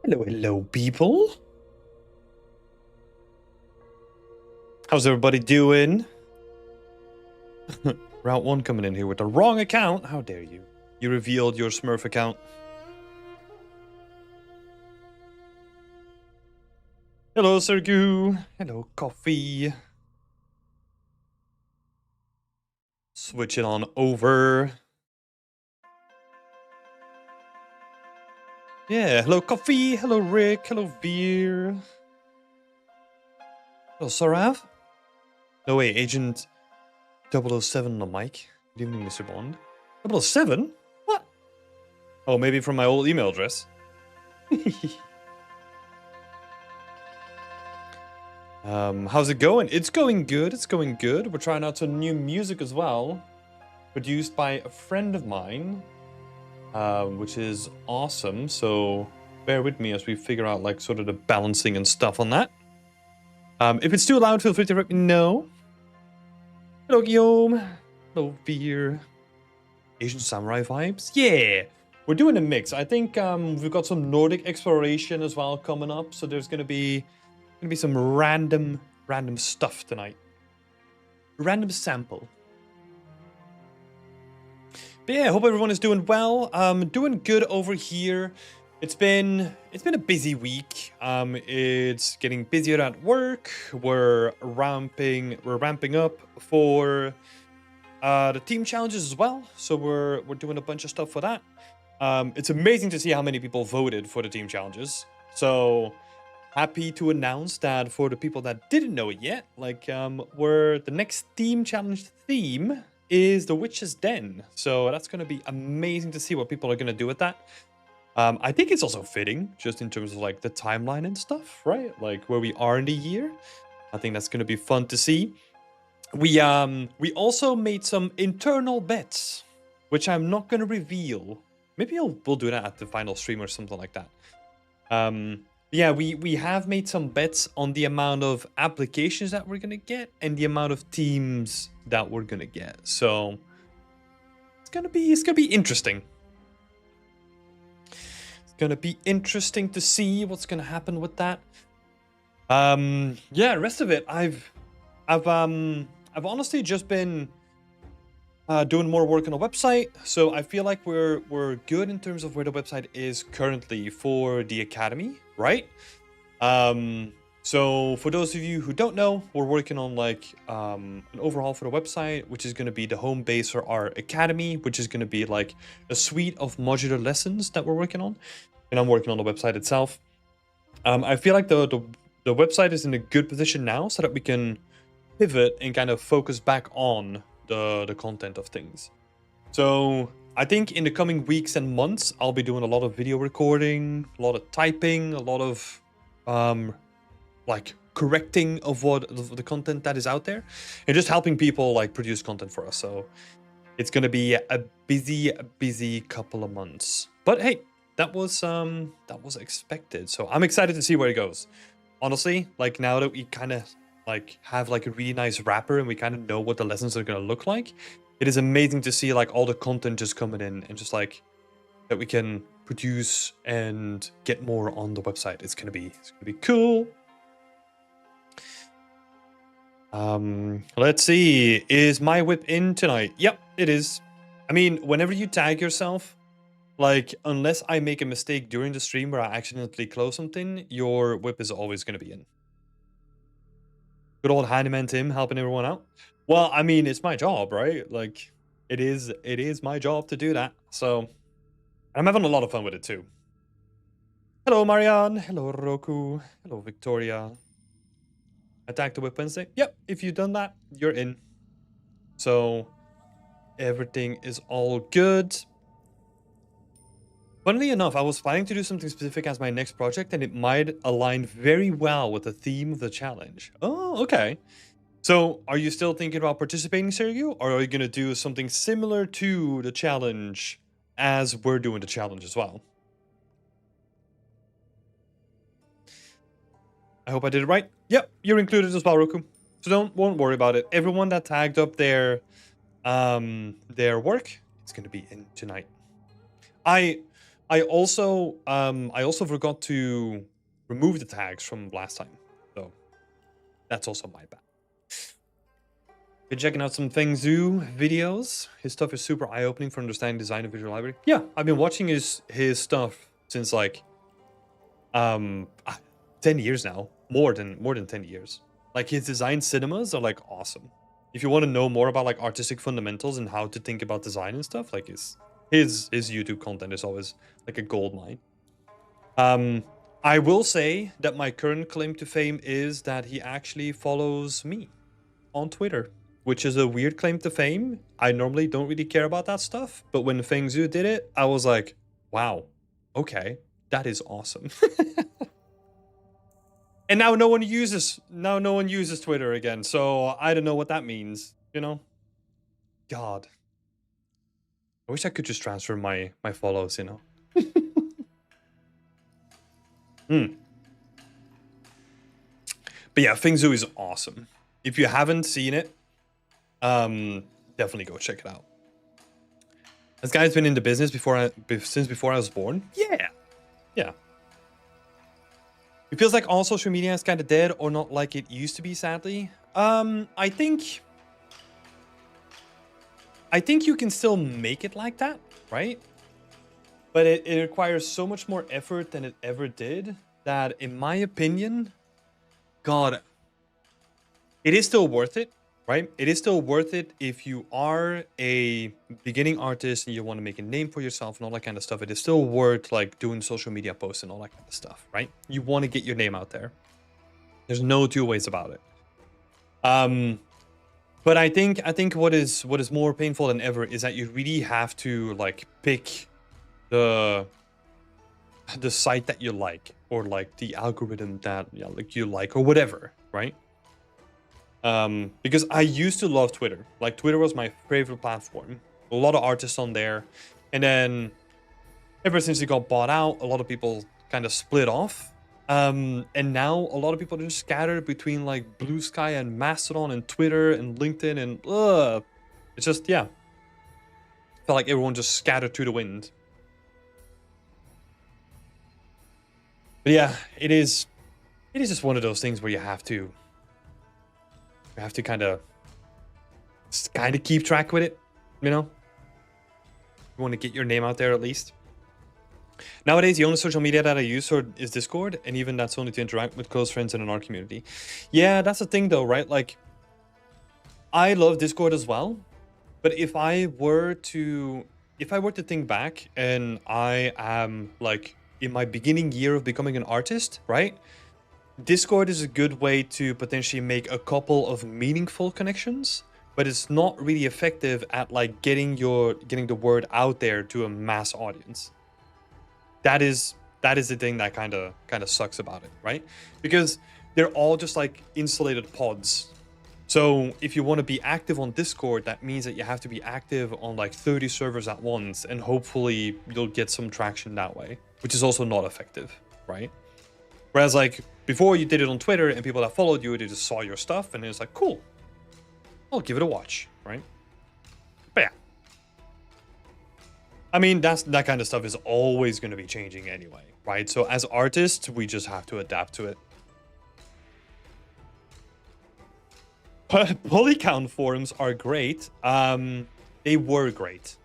Hello, hello, people. How's everybody doing? RouteOne coming in here with the wrong account. How dare you? You revealed your Smurf account. Hello, Sergiu. Hello, coffee. Switch it on over. Yeah, hello, coffee. Hello, Rick. Hello, Veer. Hello, Sarav. No, wait, Agent 007 on the mic. Good evening, Mr. Bond. 007? What? Oh, maybe from my old email address. How's it going? It's going good. It's going good. We're trying out some new music as well, produced by a friend of mine, which is awesome. So bear with me as we figure out like sort of the balancing and stuff on that. If it's too loud, feel free to let me know. Hello, Guoam. Hello, Veer. Asian samurai vibes. Yeah, we're doing a mix. I think we've got some Nordic exploration as well coming up. So there's gonna be some random stuff tonight. Random sample. But yeah, hope everyone is doing well. Doing good over here. It's been a busy week. It's getting busier at work. We're ramping up for the team challenges as well. So we're doing a bunch of stuff for that. It's amazing to see how many people voted for the team challenges. So happy to announce that for the people that didn't know it yet, like the next team challenge theme is the Witch's Den. So that's going to be amazing to see what people are going to do with that. I think it's also fitting just in terms of like the timeline and stuff, right? Like where we are in the year. I think that's going to be fun to see. We also made some internal bets, which I'm not going to reveal. Maybe we'll do that at the final stream or something like that. Yeah, we have made some bets on the amount of applications that we're gonna get and the amount of teams that we're gonna get. So it's gonna be interesting. It's gonna be interesting to see what's gonna happen with that. Yeah, rest of it, I've honestly just been doing more work on the website, so I feel like we're good in terms of where the website is currently for the academy, right? So for those of you who don't know, we're working on like an overhaul for the website, which is going to be the home base for our academy, which is going to be like a suite of modular lessons that we're working on, and I'm working on the website itself. I feel like the website is in a good position now, so that we can pivot and kind of focus back on the content of things. So I think in the coming weeks and months, I'll be doing a lot of video recording, a lot of typing, a lot of like correcting of the content that is out there, and just helping people like produce content for us. So it's gonna be a busy couple of months. But hey, that was expected. So I'm excited to see where it goes. Honestly, like now that we kind of like have like a really nice wrapper and we kind of know what the lessons are gonna look like, it is amazing to see like all the content just coming in and just like that we can produce and get more on the website. It's gonna be cool. Let's see. Is my whip in tonight? Yep, it is. I mean, whenever you tag yourself, like unless I make a mistake during the stream where I accidentally close something, your whip is always gonna be in. Good old handyman Tim helping everyone out. Well, I mean, it's my job, right? Like, it is my job to do that. So, I'm having a lot of fun with it too. Hello, Marianne. Hello, Roku. Hello, Victoria. Attack the Whip Wednesday. Yep, if you've done that, you're in. So, everything is all good. Funnily enough, I was planning to do something specific as my next project, and it might align very well with the theme of the challenge. Oh, okay. So, are you still thinking about participating, Sergiu? Or are you going to do something similar to the challenge as we're doing the challenge as well? I hope I did it right. Yep, you're included as well, Roku. So won't worry about it. Everyone that tagged up their work, it's going to be in tonight. I also forgot to remove the tags from last time, so that's also my bad. Been checking out some Feng Zhu videos. His stuff is super eye-opening for understanding design and visual library. Yeah, I've been watching his stuff since like 10 years now. More than 10 years. Like his design cinemas are like awesome. If you want to know more about like artistic fundamentals and how to think about design and stuff, like his YouTube content is always like a gold mine. I will say that my current claim to fame is that he actually follows me on Twitter, which is a weird claim to fame. I normally don't really care about that stuff, but when Feng Zhu did it, I was like, wow, okay, that is awesome. And now no one uses Twitter again, so I don't know what that means, you know? God. I wish I could just transfer my follows, you know? But yeah, Feng Zhu is awesome. If you haven't seen it, definitely go check it out. This guy's been in the business since before I was born. Yeah. It feels like all social media is kind of dead or not like it used to be, sadly. I think you can still make it like that, right? But it requires so much more effort than it ever did that, in my opinion, God, it is still worth it, right? It is still worth it if you are a beginning artist and you want to make a name for yourself and all that kind of stuff. It is still worth like doing social media posts and all that kind of stuff, right? You want to get your name out there. There's no two ways about it. But I think what is more painful than ever is that you really have to like pick the site that you like, or like the algorithm that you like or whatever, right? Because I used to love Twitter. Like Twitter was my favorite platform. A lot of artists on there, and then ever since it got bought out, a lot of people kind of split off. And now a lot of people are just scattered between like Blue Sky and Mastodon and Twitter and LinkedIn, and it's just, yeah, felt like everyone just scattered to the wind. But yeah, it is just one of those things where you have to kind of keep track with it, you know? You want to get your name out there at least. Nowadays, the only social media that I use is Discord, and even that's only to interact with close friends in an art community. Yeah, that's the thing though, right? Like, I love Discord as well, but if I were to think back and I am like in my beginning year of becoming an artist, right? Discord is a good way to potentially make a couple of meaningful connections, but it's not really effective at like getting the word out there to a mass audience. That is the thing that kind of sucks about it, right? Because they're all just like insulated pods. So if you want to be active on Discord, that means that you have to be active on like 30 servers at once, and hopefully you'll get some traction that way, which is also not effective, right? Whereas like before, you did it on Twitter and people that followed you, they just saw your stuff and it's like, cool, I'll give it a watch, right? But yeah, I mean, that kind of stuff is always going to be changing anyway, right? So as artists, we just have to adapt to it. Polycount forums are great. They were great.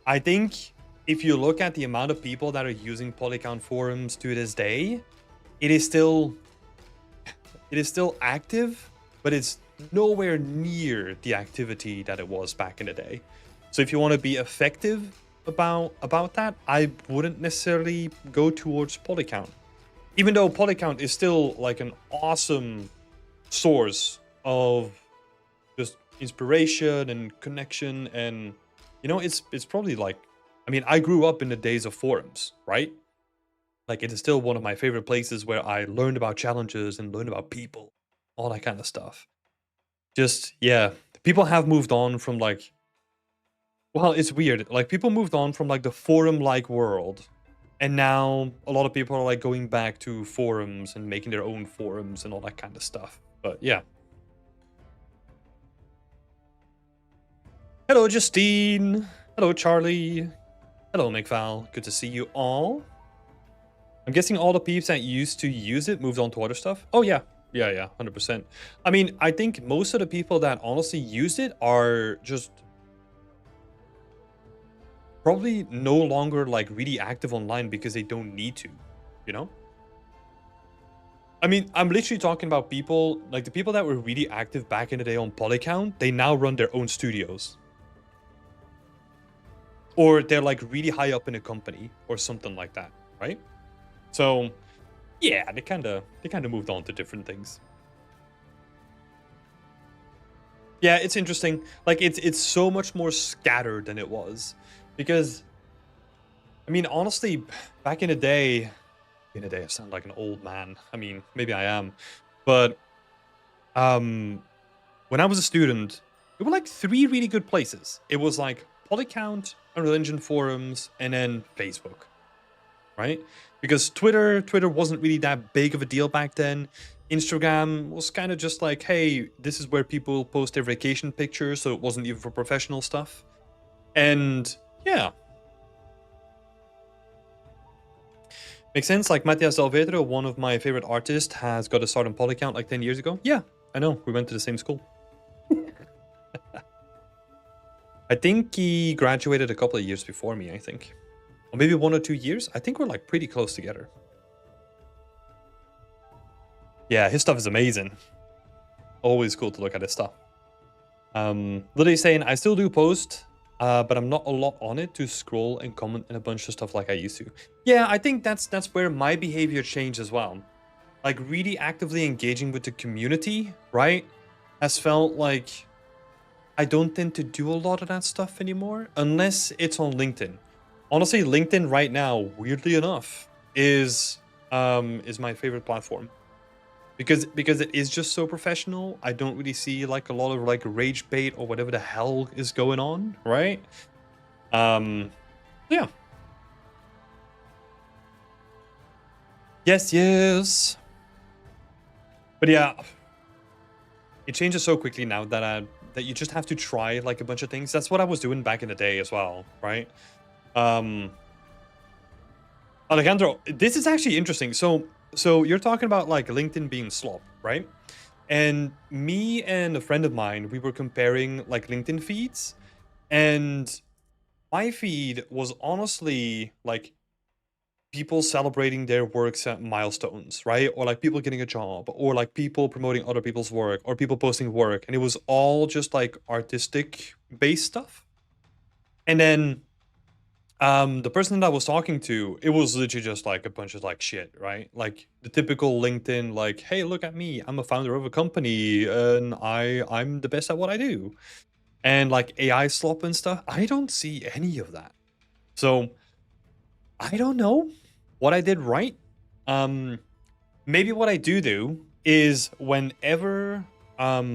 I think if you look at the amount of people that are using Polycount forums to this day, it is still active, but it's nowhere near the activity that it was back in the day. So if you want to be effective about that, I wouldn't necessarily go towards Polycount. Even though Polycount is still like an awesome source of just inspiration and connection, and you know, it's probably like, I mean, I grew up in the days of forums, right? Like, it is still one of my favorite places where I learned about challenges and learned about people, all that kind of stuff. Just, yeah, people have moved on from like, well, it's weird. Like, people moved on from like the forum-like world, and now a lot of people are like going back to forums and making their own forums and all that kind of stuff. But yeah. Hello, Justine. Hello, Charlie. Hello, Mechfal. Good to see you all. I'm guessing all the peeps that used to use it moved on to other stuff. Oh, yeah. Yeah, 100%. I mean, I think most of the people that honestly use it are just probably no longer like really active online because they don't need to, you know? I mean, I'm literally talking about people, like the people that were really active back in the day on Polycount, they now run their own studios. Or they're like really high up in a company or something like that, right? So yeah, they kind of moved on to different things. Yeah, it's interesting. Like it's so much more scattered than it was, because I mean, honestly, back in the day, I sound like an old man. I mean, maybe I am, but when I was a student, there were like 3 really good places. It was like Polycount, Unreal Engine forums, and then Facebook, right? Because Twitter wasn't really that big of a deal back then. Instagram was kind of just like, hey, this is where people post their vacation pictures, so it wasn't even for professional stuff. And yeah. Makes sense. Like Matias Alvedro, one of my favorite artists, has got a start on Polycount like 10 years ago. Yeah, I know. We went to the same school. I think he graduated a couple of years before me, I think. Or maybe 1 or 2 years. I think we're like pretty close together. Yeah, his stuff is amazing. Always cool to look at his stuff. Literally saying, I still do post, but I'm not a lot on it to scroll and comment and a bunch of stuff like I used to. Yeah, I think that's where my behavior changed as well. Like really actively engaging with the community, right? Has felt like I don't tend to do a lot of that stuff anymore, unless it's on LinkedIn. Honestly, LinkedIn right now, weirdly enough, is my favorite platform. Because it is just so professional. I don't really see like a lot of like rage bait or whatever the hell is going on, right? Yeah. Yes. But yeah, it changes so quickly now that you just have to try like a bunch of things. That's what I was doing back in the day as well, right? Alejandro, this is actually interesting. So you're talking about like LinkedIn being slop, right? And me and a friend of mine, we were comparing like LinkedIn feeds, and my feed was honestly like people celebrating their works at milestones, right? Or like people getting a job, or like people promoting other people's work, or people posting work. And it was all just like artistic based stuff. And then the person that I was talking to, it was literally just like a bunch of like shit, right? Like the typical LinkedIn, like, hey, look at me, I'm a founder of a company and I'm the best at what I do. And like AI slop and stuff. I don't see any of that. So I don't know what I did right. Maybe what I do is whenever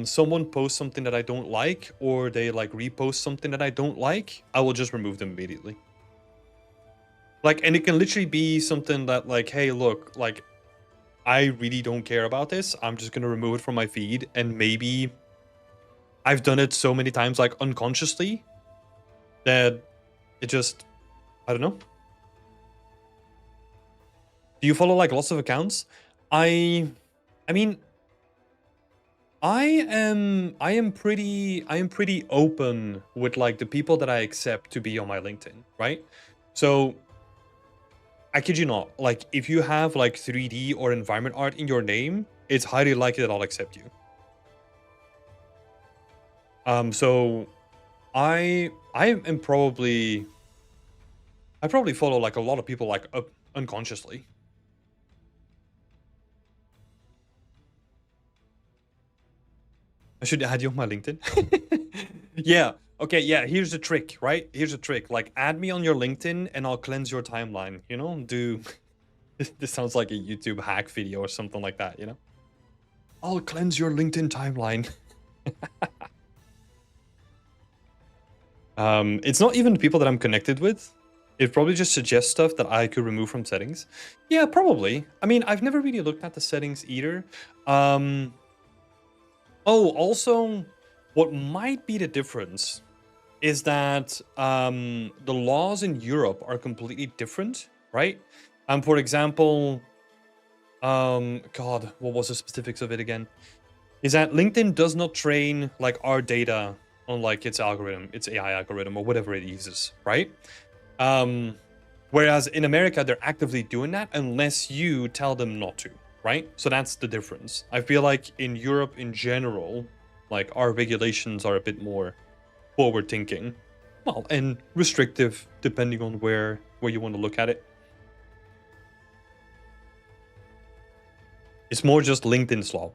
someone posts something that I don't like, or they like repost something that I don't like, I will just remove them immediately. Like, and it can literally be something that like, hey, look, like, I really don't care about this. I'm just gonna remove it from my feed. And maybe I've done it so many times, like unconsciously, that it just, I don't know. Do you follow like lots of accounts? I mean, I am pretty open with like the people that I accept to be on my LinkedIn, right? So I kid you not, like if you have like 3D or environment art in your name, it's highly likely that I'll accept you. So I probably follow like a lot of people like unconsciously. I should add you on my LinkedIn. Yeah. Okay, yeah, here's the trick, right? Here's the trick. Like, add me on your LinkedIn and I'll cleanse your timeline, you know? Do... This sounds like a YouTube hack video or something like that, you know? I'll cleanse your LinkedIn timeline. It's not even the people that I'm connected with. It probably just suggests stuff that I could remove from settings. Yeah, probably. I mean, I've never really looked at the settings either. Oh, also, what might be the difference is that the laws in Europe are completely different, right? For example, God, what was the specifics of it again? Is that LinkedIn does not train like our data on like its algorithm, its AI algorithm, or whatever it uses, right? Whereas in America, they're actively doing that unless you tell them not to, right? So that's the difference. I feel like in Europe in general, like our regulations are a bit more forward thinking, well, and restrictive depending on where you want to look at it. It's more just LinkedIn's law.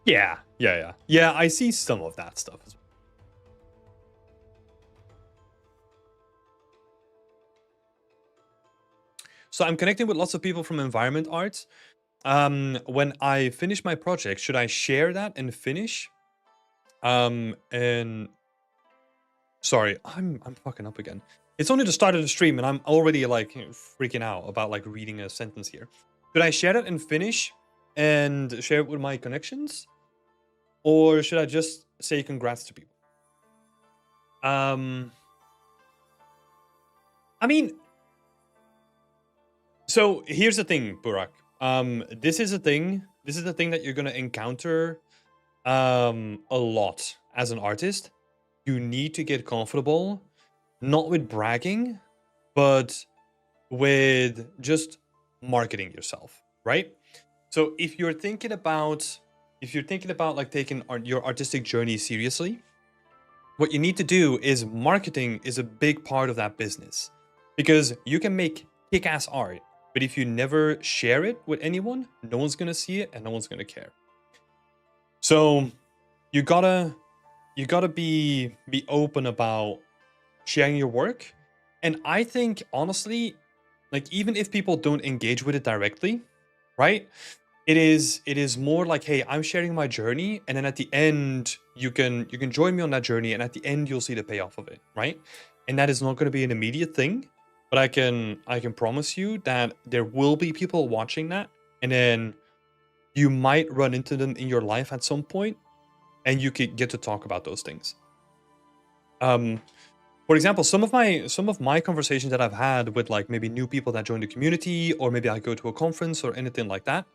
Yeah. Yeah, I see some of that stuff as well. So I'm connecting with lots of people from environment art. When I finish my project, should I share that and finish? And sorry, I'm fucking up again. It's only the start of the stream and I'm already like freaking out about like reading a sentence here. Should I share it and finish and share it with my connections? Or should I just say congrats to people? I mean, so here's the thing, Burak. This is a thing that you're gonna encounter a lot as an artist. You need to get comfortable, not with bragging, but with just marketing yourself, right? So if you're thinking about like taking your artistic journey seriously, what you need to do is marketing is a big part of that business, because you can make kick-ass art, but if you never share it with anyone, no one's gonna see it and no one's gonna care. So you gotta be open about sharing your work. And I think honestly, like even if people don't engage with it directly, right? It is more like, hey, I'm sharing my journey, and then at the end you can join me on that journey, and at the end you'll see the payoff of it, right? And that is not going to be an immediate thing, but I can promise you that there will be people watching that, and then you might run into them in your life at some point, and you could get to talk about those things. For example, some of my conversations that I've had with like maybe new people that join the community, or maybe I go to a conference or anything like that,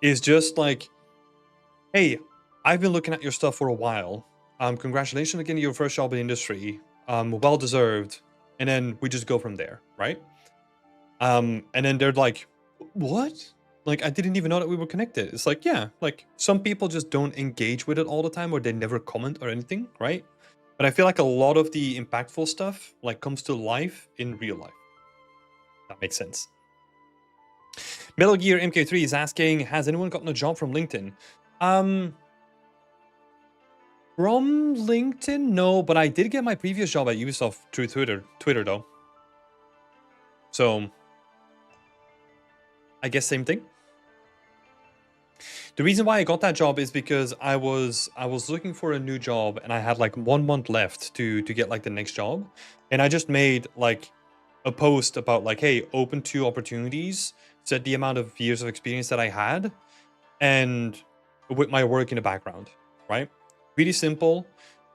is just like, hey, I've been looking at your stuff for a while. Congratulations on getting your first job in the industry. Well deserved. And then we just go from there, right? And then they're like, what? Like, I didn't even know that we were connected. It's like, yeah, like some people just don't engage with it all the time, or they never comment or anything, right? But I feel like a lot of the impactful stuff like comes to life in real life. That makes sense. Metal Gear MK3 is asking, has anyone gotten a job from LinkedIn? From LinkedIn, no, but I did get my previous job at Ubisoft through Twitter though. So I guess same thing. The reason why I got that job is because I was looking for a new job, and I had like 1 month left to get like the next job, and I just made like a post about like, hey, open to opportunities, said the amount of years of experience that I had, and with my work in the background, right? Really simple.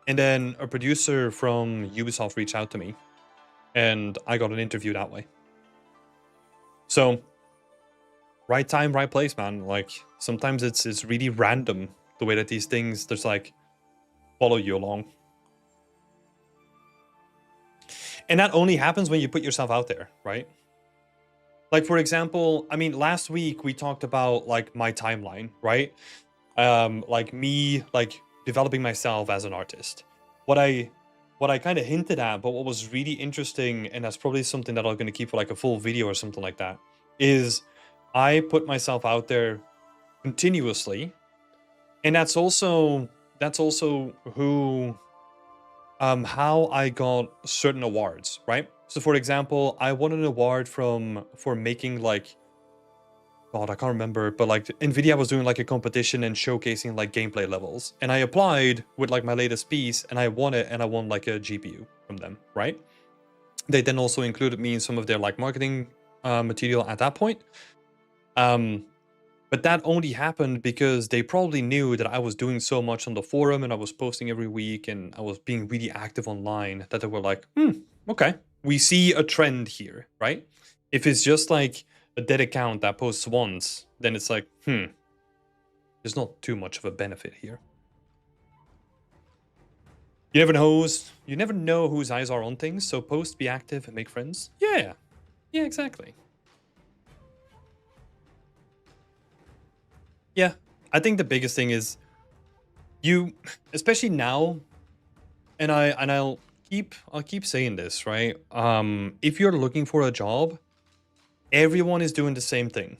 And then a producer from Ubisoft reached out to me, and I got an interview that way. So right time, right place, man. Like sometimes it's really random the way that these things just like follow you along. And that only happens when you put yourself out there, right? Like, for example, I mean, last week we talked about like my timeline, right? Like me, like developing myself as an artist. What I kind of hinted at, but what was really interesting, and that's probably something that I'm going to keep for like a full video or something like that, is I put myself out there continuously, and that's also who how I got certain awards, right? So for example, I won an award for making like, God, I can't remember, but like Nvidia was doing like a competition and showcasing like gameplay levels, and I applied with like my latest piece, and I won it, and I won like a GPU from them, right? They then also included me in some of their like marketing material at that point. But that only happened because they probably knew that I was doing so much on the forum and I was posting every week and I was being really active online that they were like, okay, we see a trend here, right? If it's just like a dead account that posts once, then it's like, there's not too much of a benefit here. You never know whose eyes are on things, so post, be active, and make friends. Yeah, exactly. Yeah, I think the biggest thing is you, especially now, and I'll keep saying this, right? If you're looking for a job, everyone is doing the same thing.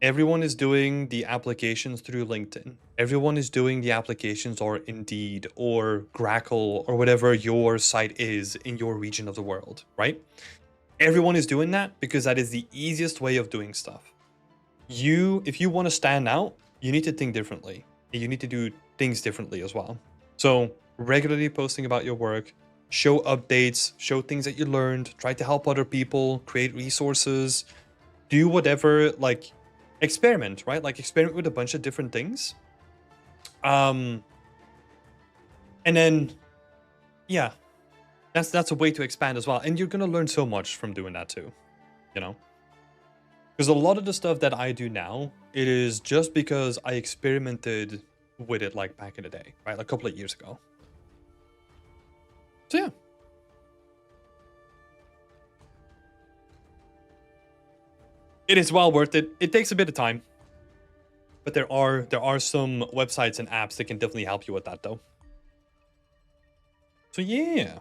Everyone is doing the applications through LinkedIn. Everyone is doing the applications or Indeed or Grackle or whatever your site is in your region of the world, right? Everyone is doing that because that is the easiest way of doing stuff. If you want to stand out, you need to think differently. You need to do things differently as well. So regularly posting about your work, show updates, show things that you learned, try to help other people, create resources, do whatever, like experiment, right? Like experiment with a bunch of different things. And then, yeah, that's a way to expand as well. And you're going to learn so much from doing that too, you know? Because a lot of the stuff that I do now, it is just because I experimented with it like back in the day, right? Like a couple of years ago. So yeah. It is well worth it. It takes a bit of time. But there are some websites and apps that can definitely help you with that though. So yeah.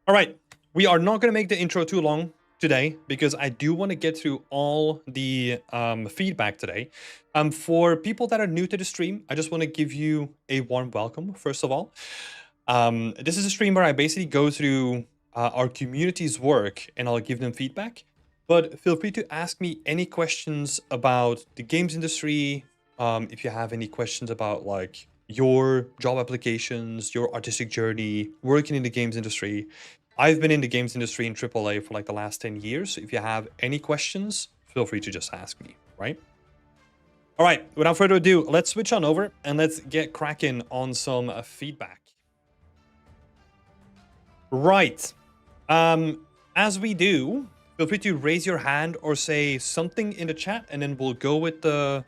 All right. We are not going to make the intro too long today because I do want to get through all the feedback today. For people that are new to the stream, I just want to give you a warm welcome, first of all. This is a stream where I basically go through our community's work and I'll give them feedback. But feel free to ask me any questions about the games industry. If you have any questions about like your job applications, your artistic journey, working in the games industry. I've been in the games industry in AAA for like the last 10 years. So if you have any questions, feel free to just ask me, right? All right, without further ado, let's switch on over and let's get cracking on some feedback. Right. As we do, feel free to raise your hand or say something in the chat, and then we'll go with the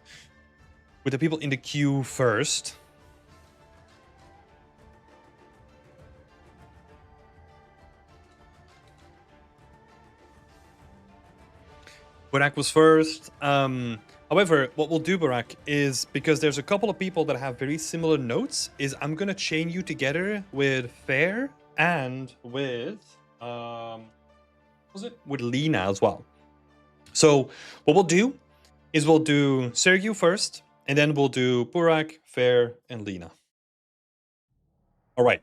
people in the queue first. Burak was first. However, what we'll do, Burak, is because there's a couple of people that have very similar notes, is I'm gonna chain you together with Fair and with with Lena as well. So what we'll do is we'll do Sergiu first, and then we'll do Burak, Fair, and Lena. All right.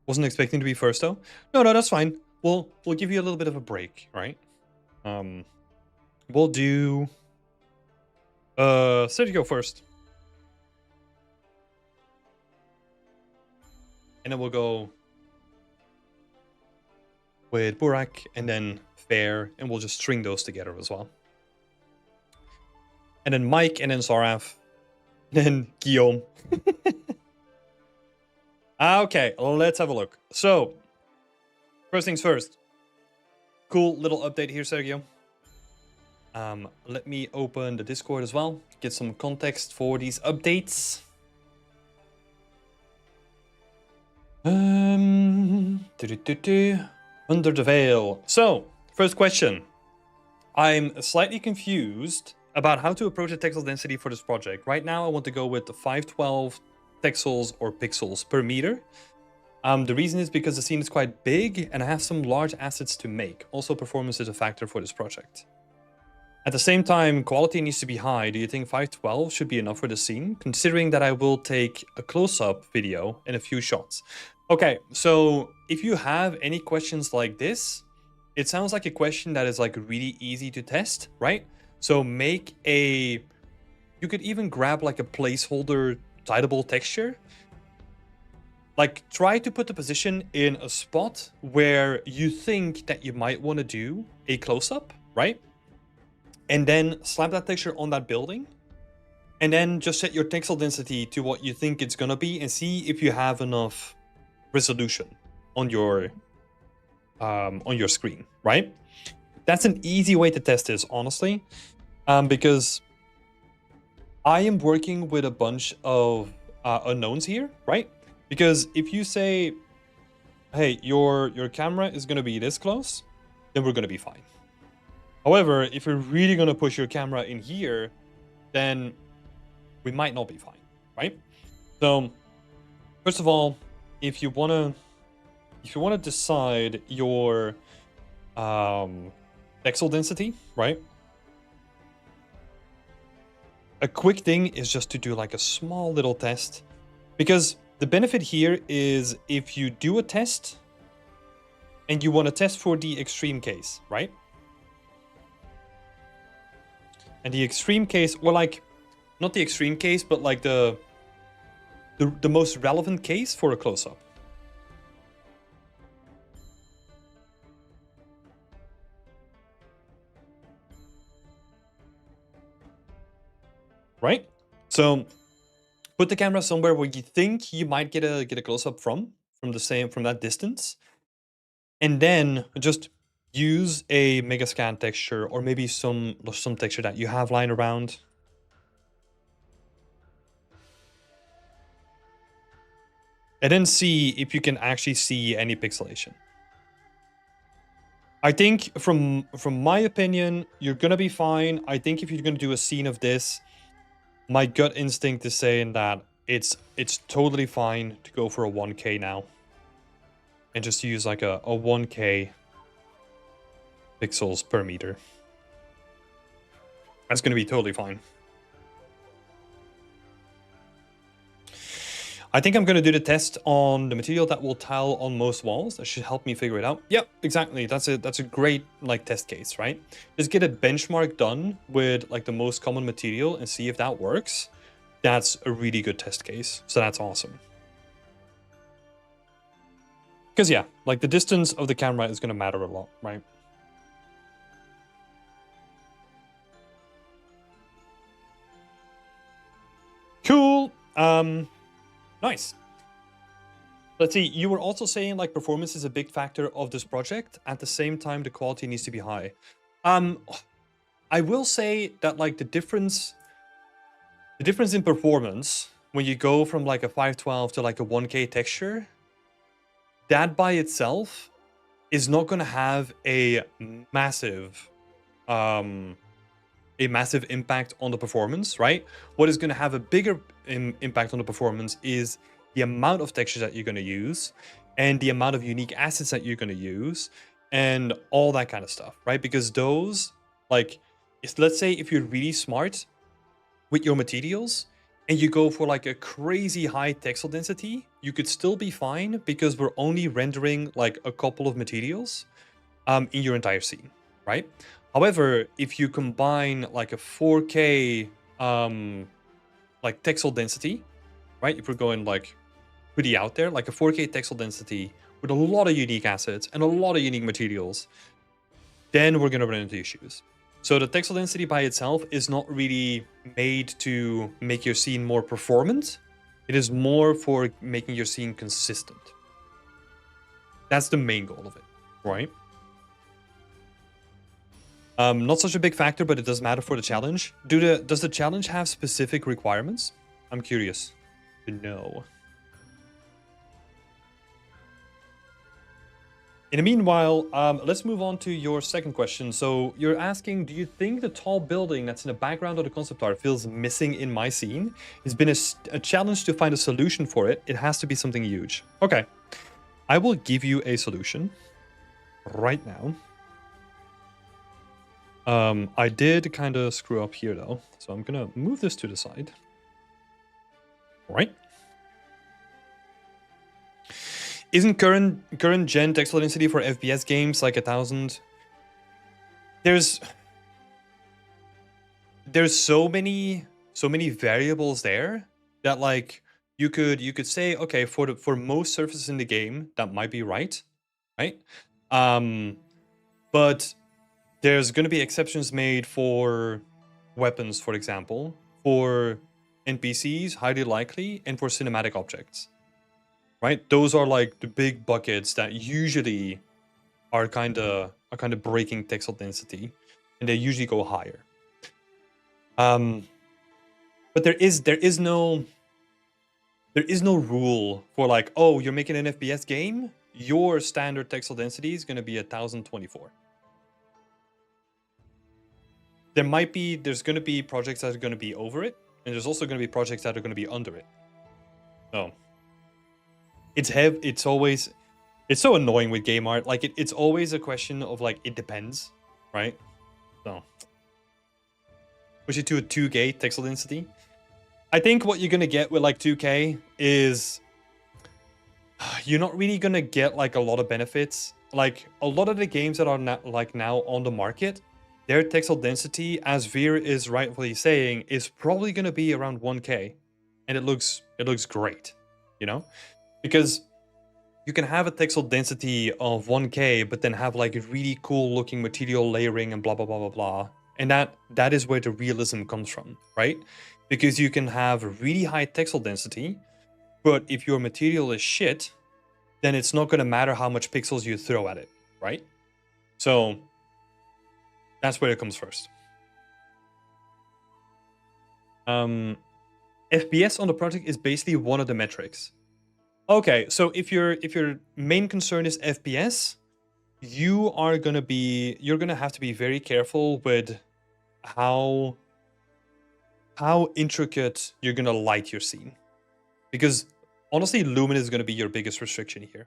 Wasn't expecting to be first though. No, that's fine. We'll give you a little bit of a break, right? We'll do Sergio first. And then we'll go with Burak and then Fair, and we'll just string those together as well. And then Mike, and then Saraf, and then Guoam. Okay, let's have a look. So, first things first. Cool little update here, Sergio. Let me open the Discord as well, get some context for these updates. Under the veil. So, first question. I'm slightly confused about how to approach the texel density for this project. Right now, I want to go with the 512 texels or pixels per meter. The reason is because the scene is quite big and I have some large assets to make. Also, performance is a factor for this project. At the same time, quality needs to be high. Do you think 512 should be enough for the scene? Considering that I will take a close-up video in a few shots. Okay, so if you have any questions like this, it sounds like a question that is like really easy to test, right? So make a... You could even grab like a placeholder titleable texture. like try to put the position in a spot where you think that you might want to do a close-up, right? And then slap that texture on that building. And then just set your pixel density to what you think it's gonna be and see if you have enough resolution on your screen, right? That's an easy way to test this, honestly, because I am working with a bunch of unknowns here, right? Because if you say, hey, your camera is gonna be this close, then we're gonna be fine. However, if you're really gonna push your camera in here, then we might not be fine, right? So, first of all, if you wanna decide your pixel density, right? A quick thing is just to do like a small little test, because the benefit here is if you do a test and you want to test for the extreme case, right? And the extreme case, or like not the extreme case, but like the most relevant case for a close-up. Right? So put the camera somewhere where you think you might get a close-up from that distance. And then just use a megascan texture or maybe some texture that you have lying around. And then see if you can actually see any pixelation. I think from my opinion, you're gonna be fine. I think if you're gonna do a scene of this, my gut instinct is saying that it's totally fine to go for a 1K now. And just use like a 1K pixels per meter. That's gonna be totally fine. I think I'm going to do the test on the material that will tile on most walls. That should help me figure it out. Yep, exactly. That's a great like test case, right? Just get a benchmark done with like the most common material and see if that works. That's a really good test case. So that's awesome. Because yeah, like the distance of the camera is going to matter a lot, right? Cool. Nice. Let's see, you were also saying like performance is a big factor of this project. At the same time, the quality needs to be high. I will say that like the difference in performance when you go from like a 512 to like a 1K texture, that by itself is not going to have a massive impact on the performance, right? What is going to have a bigger impact on the performance is the amount of textures that you're going to use and the amount of unique assets that you're going to use and all that kind of stuff, right? Because those, like, let's say if you're really smart with your materials and you go for like a crazy high texel density, you could still be fine because we're only rendering like a couple of materials in your entire scene, right? However, if you combine like a 4K like texel density, right? If we're going like pretty out there, like a 4K texel density with a lot of unique assets and a lot of unique materials, then we're going to run into issues. So the texel density by itself is not really made to make your scene more performant. It is more for making your scene consistent. That's the main goal of it, right? Not such a big factor, but it does matter for the challenge. Does the challenge have specific requirements? I'm curious to know. In the meanwhile, let's move on to your second question. So you're asking, do you think the tall building that's in the background of the concept art feels missing in my scene? It's been a challenge to find a solution for it. It has to be something huge. Okay, I will give you a solution right now. I did kind of screw up here though, so I'm gonna move this to the side. All right. Isn't current gen texel density for FPS games like 1000? There's so many variables there that like you could say, okay, for most surfaces in the game, that might be right? But there's going to be exceptions made for weapons, for example, for NPCs, highly likely, and for cinematic objects, right? Those are like the big buckets that usually are kind of breaking texel density, and they usually go higher. But there is no rule for like, oh, you're making an FPS game, your standard texel density is going to be 1024. There's going to be projects that are going to be over it, and there's also going to be projects that are going to be under it. So it's always, it's so annoying with game art. Like it's always a question of like, it depends, right? So push it to a 2K texel density. I think what you're going to get with like 2K is you're not really going to get like a lot of benefits. Like a lot of the games that are now on the market, their texel density, as Veer is rightfully saying, is probably going to be around 1K, and it looks great, you know, because you can have a texel density of 1K, but then have like a really cool looking material layering and blah blah blah blah blah, and that is where the realism comes from, right? Because you can have a really high texel density, but if your material is shit, then it's not going to matter how much pixels you throw at it, right? So that's where it comes first. FPS on the project is basically one of the metrics. Okay, so if your main concern is FPS, you're gonna have to be very careful with how intricate you're gonna light your scene, because honestly, lumen is gonna be your biggest restriction here.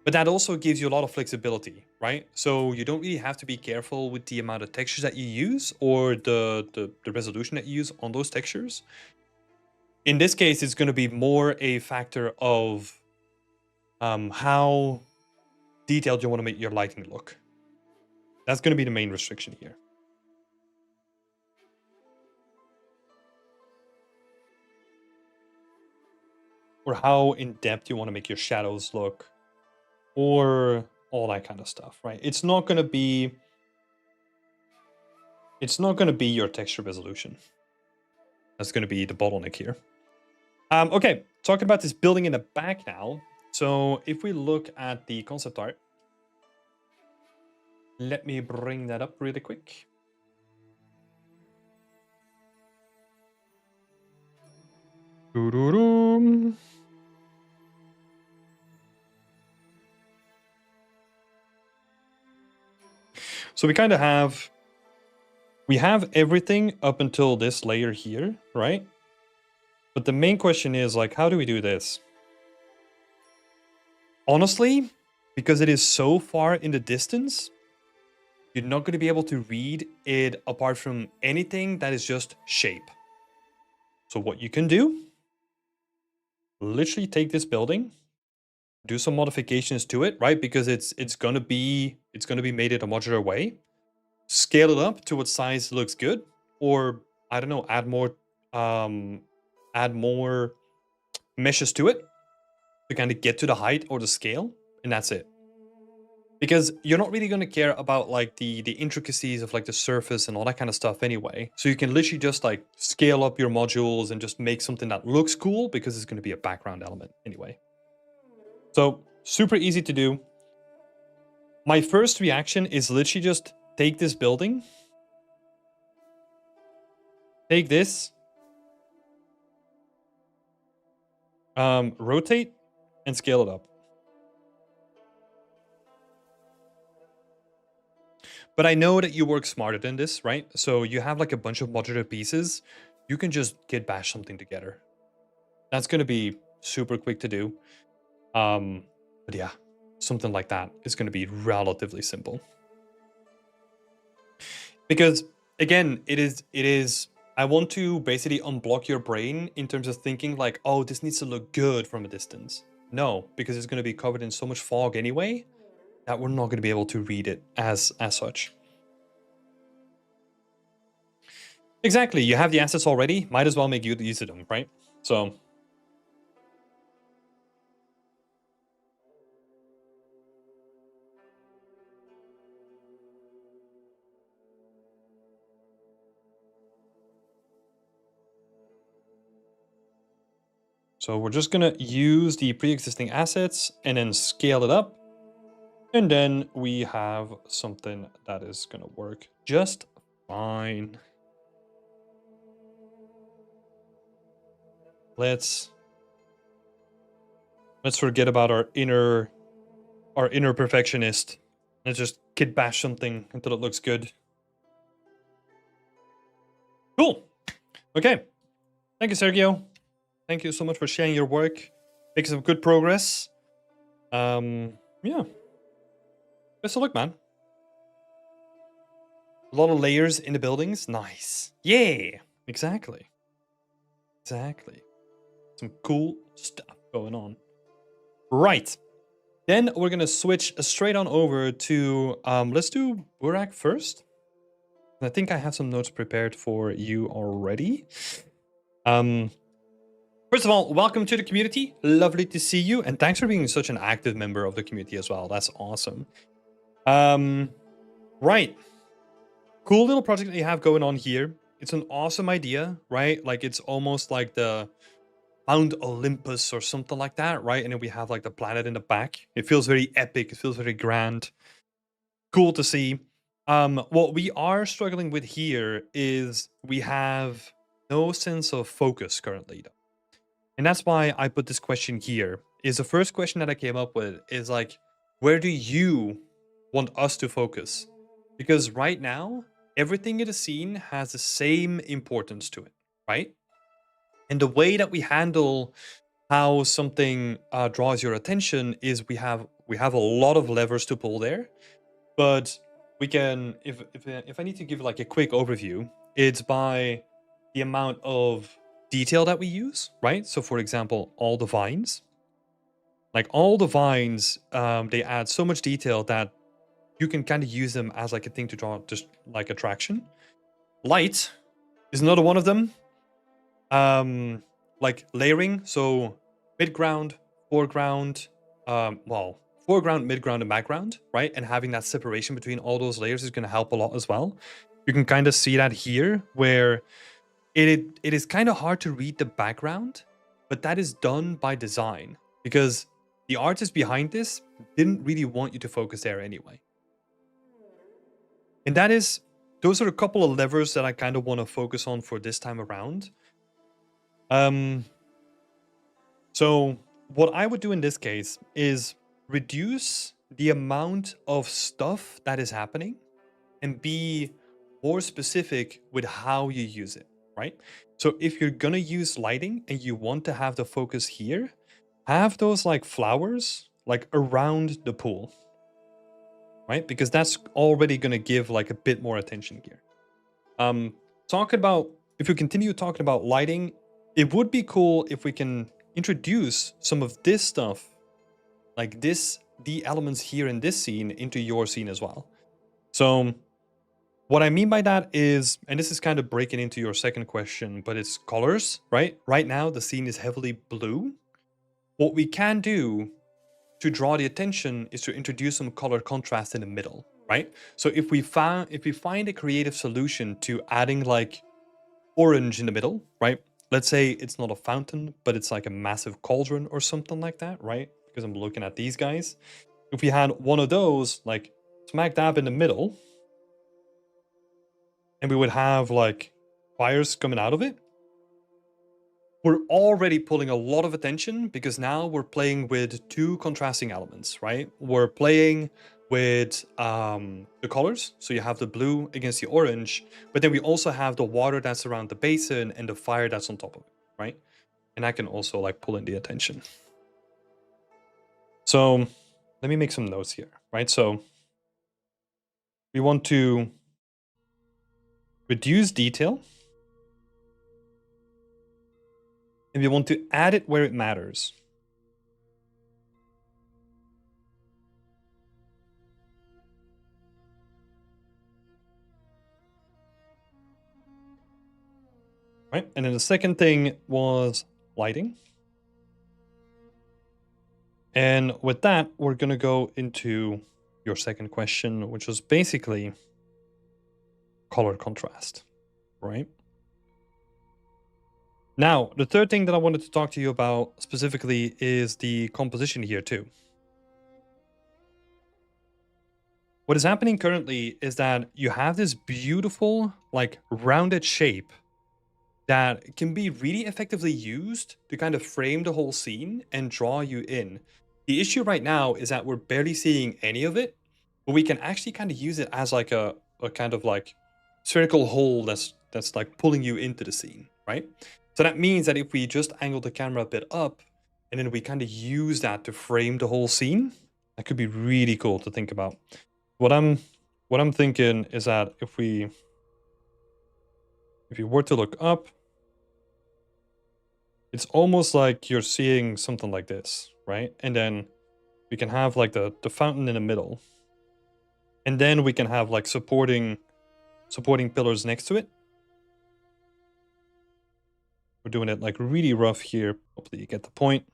But that also gives you a lot of flexibility, right? So you don't really have to be careful with the amount of textures that you use or the resolution that you use on those textures. In this case, it's going to be more a factor of how detailed you want to make your lighting look. That's going to be the main restriction here. Or how in-depth you want to make your shadows look. Or all that kind of stuff, right? It's not going to be your texture resolution. That's going to be the bottleneck here. Okay, talking about this building in the back now. So if we look at the concept art, let me bring that up really quick. Doo-doo-doo. So we kind of have everything up until this layer here, right? But the main question is like, how do we do this? Honestly, because it is so far in the distance, you're not going to be able to read it apart from anything that is just shape. So what you can do, literally take this building, do some modifications to it, right? Because it's going to be made in a modular way. Scale it up to what size looks good, or I don't know, add more meshes to it to kind of get to the height or the scale, and that's it. Because you're not really going to care about like the intricacies of like the surface and all that kind of stuff anyway. So you can literally just like scale up your modules and just make something that looks cool, because it's going to be a background element anyway. So super easy to do. My first reaction is literally just take this building, take this, rotate, and scale it up. But I know that you work smarter than this, right? So you have like a bunch of modular pieces. You can just git bash something together. That's going to be super quick to do. But yeah, something like that is going to be relatively simple. Because again, it is I want to basically unblock your brain in terms of thinking like, oh, this needs to look good from a distance. No, because it's going to be covered in so much fog anyway that we're not going to be able to read it as such. Exactly, you have the assets already, might as well make use of them, right? So So we're just gonna use the pre-existing assets and then scale it up. And then we have something that is gonna work just fine. Let's forget about our inner perfectionist. Let's just kit bash something until it looks good. Cool. Okay. Thank you, Sergio. Thank you so much for sharing your work. Making some good progress. Yeah. Best of luck, man. A lot of layers in the buildings. Nice. Yeah. Exactly. Exactly. Some cool stuff going on. Right. Then we're gonna switch straight on over to let's do Burak first. I think I have some notes prepared for you already. First of all, welcome to the community. Lovely to see you, and thanks for being such an active member of the community as well. That's awesome. Right. Cool little project that you have going on here. It's an awesome idea, right? Like it's almost like the Mount Olympus or something like that, right? And then we have like the planet in the back. It feels very epic. It feels very grand. Cool to see. What we are struggling with here is we have no sense of focus currently, though. And that's why I put this question here. Is the first question that I came up with is like, where do you want us to focus? Because right now, everything in the scene has the same importance to it, right? And the way that we handle how something draws your attention is we have a lot of levers to pull there, but we can if I need to give like a quick overview, it's by the amount of detail that we use, right? So for example, all the vines, they add so much detail that you can kind of use them as like a thing to draw just like attraction. Light is another one of them. Like layering, so midground, foreground, foreground, midground, and background, right? And having that separation between all those layers is going to help a lot as well. You can kind of see that here, where it is kind of hard to read the background, but that is done by design because the artist behind this didn't really want you to focus there anyway. And those are a couple of levers that I kind of want to focus on for this time around. So what I would do in this case is reduce the amount of stuff that is happening and be more specific with how you use it, right? So if you're gonna use lighting and you want to have the focus here, have those like flowers like around the pool, right? Because that's already gonna give like a bit more attention here. If we continue talking about lighting, it would be cool if we can introduce some of this stuff, like the elements here in this scene, into your scene as well. So what I mean by that is, and this is kind of breaking into your second question, but it's colors, right? Right now, the scene is heavily blue. What we can do to draw the attention is to introduce some color contrast in the middle, right? So if we find a creative solution to adding like orange in the middle, right? Let's say it's not a fountain, but it's like a massive cauldron or something like that, right? Because I'm looking at these guys. If we had one of those, like smack dab in the middle, and we would have like fires coming out of it, we're already pulling a lot of attention because now we're playing with two contrasting elements, right? We're playing with the colors. So you have the blue against the orange, but then we also have the water that's around the basin and the fire that's on top of it, right? And that can also like pull in the attention. So let me make some notes here, right? So we want to reduce detail, and we want to add it where it matters. Right? And then the second thing was lighting. And with that, we're going to go into your second question, which was basically color contrast, right? Now, the third thing that I wanted to talk to you about specifically is the composition here too. What is happening currently is that you have this beautiful, like, rounded shape that can be really effectively used to kind of frame the whole scene and draw you in. The issue right now is that we're barely seeing any of it, but we can actually kind of use it as like a kind of like spherical hole that's like pulling you into the scene, right? So that means that if we just angle the camera a bit up and then we kind of use that to frame the whole scene, that could be really cool to think about. What I'm thinking is that if you were to look up, it's almost like you're seeing something like this, right? And then we can have like the fountain in the middle. And then we can have like supporting pillars next to it. We're doing it like really rough here. Hopefully you get the point.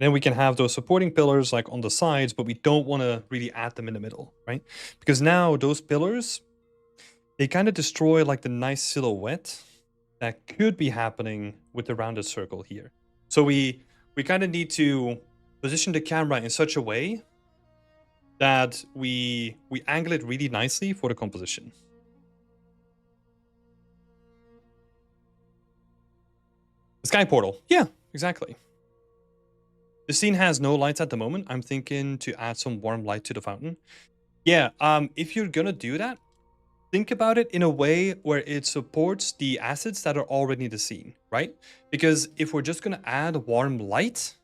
Then we can have those supporting pillars like on the sides, but we don't want to really add them in the middle, right? Because now those pillars, they kind of destroy like the nice silhouette that could be happening with the rounded circle here. So we kind of need to position the camera in such a way that we angle it really nicely for the composition. The sky portal. Yeah, exactly. The scene has no lights at the moment. I'm thinking to add some warm light to the fountain. Yeah, if you're gonna do that, think about it in a way where it supports the assets that are already in the scene, right? Because if we're just gonna add warm light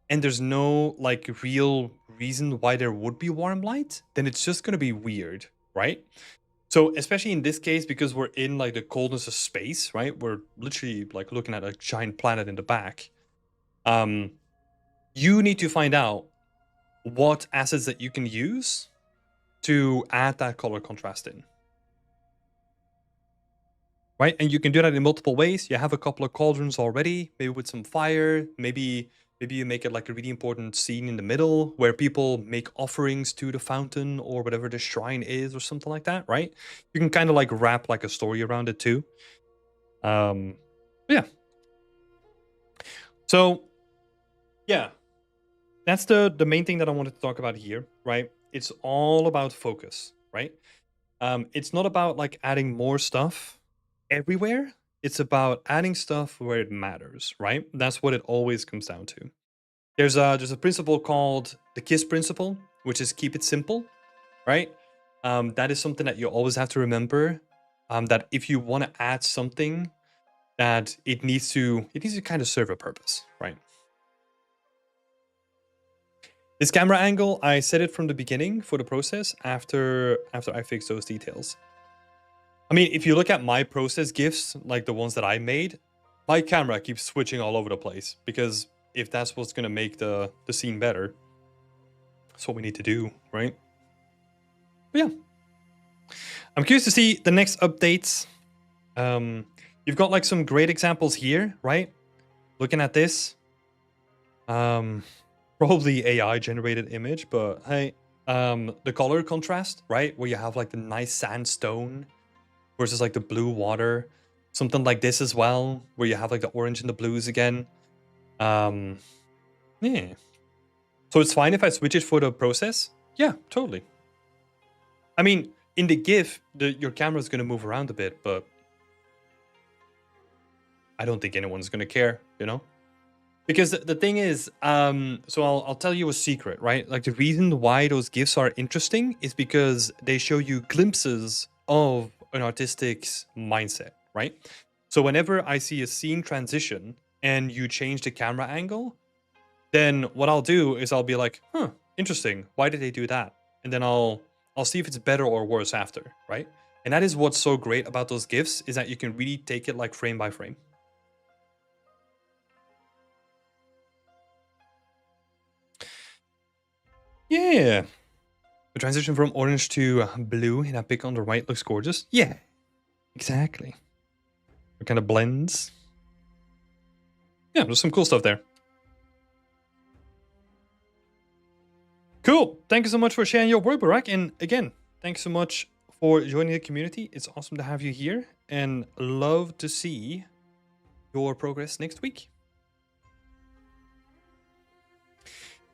and there's no like real reason why there would be warm light, then it's just gonna be weird, right? So especially in this case, because we're in like the coldness of space, right? We're literally like looking at a giant planet in the back. You need to find out what assets that you can use to add that color contrast in. Right? And you can do that in multiple ways. You have a couple of cauldrons already, maybe with some fire, maybe you make it like a really important scene in the middle where people make offerings to the fountain or whatever the shrine is or something like that, right? You can kind of like wrap like a story around it too. Yeah. So yeah, that's the main thing that I wanted to talk about here, right? It's all about focus, right? It's not about like adding more stuff everywhere. It's about adding stuff where it matters, right? That's what it always comes down to. There's a principle called the KISS principle, which is keep it simple, right? That is something that you always have to remember. That if you want to add something, that it needs to kind of serve a purpose, right? This camera angle, I set it from the beginning for the process after I fixed those details. I mean, if you look at my process GIFs, like the ones that I made, my camera keeps switching all over the place because if that's what's going to make the scene better, that's what we need to do, right? But yeah. I'm curious to see the next updates. You've got like some great examples here, right? Looking at this. Probably AI generated image, but hey, the color contrast, right? Where you have like the nice sandstone versus like the blue water. Something like this as well, where you have like the orange and the blues again. Yeah. So it's fine if I switch it for the process? Yeah, totally. I mean, in the GIF, your camera is going to move around a bit, but I don't think anyone's going to care, you know? Because the thing is, so I'll tell you a secret, right? Like the reason why those GIFs are interesting is because they show you glimpses of an artistic's mindset, right? So whenever I see a scene transition and you change the camera angle, then what I'll do is I'll be like, huh, interesting. Why did they do that? And then I'll see if it's better or worse after, right? And that is what's so great about those GIFs is that you can really take it like frame by frame. Yeah. The transition from orange to blue in that pic on the right looks gorgeous. Yeah, exactly. It kind of blends. Yeah, there's some cool stuff there. Cool. Thank you so much for sharing your work, Burak. And again, thanks so much for joining the community. It's awesome to have you here. and love to see your progress next week.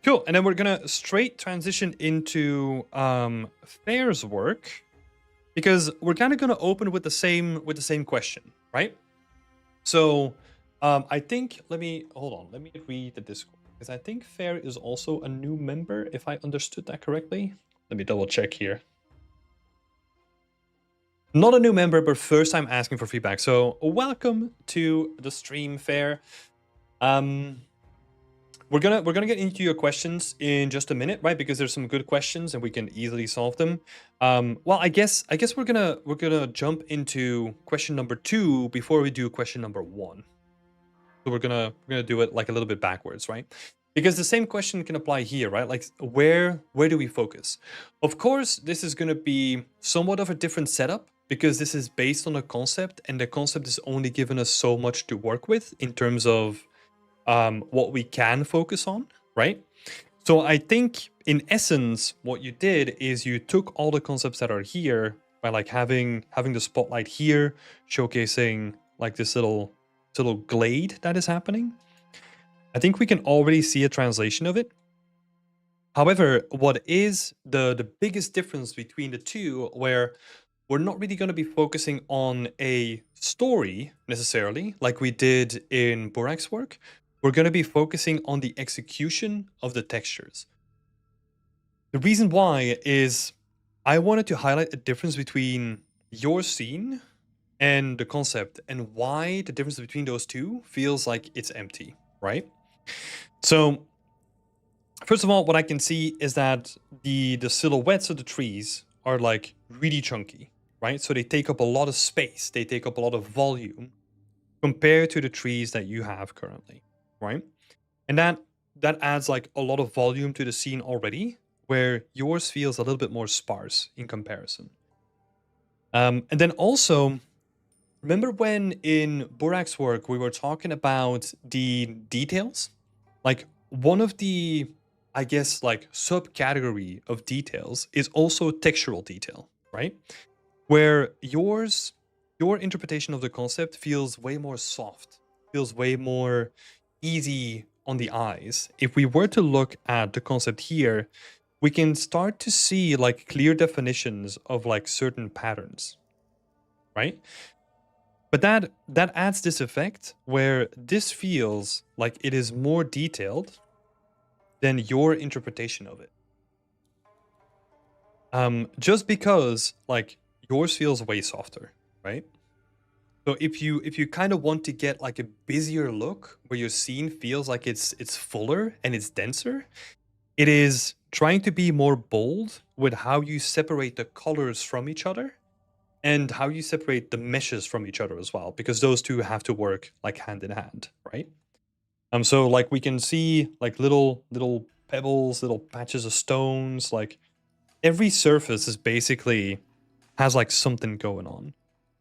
Cool, and then we're gonna straight transition into Fair's work, because we're kind of gonna open with the same question, right? So I think let me read the Discord, because I think Fair is also a new member, if I understood that correctly. Let me double check here. Not a new member, but first time asking for feedback. So welcome to the stream, Fair. We're gonna get into your questions in just a minute, right? Because there's some good questions and we can easily solve them. Well, I guess we're gonna jump into question number 2 before we do question number 1. So we're gonna do it like a little bit backwards, right? Because the same question can apply here, right? Like where do we focus? Of course, this is gonna be somewhat of a different setup, because this is based on a concept, and the concept is only given us so much to work with in terms of what we can focus on, right? So I think in essence, what you did is you took all the concepts that are here by like having the spotlight here, showcasing like this little glade that is happening. I think we can already see a translation of it. However, what is the biggest difference between the two, where we're not really going to be focusing on a story necessarily, like we did in Burak's work. We're going to be focusing on the execution of the textures. The reason why is I wanted to highlight a difference between your scene and the concept, and why the difference between those two feels like it's empty, right? So first of all, what I can see is that the silhouettes of the trees are like really chunky, right? So they take up a lot of space, they take up a lot of volume compared to the trees that you have currently, right? And that adds like a lot of volume to the scene already, where yours feels a little bit more sparse in comparison. And then also, remember when in Burak's work we were talking about the details? Like one of the, I guess, like subcategory of details is also textural detail, right? Where your interpretation of the concept feels way more soft, feels way more easy on the eyes. If we were to look at the concept here, we can start to see like clear definitions of like certain patterns, right? But that adds this effect where this feels like it is more detailed than your interpretation of it. Just because like yours feels way softer, right? So if you kind of want to get like a busier look where your scene feels like it's fuller and it's denser, it is trying to be more bold with how you separate the colors from each other and how you separate the meshes from each other as well, because those two have to work like hand in hand, right? So like we can see like little pebbles, little patches of stones, like every surface is basically has like something going on.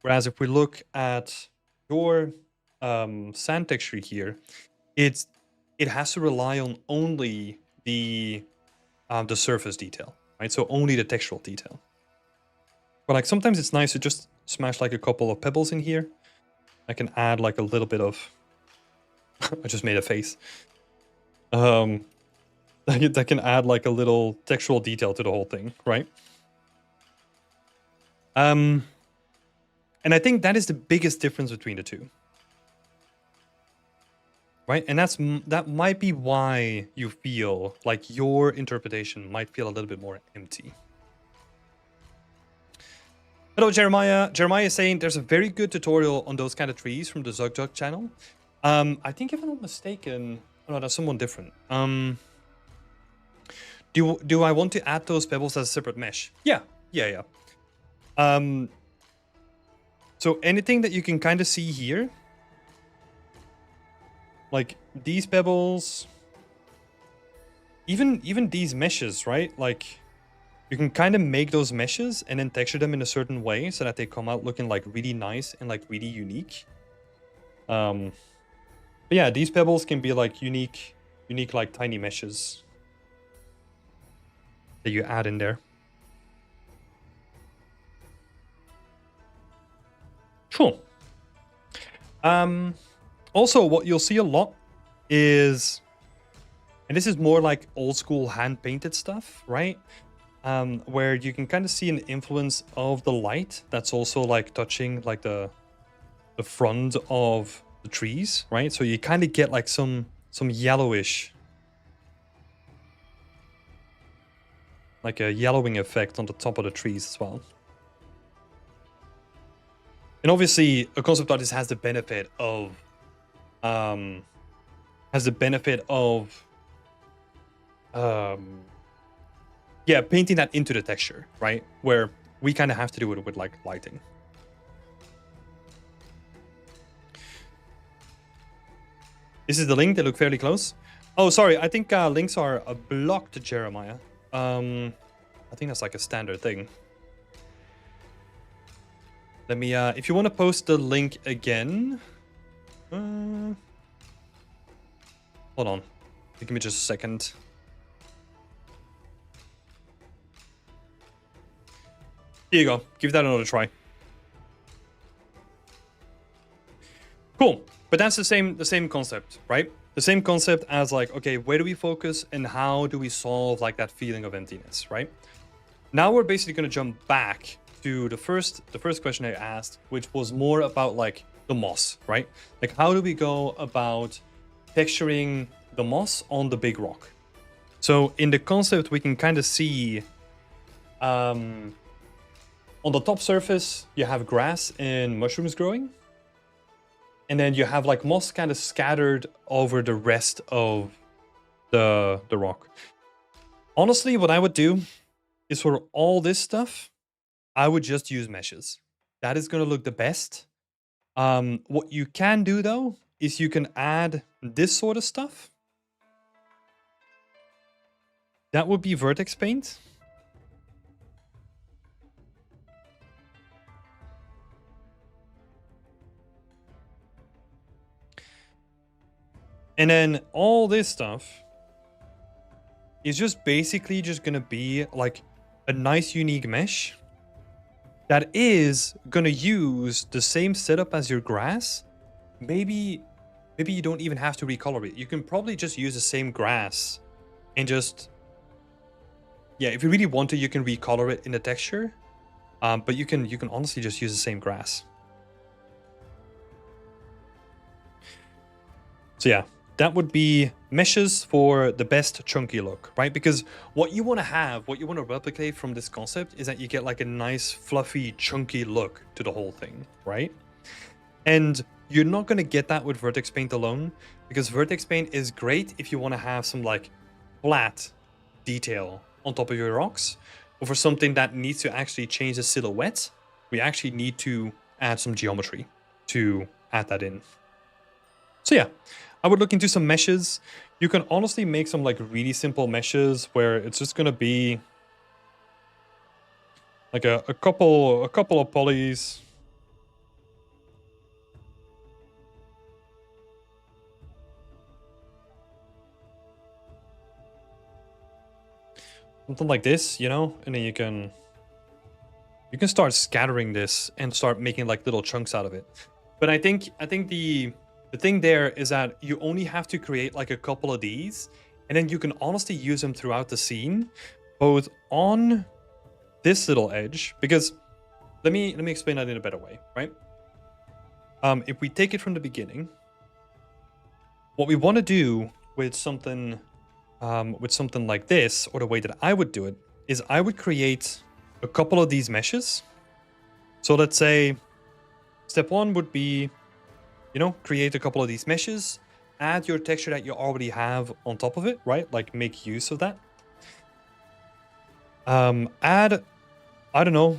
Whereas if we look at your sand texture here, it has to rely on only the surface detail, right? So only the textural detail. But like sometimes it's nice to just smash like a couple of pebbles in here. I can add like a little bit of I just made a face. That can add like a little textual detail to the whole thing, right? And I think that is the biggest difference between the two, right? And that might be why you feel like your interpretation might feel a little bit more empty. Hello, Jeremiah. Jeremiah is saying there's a very good tutorial on those kind of trees from the ZugZug channel. I think if I'm not mistaken, oh no, that's someone different. Do I want to add those pebbles as a separate mesh? Yeah. So anything that you can kind of see here, like these pebbles, even these meshes, right? Like you can kind of make those meshes and then texture them in a certain way so that they come out looking like really nice and like really unique. But yeah, these pebbles can be like unique like tiny meshes that you add in there. Cool. Also, what you'll see a lot is, and this is more like old school hand painted stuff, right? Where you can kind of see an influence of the light that's also like touching like the front of the trees, right? So you kind of get like some yellowish, like a yellowing effect on the top of the trees as well. And obviously, a concept artist has the benefit of yeah, painting that into the texture, right? Where we kind of have to do it with like lighting. This is the link. They look fairly close. Oh, sorry. I think links are blocked, Jeremiah. I think that's like a standard thing. Let me, if you want to post the link again. Hold on. Give me just a second. Here you go. Give that another try. Cool. But that's the same concept, right? The same concept as like, okay, where do we focus and how do we solve like that feeling of emptiness, right? Now we're basically going to jump back to the first question I asked, which was more about like the moss, right? Like how do we go about texturing the moss on the big rock? So in the concept, we can kind of see on the top surface, you have grass and mushrooms growing. And then you have like moss kind of scattered over the rest of the rock. Honestly, what I would do is for all this stuff, I would just use meshes. That is going to look the best. What you can do though, is you can add this sort of stuff. That would be vertex paint. And then all this stuff is just basically just going to be like a nice unique mesh that is going to use the same setup as your grass. Maybe you don't even have to recolor it. You can probably just use the same grass and just, yeah, if you really want to, you can recolor it in the texture. But you can honestly just use the same grass. So yeah, that would be meshes for the best chunky look, right? Because what you want to replicate from this concept is that you get like a nice fluffy chunky look to the whole thing, right? And you're not going to get that with vertex paint alone, because vertex paint is great if you want to have some like flat detail on top of your rocks, or for something that needs to actually change the silhouette, we actually need to add some geometry to add that in. So yeah, I would look into some meshes. You can honestly make some like really simple meshes where it's just gonna be like a couple of polys. Something like this, you know, and then you can start scattering this and start making like little chunks out of it. But I think the thing there is that you only have to create like a couple of these, and then you can honestly use them throughout the scene, both on this little edge, because let me explain that in a better way, right? If we take it from the beginning, what we want to do with something like this, or the way that I would do it, is I would create a couple of these meshes. So let's say step one would be, you know, create a couple of these meshes, add your texture that you already have on top of it, right? Like make use of that. Add, I don't know,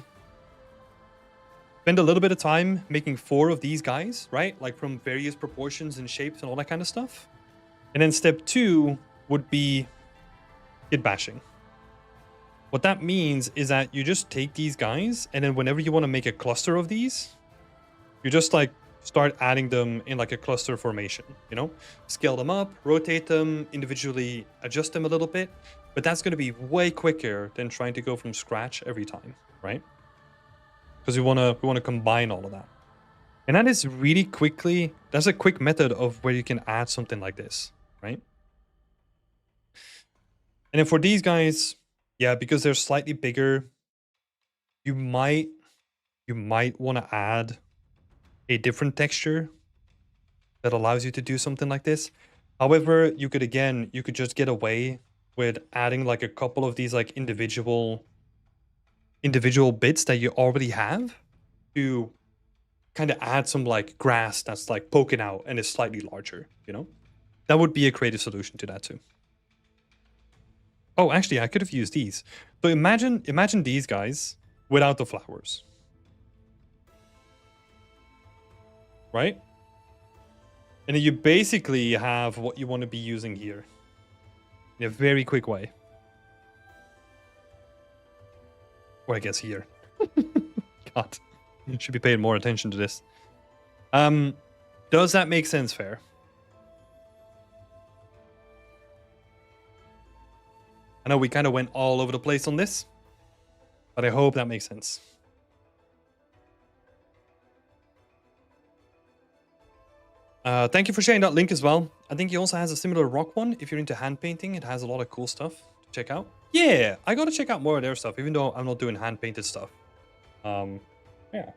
spend a little bit of time making 4 of these guys, right? Like from various proportions and shapes and all that kind of stuff. And then step 2 would be git bashing. What that means is that you just take these guys, and then whenever you want to make a cluster of these, you just like start adding them in like a cluster formation, you know, scale them up, rotate them individually, adjust them a little bit, but that's going to be way quicker than trying to go from scratch every time, right? Because we want to combine all of that. And that is really quickly, that's a quick method of where you can add something like this, right? And then for these guys, yeah, because they're slightly bigger, you might want to add a different texture that allows you to do something like this. However, you could just get away with adding like a couple of these like individual bits that you already have to kind of add some like grass that's like poking out and is slightly larger, you know? That would be a creative solution to that too. Oh, actually, I could have used these. So imagine these guys without the flowers. Right? And then you basically have what you want to be using here in a very quick way. Or I guess here. God, you should be paying more attention to this. Does that make sense, Fair? I know we kind of went all over the place on this, but I hope that makes sense. Thank you for sharing that link as well. I think he also has a similar rock one. If you're into hand painting, it has a lot of cool stuff to check out. Yeah, I gotta check out more of their stuff, even though I'm not doing hand painted stuff. Yeah.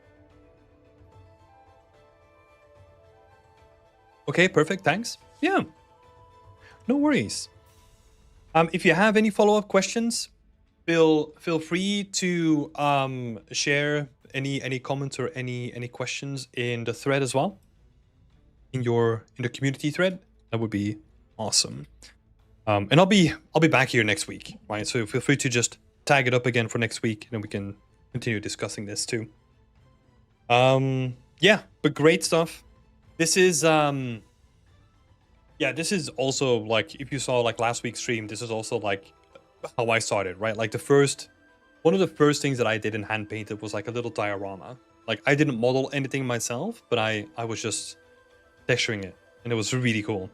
Okay, perfect. Thanks. Yeah. No worries. If you have any follow-up questions, feel free to share any comments or any questions in the thread as well. In the community thread, that would be awesome. And I'll be back here next week, right? So feel free to just tag it up again for next week, and then we can continue discussing this too. Yeah, but great stuff. This is yeah, this is also like, if you saw like last week's stream, this is also like how I started, right? Like one of the first things that I did in hand painted was like a little diorama. Like I didn't model anything myself, but I was just texturing it, and it was really cool.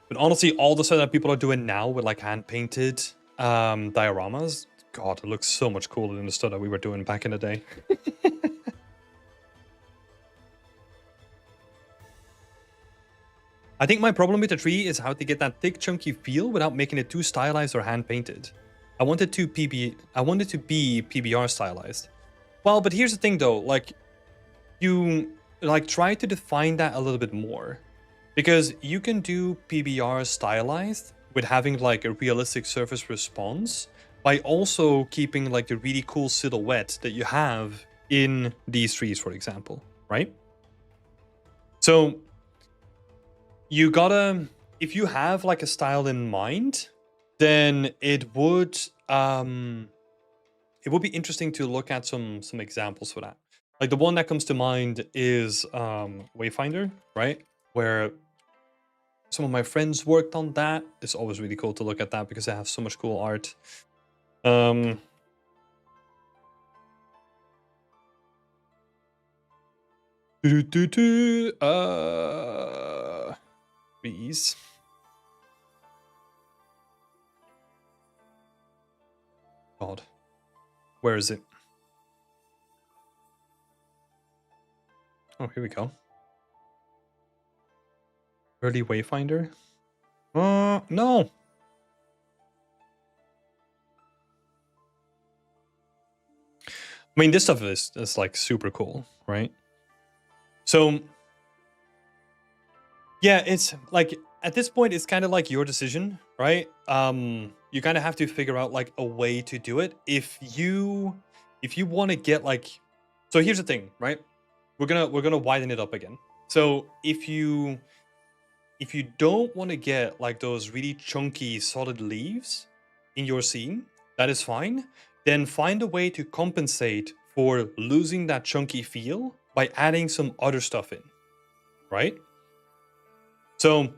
But honestly, all the stuff that people are doing now with like hand painted dioramas, God, it looks so much cooler than the stuff that we were doing back in the day. I think my problem with the tree is how to get that thick, chunky feel without making it too stylized or hand painted. I wanted to be PBR stylized. Well, but here's the thing though, like you like try to define that a little bit more, because you can do PBR stylized with having like a realistic surface response by also keeping like the really cool silhouette that you have in these trees, for example, right? So you gotta, if you have like a style in mind, then it would be interesting to look at some examples for that. Like the one that comes to mind is Wayfinder, right? Where some of my friends worked on that. It's always really cool to look at that because they have so much cool art. Trees. God, where is it? Oh, here we go. Early Wayfinder. No. I mean, this stuff is like super cool, right? So yeah, it's like at this point it's kind of like your decision, right? You kind of have to figure out like a way to do it. If you want to get like, so here's the thing, right? We're gonna widen it up again. So if you don't want to get like those really chunky solid leaves in your scene, that is fine. Then find a way to compensate for losing that chunky feel by adding some other stuff in, right? So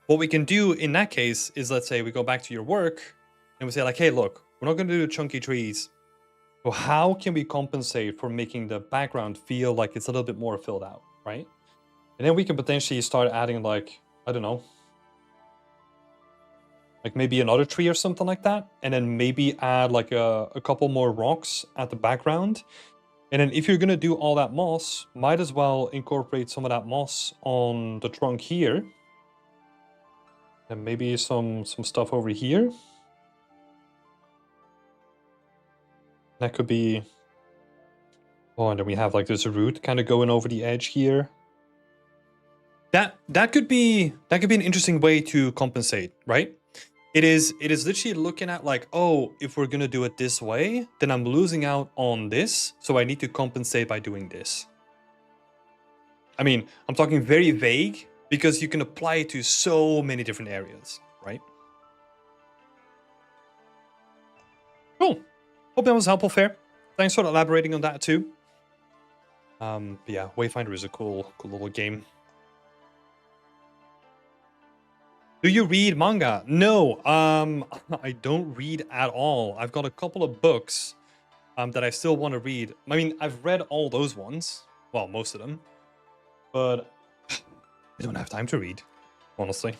what we can do in that case is, let's say we go back to your work and we say like, hey, look, we're not going to do the chunky trees. So how can we compensate for making the background feel like it's a little bit more filled out, right? And then we can potentially start adding like, I don't know, like maybe another tree or something like that. And then maybe add like a couple more rocks at the background. And then if you're gonna do all that moss, might as well incorporate some of that moss on the trunk here. And maybe some stuff over here. That could be... Oh, and then we have like this root kind of going over the edge here. That could be an interesting way to compensate, right? It is literally looking at like, oh, if we're gonna do it this way, then I'm losing out on this, so I need to compensate by doing this. I mean, I'm talking very vague because you can apply it to so many different areas, right? Cool. Hope that was helpful, Fair. Thanks for elaborating on that too. But yeah, Wayfinder is a cool little game. Do you read manga? No, I don't read at all. I've got a couple of books that I still want to read. I mean, I've read all those ones. Well, most of them. But I don't have time to read, honestly.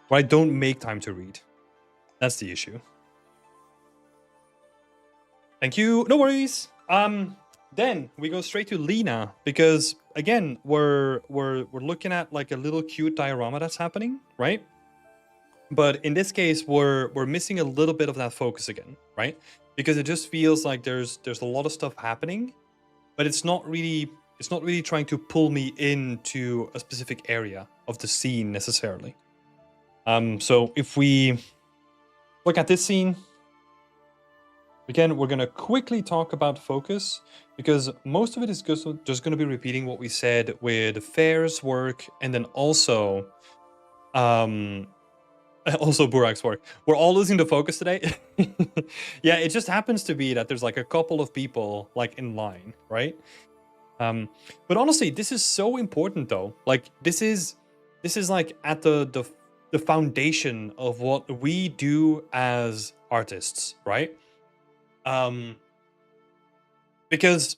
Or I don't make time to read. That's the issue. Thank you. No worries. Then we go straight to Lena because again, we're looking at like a little cute diorama that's happening, right? But in this case, we're missing a little bit of that focus again, right? Because it just feels like there's a lot of stuff happening, but it's not really trying to pull me into a specific area of the scene necessarily. So if we look at this scene, again, we're going to quickly talk about focus because most of it is just going to be repeating what we said with Fair's work and then also Burak's work. We're all losing the focus today. Yeah, it just happens to be that there's like a couple of people like in line, right? But honestly, this is so important though. Like this is like at the foundation of what we do as artists, right? Because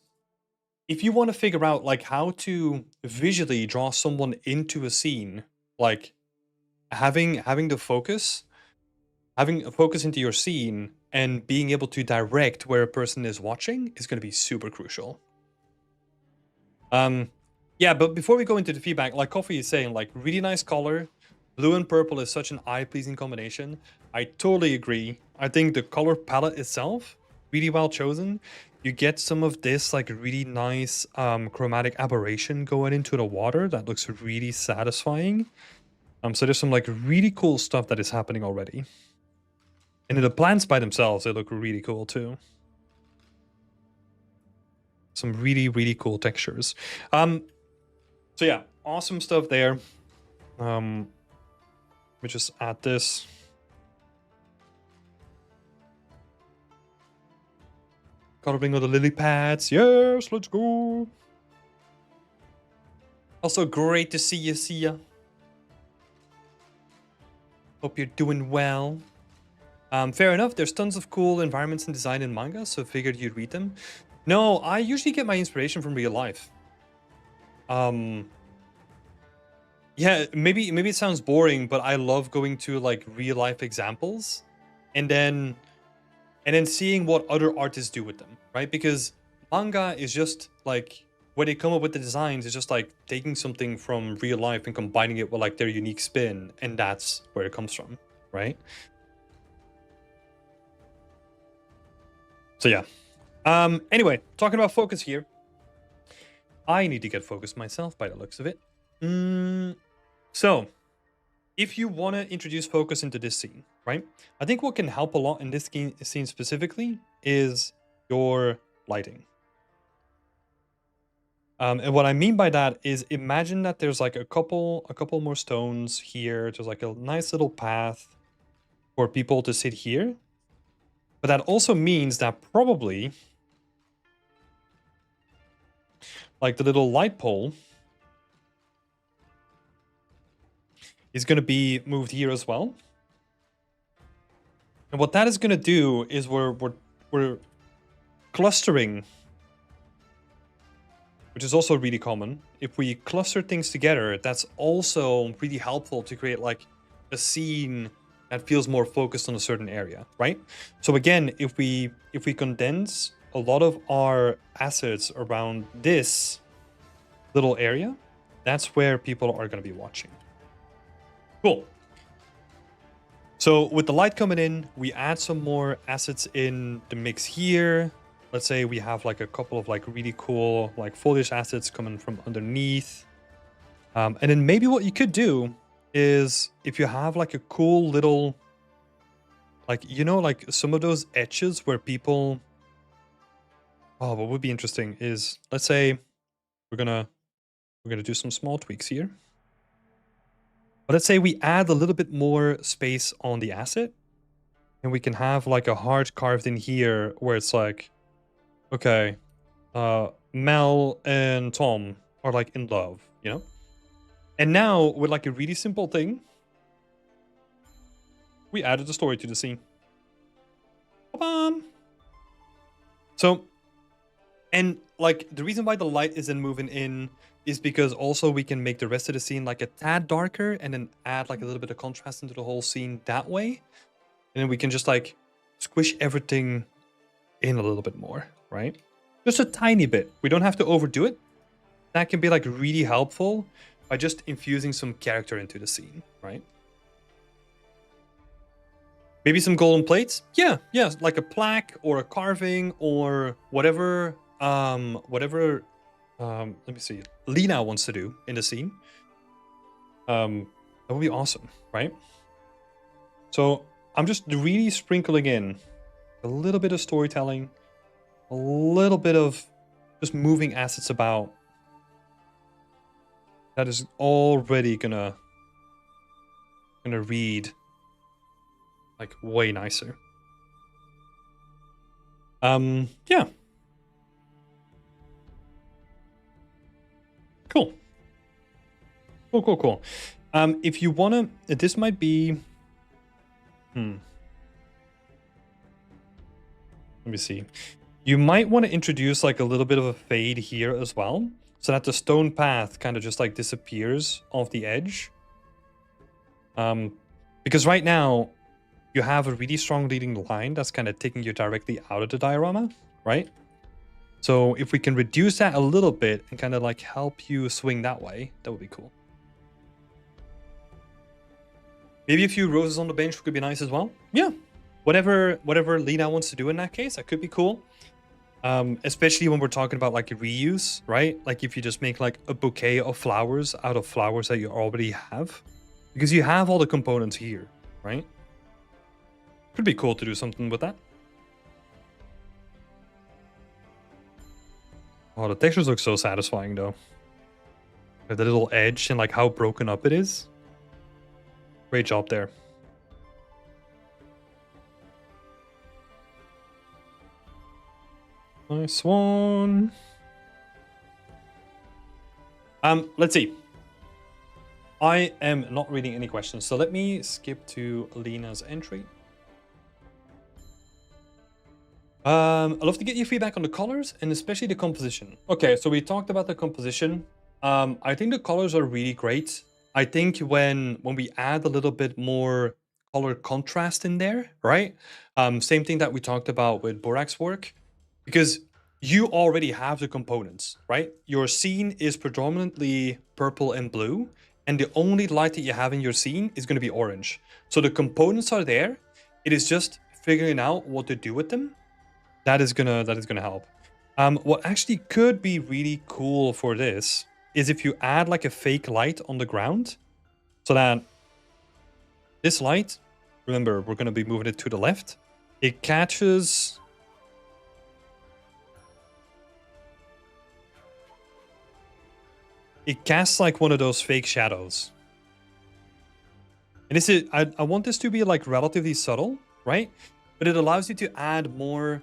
if you want to figure out like how to visually draw someone into a scene, like having a focus into your scene and being able to direct where a person is watching is going to be super crucial. Yeah, but before we go into the feedback, like Coffee is saying, like really nice color. Blue and purple is such an eye-pleasing combination. I totally agree. I think the color palette itself, really well chosen. You get some of this like really nice chromatic aberration going into the water that looks really satisfying. So there's some like really cool stuff that is happening already. And the plants by themselves, they look really cool too. Some really, really cool textures. So yeah, awesome stuff there. Let me just add this. Coloring of the lily pads. Yes, let's go. Also great to see you, Sia. Hope you're doing well. Fair enough, there's tons of cool environments and design in manga, so figured you'd read them. No, I usually get my inspiration from real life. Yeah, maybe it sounds boring, but I love going to like real life examples and then seeing what other artists do with them, right? Because manga is just like when they come up with the designs, it's just like taking something from real life and combining it with like their unique spin, and that's where it comes from, right? So yeah. Anyway, talking about focus here. I need to get focused myself by the looks of it. So, if you want to introduce focus into this scene, right? I think what can help a lot in this scene specifically is your lighting. And what I mean by that is imagine that there's like a couple more stones here. There's like a nice little path for people to sit here. But that also means that probably like the little light pole is going to be moved here as well. And what that is going to do is we're clustering, which is also really common. If we cluster things together, that's also really helpful to create like a scene that feels more focused on a certain area, right? So again, if we condense a lot of our assets around this little area, that's where people are going to be watching. Cool. So with the light coming in, we add some more assets in the mix here. Let's say we have like a couple of like really cool like foliage assets coming from underneath. And then maybe what you could do is if you have like a cool little, like, you know, like some of those etches where people, oh, what would be interesting is, let's say we're gonna do some small tweaks here. But let's say we add a little bit more space on the asset, and we can have like a heart carved in here where it's like, okay, Mel and Tom are like in love, you know? And now with like a really simple thing, we added a story to the scene. Ba-bam! So, and like the reason why the light isn't moving in is because also we can make the rest of the scene like a tad darker and then add like a little bit of contrast into the whole scene that way. And then we can just like squish everything in a little bit more, right? Just a tiny bit. We don't have to overdo it. That can be like really helpful by just infusing some character into the scene, right? Maybe some golden plates? Yeah, like a plaque or a carving or whatever, let me see, Lena wants to do in the scene. That would be awesome, right? So I'm just really sprinkling in a little bit of storytelling, a little bit of just moving assets about. That is already gonna read like way nicer. Yeah. Cool. Cool. If you wanna, this might be, let me see. You might want to introduce like a little bit of a fade here as well, so that the stone path kind of just like disappears off the edge. Because right now you have a really strong leading line that's kind of taking you directly out of the diorama, right? So if we can reduce that a little bit and kind of like help you swing that way, that would be cool. Maybe a few roses on the bench could be nice as well. Yeah, whatever Lena wants to do in that case, that could be cool. Especially when we're talking about like reuse, right? Like if you just make like a bouquet of flowers out of flowers that you already have, because you have all the components here, right? Could be cool to do something with that. Oh, the textures look so satisfying though. Like the little edge and like how broken up it is. Great job there. Nice one. Let's see. I am not reading any questions, so let me skip to Lena's entry. I'd love to get your feedback on the colors and especially the composition. Okay, so we talked about the composition. I think the colors are really great. I think when we add a little bit more color contrast in there, right? Same thing that we talked about with Burak's work, because you already have the components, right? Your scene is predominantly purple and blue, and the only light that you have in your scene is going to be orange. So the components are there. It is just figuring out what to do with them. That is gonna help. What actually could be really cool for this is if you add like a fake light on the ground, so that this light, remember, we're gonna be moving it to the left. It catches. It casts like one of those fake shadows. And this is, I want this to be like relatively subtle, right? But it allows you to add more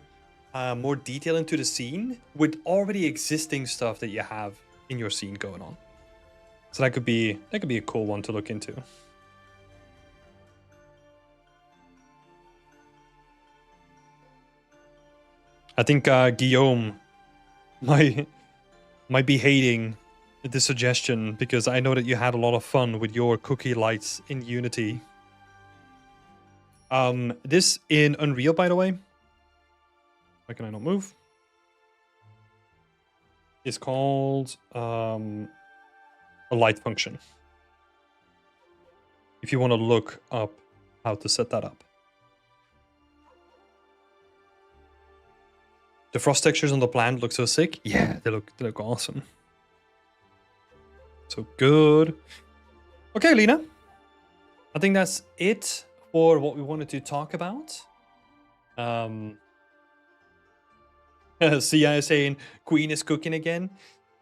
detail into the scene with already existing stuff that you have in your scene going on. So that could be a cool one to look into. I think Guoam might be hating the suggestion, because I know that you had a lot of fun with your cookie lights in Unity. This in Unreal, by the way. Why can I not move? is called a light function. If you want to look up how to set that up. The frost textures on the plant look so sick. Yeah, they look awesome. So good. Okay, Lena. I think that's it for what we wanted to talk about. Sia is saying Queen is cooking again.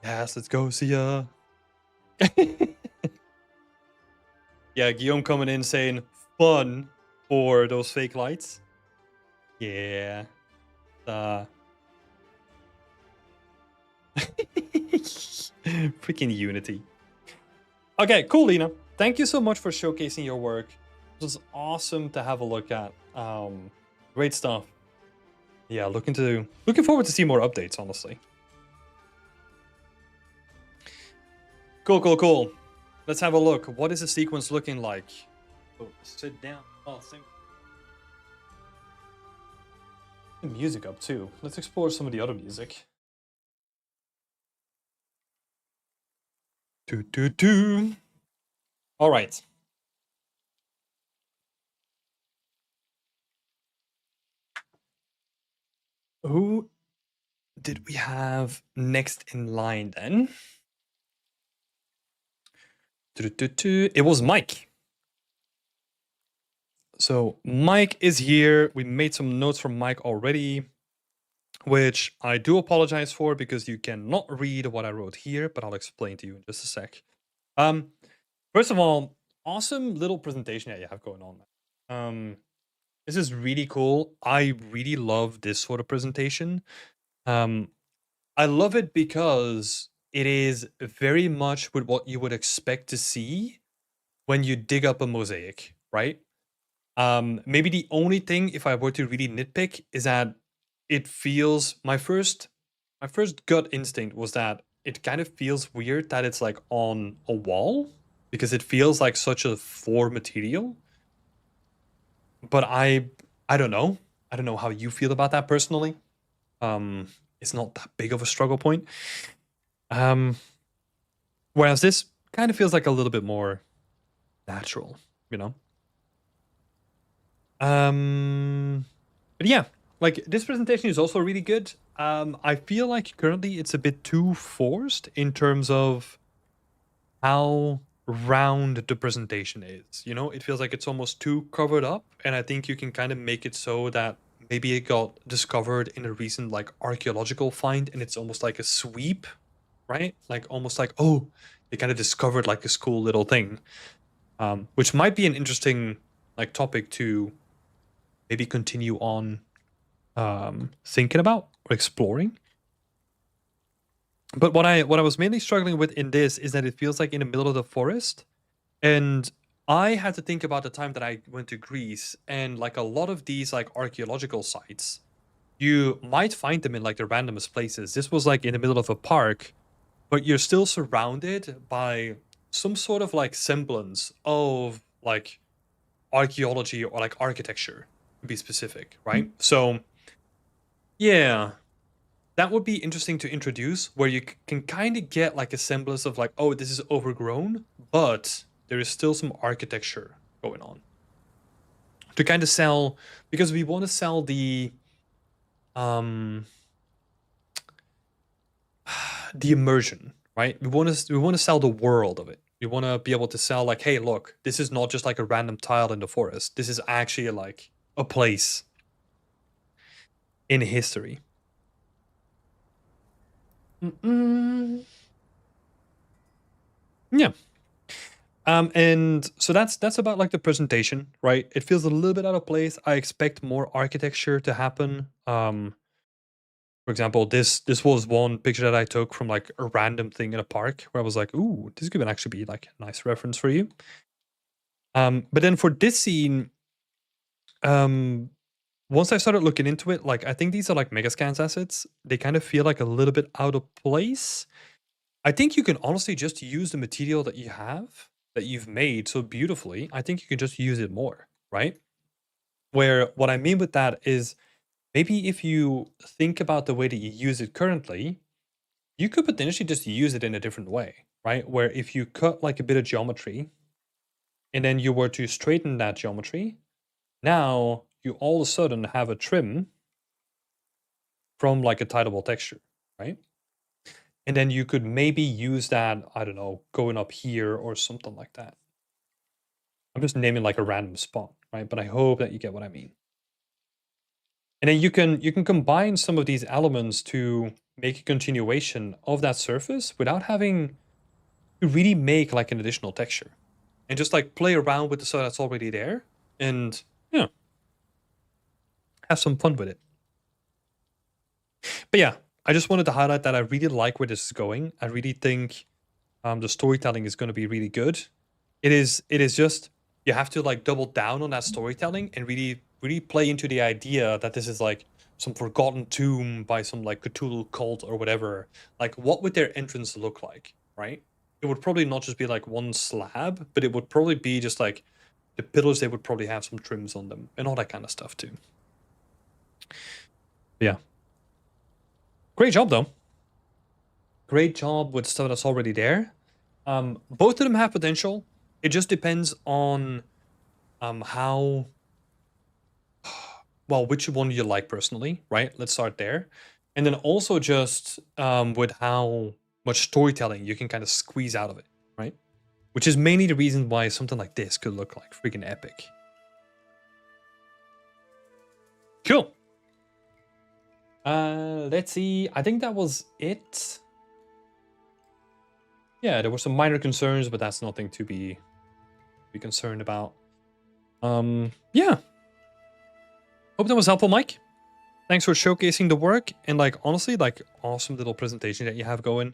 Yes, let's go, Sia. Yeah, Guoam coming in saying fun for those fake lights. Yeah. Freaking Unity. Okay, cool, Lena. Thank you so much for showcasing your work. It was awesome to have a look at. Great stuff. Yeah, looking forward to see more updates, honestly. Cool. Let's have a look. What is the sequence looking like? Oh, sit down. Oh, sing. The music up too. Let's explore some of the other music. All right. Who did we have next in line then? It was Mike. So Mike is here. We made some notes from Mike already, which I do apologize for because you cannot read what I wrote here, but I'll explain to you in just a sec. First of all, awesome little presentation that you have going on. This is really cool. I really love this sort of presentation. I love it because it is very much with what you would expect to see when you dig up a mosaic, right? Maybe the only thing, if I were to really nitpick, is that it feels my first gut instinct was that it kind of feels weird that it's like on a wall because it feels like such a floor material. But I don't know. I don't know how you feel about that personally. It's not that big of a struggle point. Whereas this kind of feels like a little bit more natural, you know? But yeah, like this presentation is also really good. I feel like currently it's a bit too forced in terms of how round the presentation is. You know, it feels like it's almost too covered up, and I think you can kind of make it so that maybe it got discovered in a recent like archaeological find, and it's almost like a sweep, right? Like almost like, oh, they kind of discovered like this cool little thing, which might be an interesting like topic to maybe continue on thinking about or exploring. But what I was mainly struggling with in this is that it feels like in the middle of the forest, and I had to think about the time that I went to Greece, and like a lot of these like archaeological sites, you might find them in like the randomest places. This was like in the middle of a park, but you're still surrounded by some sort of like semblance of like archaeology or like architecture, to be specific, right? So yeah, that would be interesting to introduce, where you can kind of get like a semblance of like, oh, this is overgrown, but there is still some architecture going on. To kind of sell, because we want to sell the immersion, right? We want to sell the world of it. We want to be able to sell like, hey, look, this is not just like a random tile in the forest. This is actually like a place in history. Yeah. And so that's about like the presentation, right? It feels a little bit out of place. I expect more architecture to happen. For example, this was one picture that I took from like a random thing in a park where I was like, ooh, this could actually be like a nice reference for you. But then for this scene, once I started looking into it, like I think these are like Megascans assets. They kind of feel like a little bit out of place. I think you can honestly just use the material that you have, that you've made so beautifully. I think you can just use it more, right? Where what I mean with that is maybe if you think about the way that you use it currently, you could potentially just use it in a different way, right? Where if you cut like a bit of geometry and then you were to straighten that geometry, now you all of a sudden have a trim from like a tileable texture, right? And then you could maybe use that, I don't know, going up here or something like that. I'm just naming like a random spot, right? But I hope that you get what I mean. And then you can combine some of these elements to make a continuation of that surface without having to really make like an additional texture. And just like play around with the stuff that's already there and yeah, have some fun with it. But yeah, I just wanted to highlight that I really like where this is going. I really think the storytelling is going to be really good. It is just you have to like double down on that storytelling and really play into the idea that this is like some forgotten tomb by some like Cthulhu cult or whatever. Like, what would their entrance look like, right? It would probably not just be like one slab, but it would probably be just like the pillars. They would probably have some trims on them and all that kind of stuff too. Yeah. Great job though. Great job with stuff that's already there. Both of them have potential. It just depends on how well which one you like personally, right? Let's start there. And then also just with how much storytelling you can kind of squeeze out of it, right? Which is mainly the reason why something like this could look like freaking epic. Cool. Let's see. I think that was it. Yeah, there were some minor concerns, but that's nothing to be concerned about. Yeah. Hope that was helpful, Mike. Thanks for showcasing the work and like honestly, like awesome little presentation that you have going.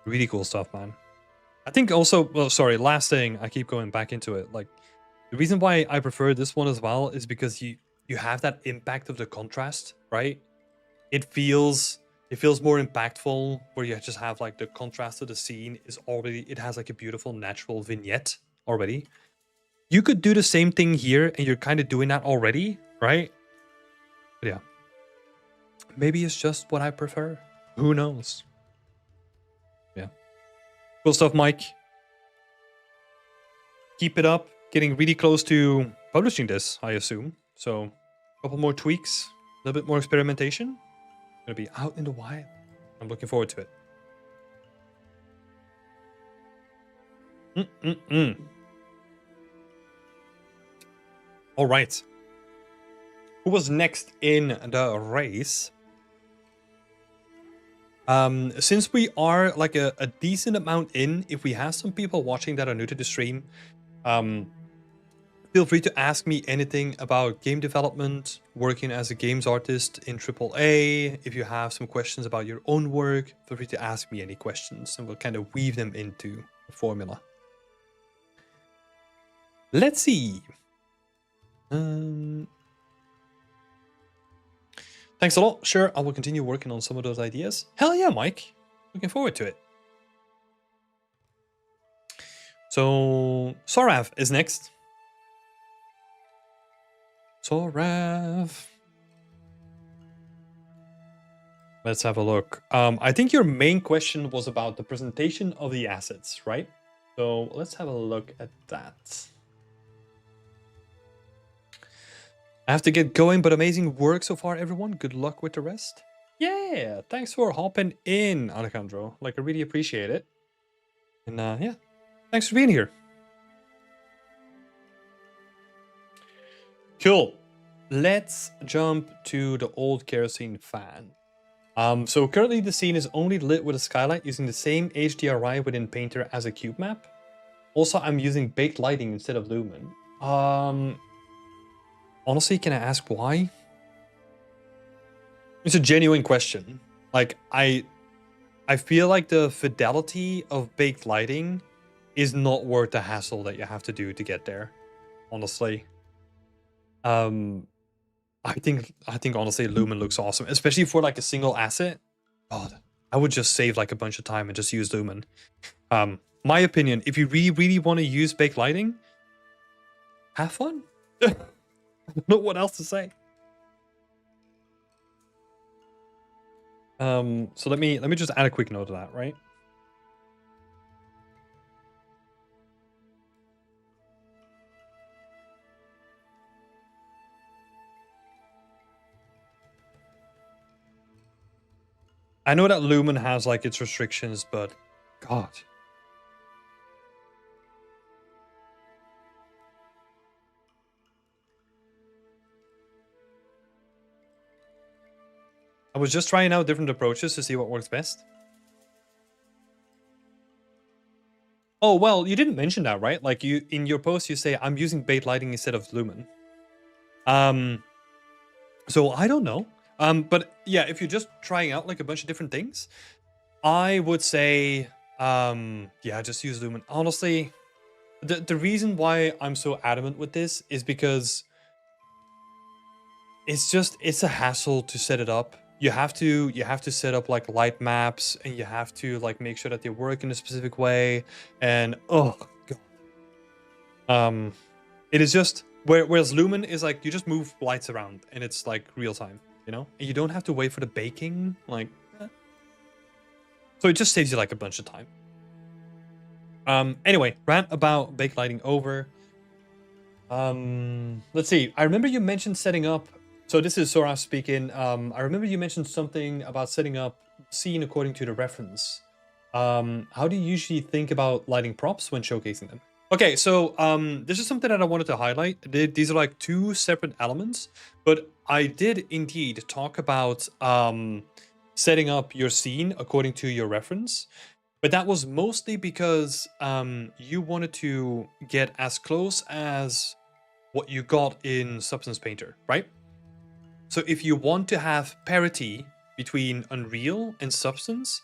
Really cool stuff, man. I think also, well, sorry, last thing, I keep going back into it. Like the reason why I prefer this one as well is because you have that impact of the contrast, right? It feels more impactful where you just have like the contrast of the scene is already, it has like a beautiful natural vignette already. You could do the same thing here and you're kind of doing that already, right? But yeah. Maybe it's just what I prefer. Who knows? Yeah. Cool stuff, Mike. Keep it up. Getting really close to publishing this, I assume. So, a couple more tweaks, a little bit more experimentation. Gonna be out in the wild. I'm looking forward to it. All right. Who was next in the race? Since we are like a decent amount in, if we have some people watching that are new to the stream, feel free to ask me anything about game development, working as a games artist in AAA. If you have some questions about your own work, feel free to ask me any questions and we'll kind of weave them into the formula. Let's see. Thanks a lot. Sure, I will continue working on some of those ideas. Hell yeah, Mike. Looking forward to it. So, Sorav is next. Sorav. Let's have a look. I think your main question was about the presentation of the assets, right? So let's have a look at that. I have to get going, but amazing work so far, everyone. Good luck with the rest. Yeah, thanks for hopping in, Alejandro. Like, I really appreciate it. And yeah, thanks for being here. Cool. Let's jump to the old kerosene fan. So currently the scene is only lit with a skylight using the same HDRI within Painter as a cube map. Also, I'm using baked lighting instead of lumen. Honestly, can I ask why? It's a genuine question. Like, I feel like the fidelity of baked lighting is not worth the hassle that you have to do to get there. Honestly. I think honestly lumen looks awesome, especially for like a single asset. God, I would just save like a bunch of time and just use lumen. My opinion, if you really want to use baked lighting, have fun. I don't know what else to say. So let me just add a quick note of that, right? I know that Lumen has like its restrictions, but God. I was just trying out different approaches to see what works best. Oh, well, you didn't mention that, right? Like you in your post, you say I'm using bait lighting instead of Lumen. So I don't know. But yeah, if you're just trying out like a bunch of different things, I would say, yeah, just use Lumen. Honestly, the reason why I'm so adamant with this is because it's a hassle to set it up. You have to set up like light maps, and you have to like make sure that they work in a specific way. And oh god, it is just whereas Lumen is like you just move lights around and it's like real time, you know, and you don't have to wait for the baking. Like, so it just saves you like a bunch of time. Anyway, rant about bake lighting over. Let's see. I remember you mentioned setting up. So this is Sora speaking. I remember you mentioned something about setting up scene according to the reference. How do you usually think about lighting props when showcasing them? Okay, so this is something that I wanted to highlight. These are like two separate elements, but I did indeed talk about setting up your scene according to your reference. But that was mostly because you wanted to get as close as what you got in Substance Painter, right? So if you want to have parity between Unreal and Substance,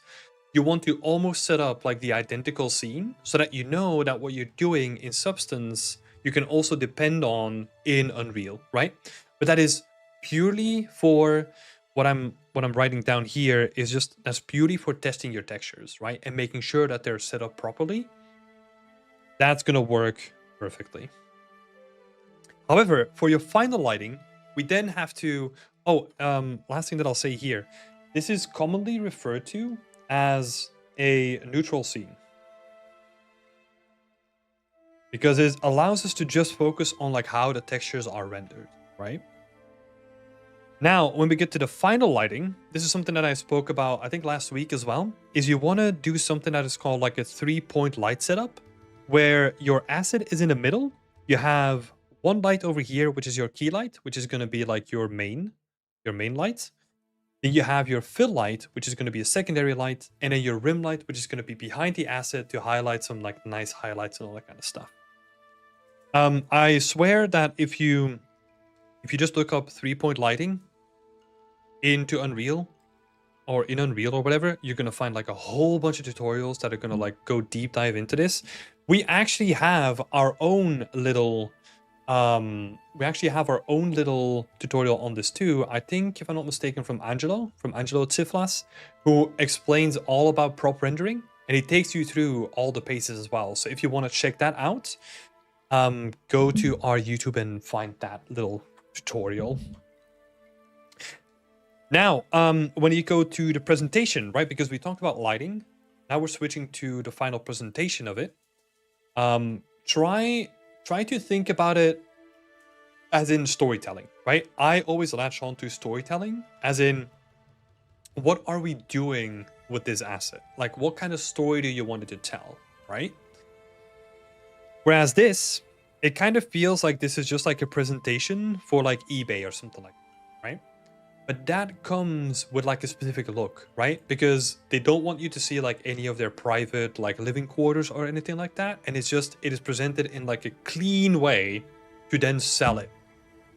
you want to almost set up like the identical scene so that you know that what you're doing in Substance, you can also depend on in Unreal, right? But that is purely for what I'm writing down here is just that's purely for testing your textures, right? And making sure that they're set up properly. That's gonna work perfectly. However, for your final lighting, we then have to, last thing that I'll say here, this is commonly referred to as a neutral scene, because it allows us to just focus on like how the textures are rendered, right? Now, when we get to the final lighting, this is something that I spoke about, I think last week as well, is you want to do something that is called like a 3-point light setup, where your asset is in the middle. You have one light over here, which is your key light, which is going to be like your main light. Then you have your fill light, which is going to be a secondary light, and then your rim light, which is going to be behind the asset to highlight some like nice highlights and all that kind of stuff. I swear that if you just look up 3-point lighting into Unreal or in Unreal or whatever, you're going to find like a whole bunch of tutorials that are going to like go deep dive into this. We actually have our own little tutorial on this too. I think, if I'm not mistaken, from Angelo Tiflas, who explains all about prop rendering, and he takes you through all the paces as well. So if you want to check that out, go to our YouTube and find that little tutorial. Now, when you go to the presentation, right, because we talked about lighting, now we're switching to the final presentation of it. Try to think about it as in storytelling, right? I always latch on to storytelling as in, what are we doing with this asset? Like, what kind of story do you want it to tell, right? Whereas this, it kind of feels like this is just like a presentation for like eBay or something like that, right? But that comes with like a specific look, right? Because they don't want you to see like any of their private like living quarters or anything like that. And it is presented in like a clean way to then sell it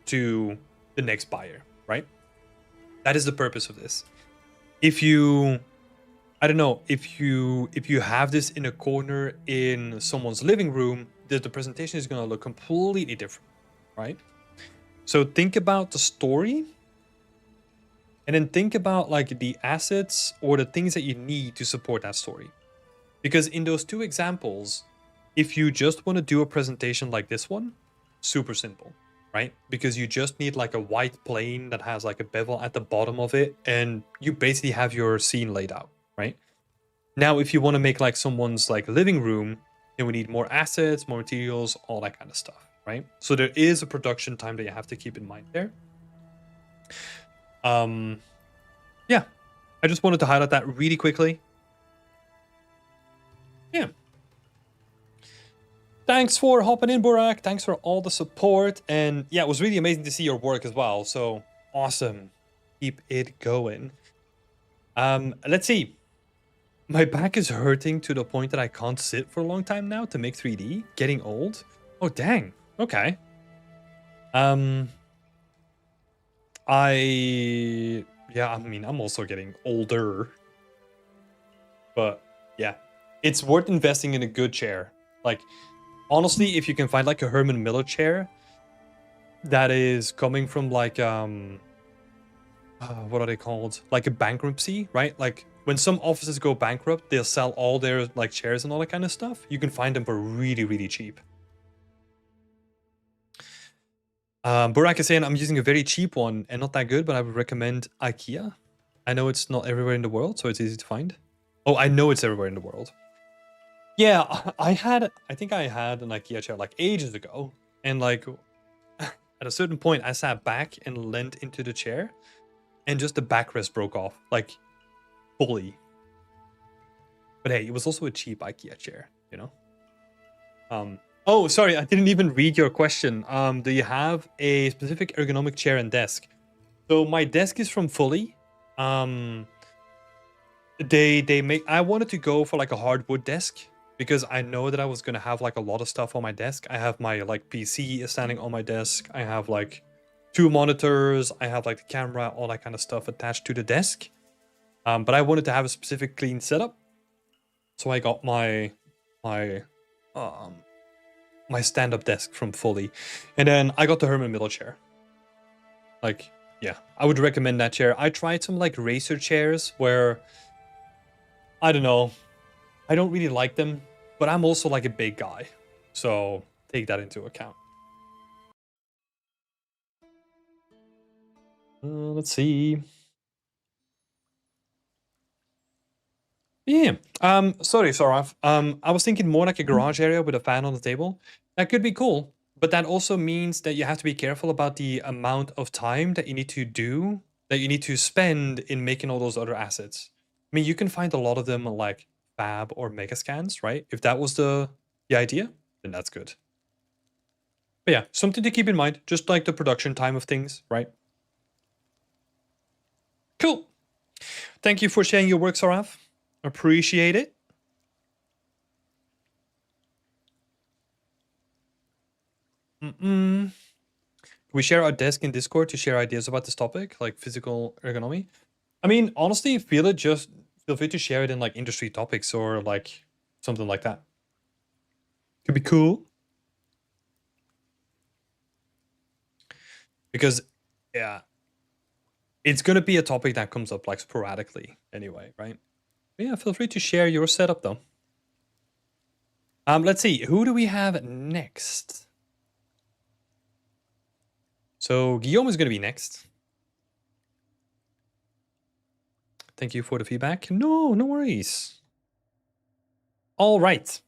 to the next buyer, right? That is the purpose of this. If you, I don't know, if you have this in a corner in someone's living room, the presentation is going to look completely different, right? So think about the story. And then think about like the assets or the things that you need to support that story. Because in those two examples, if you just want to do a presentation like this one, super simple. right? Because you just need like a white plane that has like a bevel at the bottom of it, and you basically have your scene laid out, right? Now, if you want to make like someone's like living room, then we need more assets, more materials, all that kind of stuff, right? So there is a production time that you have to keep in mind there. Yeah, I just wanted to highlight that really quickly. Yeah. Thanks for hopping in, Burak. Thanks for all the support. And yeah, it was really amazing to see your work as well. So awesome. Keep it going. Let's see. My back is hurting to the point that I can't sit for a long time now to make 3D. Getting old. Oh, dang. Okay. Yeah, I mean, I'm also getting older. But yeah, it's worth investing in a good chair. Like, honestly, if you can find like a Herman Miller chair that is coming from like what are they called? Like a bankruptcy, right? Like when some offices go bankrupt, they'll sell all their like chairs and all that kind of stuff. You can find them for really, really cheap. Burak is saying I'm using a very cheap one and not that good, but I would recommend IKEA. I know it's not everywhere in the world, so it's easy to find. Oh, I know it's everywhere in the world. Yeah, I think I had an IKEA chair like ages ago, and like at a certain point, I sat back and leant into the chair, and just the backrest broke off, like fully. But hey, it was also a cheap IKEA chair, you know. Oh, sorry, I didn't even read your question. Do you have a specific ergonomic chair and desk? So my desk is from Fully. They make. I wanted to go for like a hardwood desk because I know that I was gonna have like a lot of stuff on my desk. I have my like PC standing on my desk. I have like 2 monitors. I have like the camera, all that kind of stuff attached to the desk. But I wanted to have a specific clean setup, so I got my stand-up desk from Fully, and then I got the Herman Miller chair. Like, yeah, I would recommend that chair. I tried some like racer chairs where I don't know, I don't really like them, but I'm also like a big guy, so take that into account. Let's see. Yeah. Sorry, Saraf. I was thinking more like a garage area with a fan on the table. That could be cool, but that also means that you have to be careful about the amount of time that you need to spend in making all those other assets. I mean, you can find a lot of them on like Fab or Megascans, right? If that was the idea, then that's good. But yeah, something to keep in mind, just like the production time of things, right? Cool. Thank you for sharing your work, Saraf. Appreciate it. We share our desk in Discord to share ideas about this topic, like physical ergonomy. I mean, honestly, feel free to share it in like industry topics or like something like that. Could be cool. Because yeah, it's gonna be a topic that comes up like sporadically anyway, right? But yeah, feel free to share your setup though. Let's see, who do we have next? So Guoam is gonna be next. Thank you for the feedback. No worries. All right,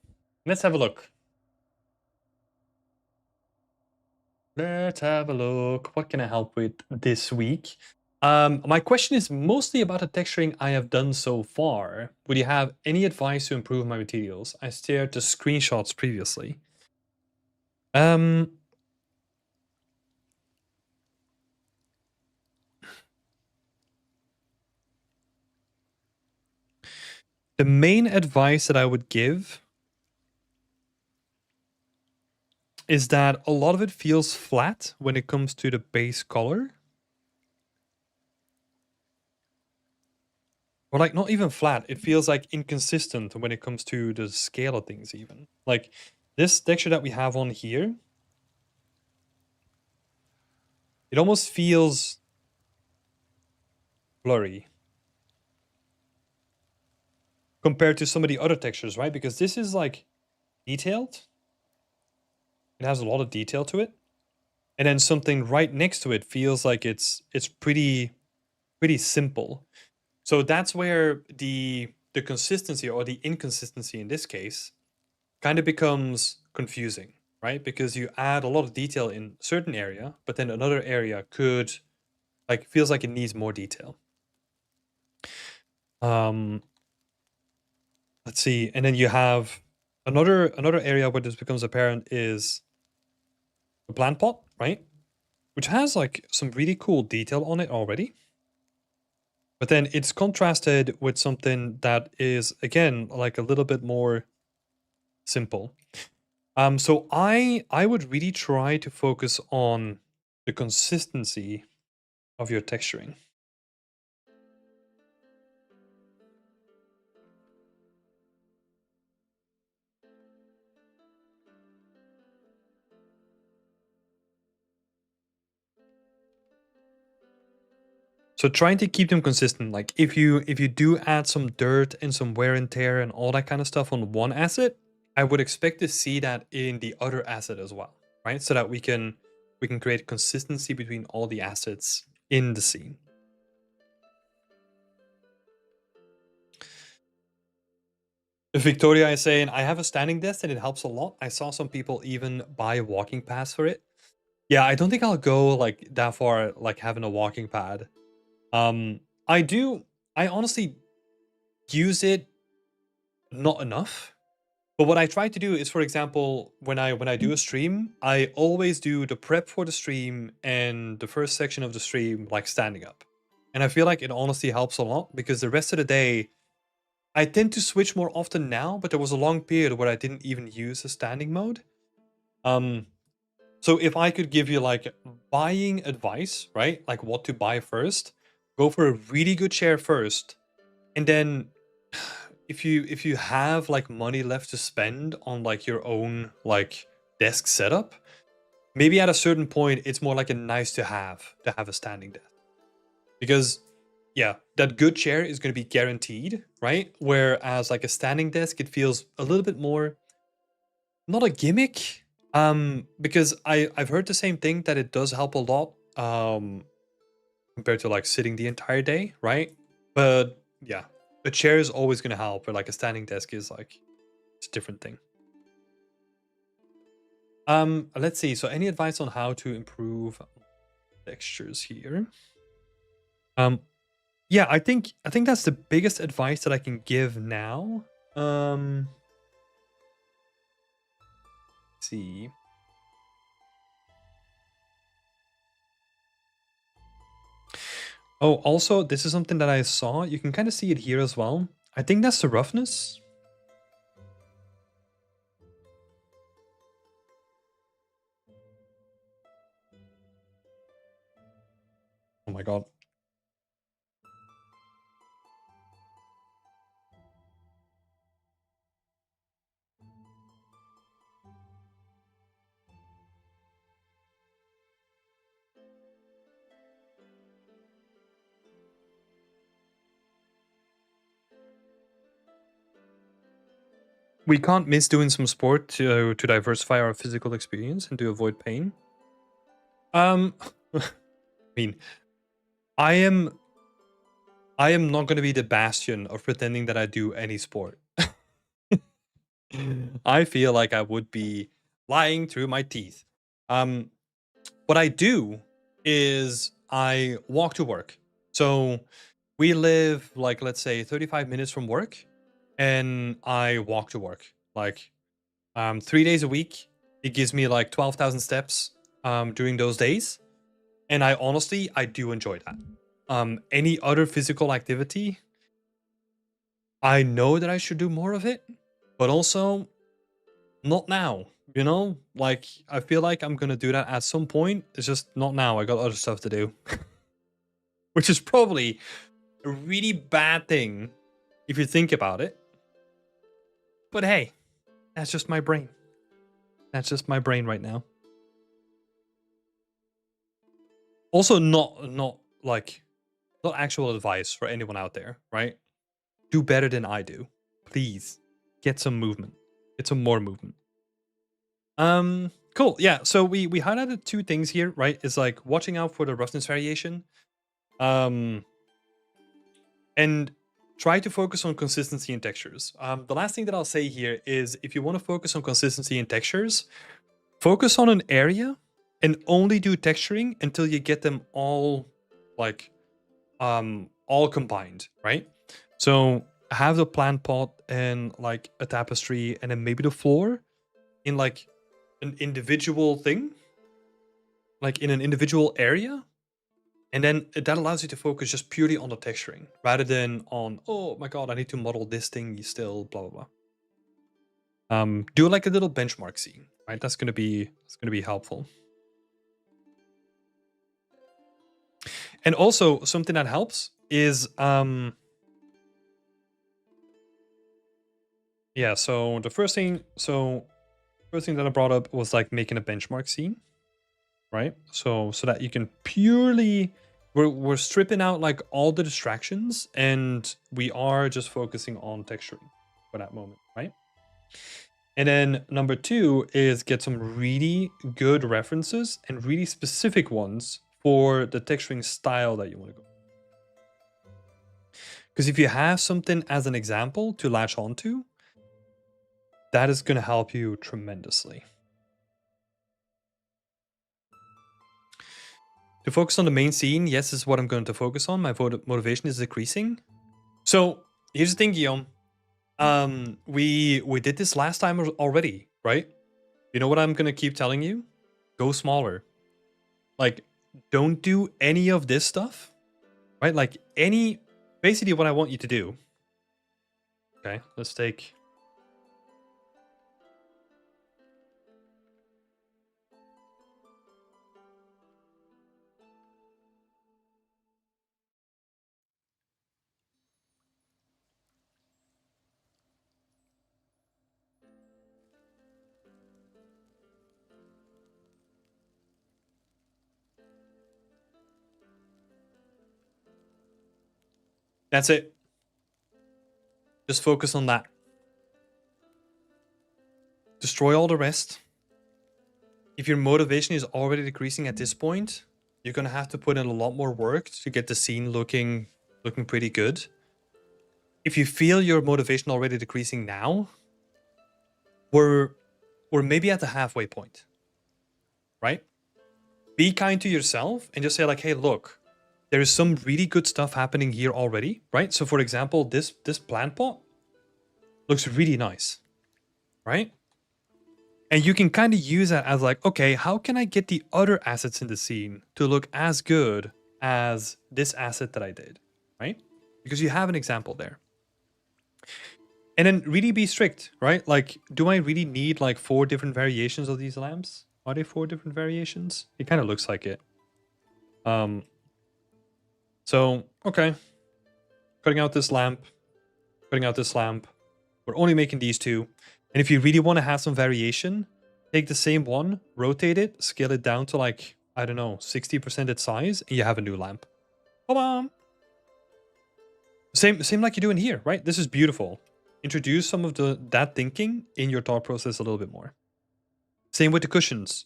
let's have a look. Let's have a look. What can I help with this week? My question is mostly about the texturing I have done so far. Would you have any advice to improve my materials? I stared the screenshots previously. The main advice that I would give is that a lot of it feels flat when it comes to the base color. Or like not even flat, it feels like inconsistent when it comes to the scale of things even. Like this texture that we have on here, it almost feels blurry compared to some of the other textures, right? Because this is like detailed. It has a lot of detail to it. and then something right next to it feels like it's pretty simple. So that's where the consistency or the inconsistency in this case kind of becomes confusing, right? Because you add a lot of detail in certain area, but then another area could like feels like it needs more detail. Um, let's see, and then you have another area where this becomes apparent is the plant pot, right? Which has like some really cool detail on it already. But then it's contrasted with something that is again like a little bit more simple. So I would really try to focus on the consistency of your texturing. So trying to keep them consistent. Like if you do add some dirt and some wear and tear and all that kind of stuff on one asset, I would expect to see that in the other asset as well, right? So that we can create consistency between all the assets in the scene. Victoria is saying, I have a standing desk and it helps a lot. I saw some people even buy a walking pads for it. Yeah, I don't think I'll go like that far, like having a walking pad. I do, I honestly use it not enough. But what I try to do is, for example, when I do a stream, I always do the prep for the stream and the first section of the stream like standing up. And I feel like it honestly helps a lot because the rest of the day, I tend to switch more often now, but there was a long period where I didn't even use a standing mode. Um, so if I could give you like buying advice, right? Like what to buy first, go for a really good chair first, and then if you have like money left to spend on like your own like desk setup, maybe at a certain point it's more like a nice to have a standing desk. Because yeah, that good chair is going to be guaranteed, right? Whereas like a standing desk, it feels a little bit more not a gimmick. Because I've heard the same thing that it does help a lot compared to like sitting the entire day, right? But yeah, a chair is always going to help, but like a standing desk is like it's a different thing. Let's see. So any advice on how to improve textures here? Yeah, I think that's the biggest advice that I can give now. Let's see. Oh, also, this is something that I saw. You can kind of see it here as well. I think that's the roughness. Oh my god. We can't miss doing some sport to diversify our physical experience and to avoid pain. I mean, I am not going to be the bastion of pretending that I do any sport. I feel like I would be lying through my teeth. What I do is I walk to work. So we live like let's say 35 minutes from work, and I walk to work like 3 days a week. It gives me like 12,000 steps during those days, and I honestly I do enjoy that. Any other physical activity, I know that I should do more of it, but also not now. You know, like I feel like I'm gonna do that at some point. It's just not now. I got other stuff to do, which is probably a really bad thing if you think about it. But hey, that's just my brain. That's just my brain right now. Also, not like not actual advice for anyone out there, right? Do better than I do, please. Get some movement. Get some more movement. Cool. Yeah. So we highlighted two things here, right? It's like watching out for the roughness variation, and try to focus on consistency and textures. The last thing that I'll say here is if you want to focus on consistency and textures, focus on an area and only do texturing until you get them all like all combined, right? So have the plant pot and like a tapestry and then maybe the floor in like an individual thing, like in an individual area. And then that allows you to focus just purely on the texturing rather than on, oh my God, I need to model this thing still, blah, blah, blah. Do like a little benchmark scene, right? That's gonna be helpful. And also something that helps is yeah, so the first thing that I brought up was like making a benchmark scene, right? So that you can purely we're stripping out like all the distractions and we are just focusing on texturing for that moment, right? And then number two is get some really good references and really specific ones for the texturing style that you want to go. Because if you have something as an example to latch onto, that is going to help you tremendously. To focus on the main scene, yes, this is what I'm going to focus on. My motivation is decreasing. So here's the thing, Guoam. We did this last time already, right? You know what I'm going to keep telling you? Go smaller. Like, don't do any of this stuff, right? Like basically what I want you to do. Okay, let's take... That's it. Just focus on that. Destroy all the rest. If your motivation is already decreasing at this point, you're going to have to put in a lot more work to get the scene looking pretty good. If you feel your motivation already decreasing now, we're maybe at the halfway point, right? Be kind to yourself and just say like, hey, look, there is some really good stuff happening here already, right? So for example, this plant pot looks really nice, right? And you can kind of use that as like, okay, how can I get the other assets in the scene to look as good as this asset that I did, right? Because you have an example there. And then really be strict, right? Like, do I really need like 4 different variations of these lamps? Are they 4 different variations? It kind of looks like it. So, okay. Cutting out this lamp. Cutting out this lamp. We're only making these 2. And if you really want to have some variation, take the same one, rotate it, scale it down to like, I don't know, 60% its size, and you have a new lamp. Come on. Same like you're doing here, right? This is beautiful. Introduce some of that thinking in your thought process a little bit more. Same with the cushions.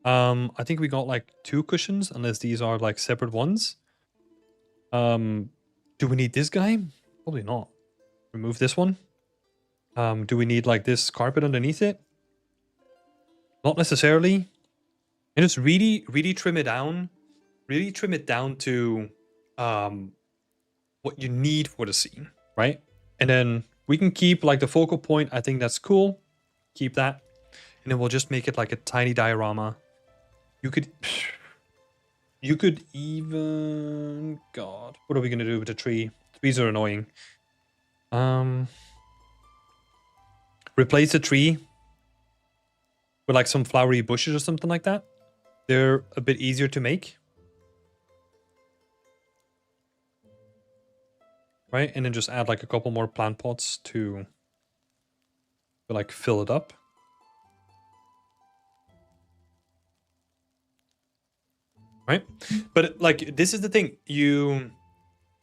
I think we got like 2 cushions, unless these are like separate ones. Do we need this guy? Probably not. Remove this one. Do we need like this carpet underneath it? Not necessarily. And just really, really trim it down. Really trim it down to what you need for the scene, right? And then we can keep like the focal point. I think that's cool. Keep that. And then we'll just make it like a tiny diorama. You could even... God, what are we going to do with the tree? Trees are annoying. Replace the tree with like some flowery bushes or something like that. They're a bit easier to make. Right? And then just add like a couple more plant pots to like fill it up. Right? But like this is the thing. You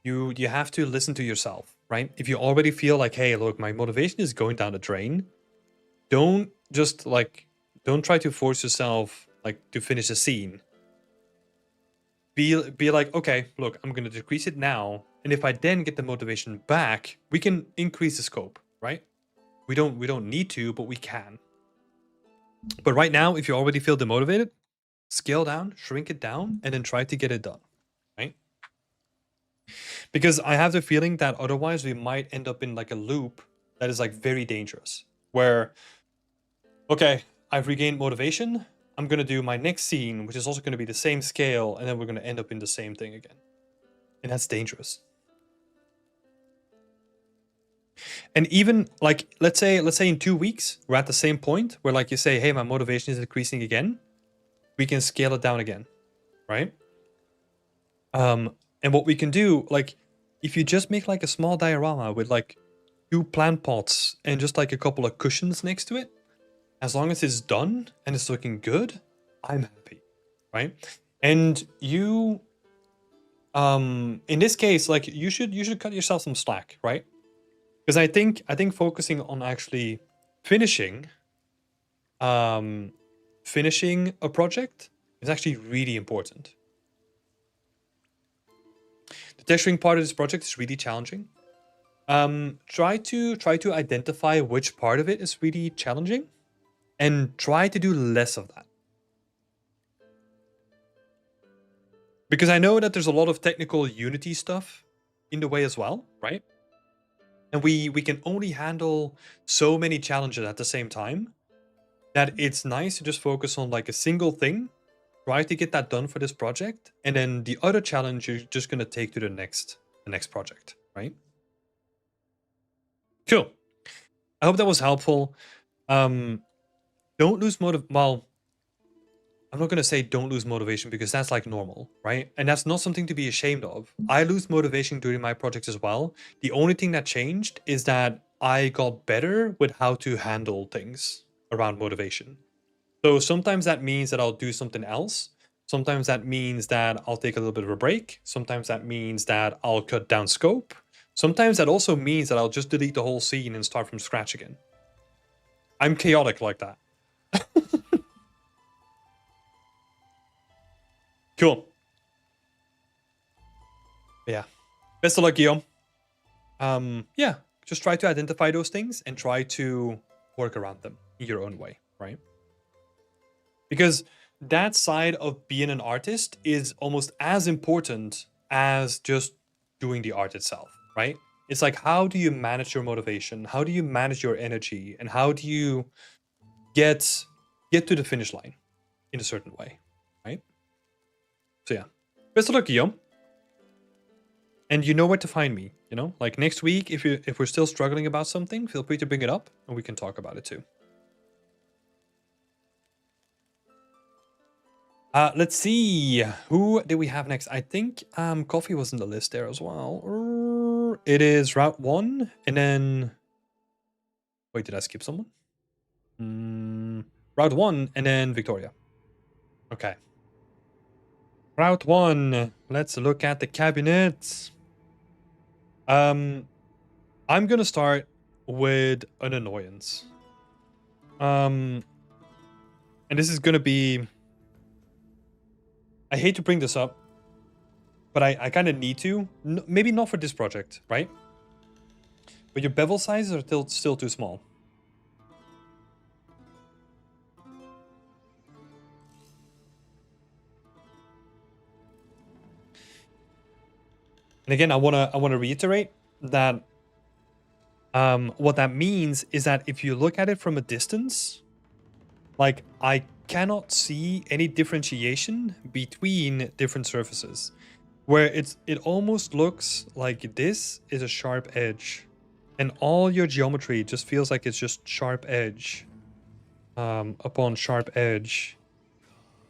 have to listen to yourself, right? If you already feel like, hey, look, my motivation is going down the drain, don't just like Don't try to force yourself like to finish a scene. Be like, okay, look, I'm gonna decrease it now, and if I then get the motivation back, we can increase the scope, right? We don't need to, but we can. But right now, if you already feel demotivated, scale down, shrink it down, and then try to get it done, right? Because I have the feeling that otherwise we might end up in like a loop that is like very dangerous, where, okay, I've regained motivation, I'm gonna do my next scene, which is also gonna be the same scale, and then we're gonna end up in the same thing again. And that's dangerous. And even like, let's say in 2 weeks, we're at the same point where like you say, hey, my motivation is decreasing again. We can scale it down again, right? And what we can do, like, if you just make like a small diorama with like 2 plant pots and just like a couple of cushions next to it, as long as it's done and it's looking good, I'm happy, right? And you, in this case, like you should cut yourself some slack, right? Because I think focusing on actually finishing a project is actually really important. The texturing part of this project is really challenging. Try to identify which part of it is really challenging, and try to do less of that. Because I know that there's a lot of technical Unity stuff in the way as well, right? And we can only handle so many challenges at the same time that it's nice to just focus on like a single thing, try to get that done for this project, and then the other challenge you're just gonna take to the next project, right? Cool. I hope that was helpful. Don't lose well, I'm not gonna say don't lose motivation, because that's like normal, right? And that's not something to be ashamed of. I lose motivation during my projects as well. The only thing that changed is that I got better with how to handle things around motivation. So sometimes that means that I'll do something else. Sometimes that means that I'll take a little bit of a break. Sometimes that means that I'll cut down scope. Sometimes that also means that I'll just delete the whole scene and start from scratch again. I'm chaotic like that. Cool. Yeah. Best of luck, Guoam. Yeah, just try to identify those things and try to work around them in your own way, right? Because that side of being an artist is almost as important as just doing the art itself, right? It's like, how do you manage your motivation? How do you manage your energy? And how do you get to the finish line in a certain way, right? So yeah, best of luck, Guoam. And you know where to find me, you know? Like next week, if we're still struggling about something, feel free to bring it up and we can talk about it too. Let's see. Who did we have next? I think Coffee was in the list there as well. It is RouteOne, and then... Wait, did I skip someone? RouteOne, and then Victoria. Okay. RouteOne. Let's look at the cabinet. I'm gonna start with an annoyance. And this is gonna be... I hate to bring this up, but I kind of need to. Maybe not for this project, right? But your bevel sizes are still too small. And again, I wanna reiterate that what that means is that if you look at it from a distance, like I cannot see any differentiation between different surfaces, where it almost looks like this is a sharp edge, and all your geometry just feels like it's just sharp edge upon sharp edge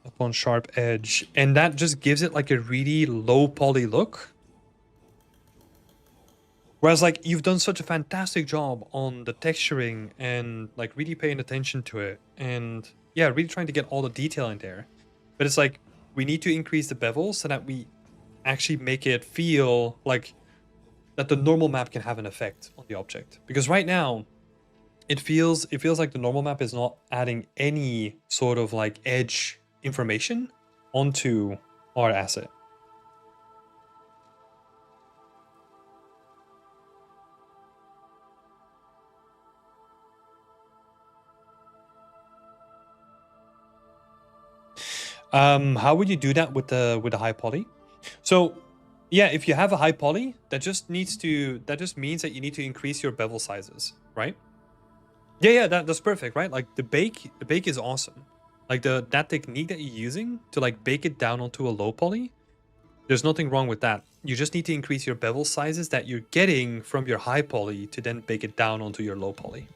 upon sharp edge, and that just gives it like a really low poly look. Whereas like you've done such a fantastic job on the texturing and like really paying attention to it, and yeah, really trying to get all the detail in there. But it's like we need to increase the bevel so that we actually make it feel like that the normal map can have an effect on the object. Because right now, it feels like the normal map is not adding any sort of like edge information onto our asset. How would you do that with the high poly? So yeah, if you have a high poly, that just means that you need to increase your bevel sizes, right? Yeah, that's perfect, right? Like the bake is awesome. Like that technique that you're using to like bake it down onto a low poly, there's nothing wrong with that. You just need to increase your bevel sizes that you're getting from your high poly to then bake it down onto your low poly.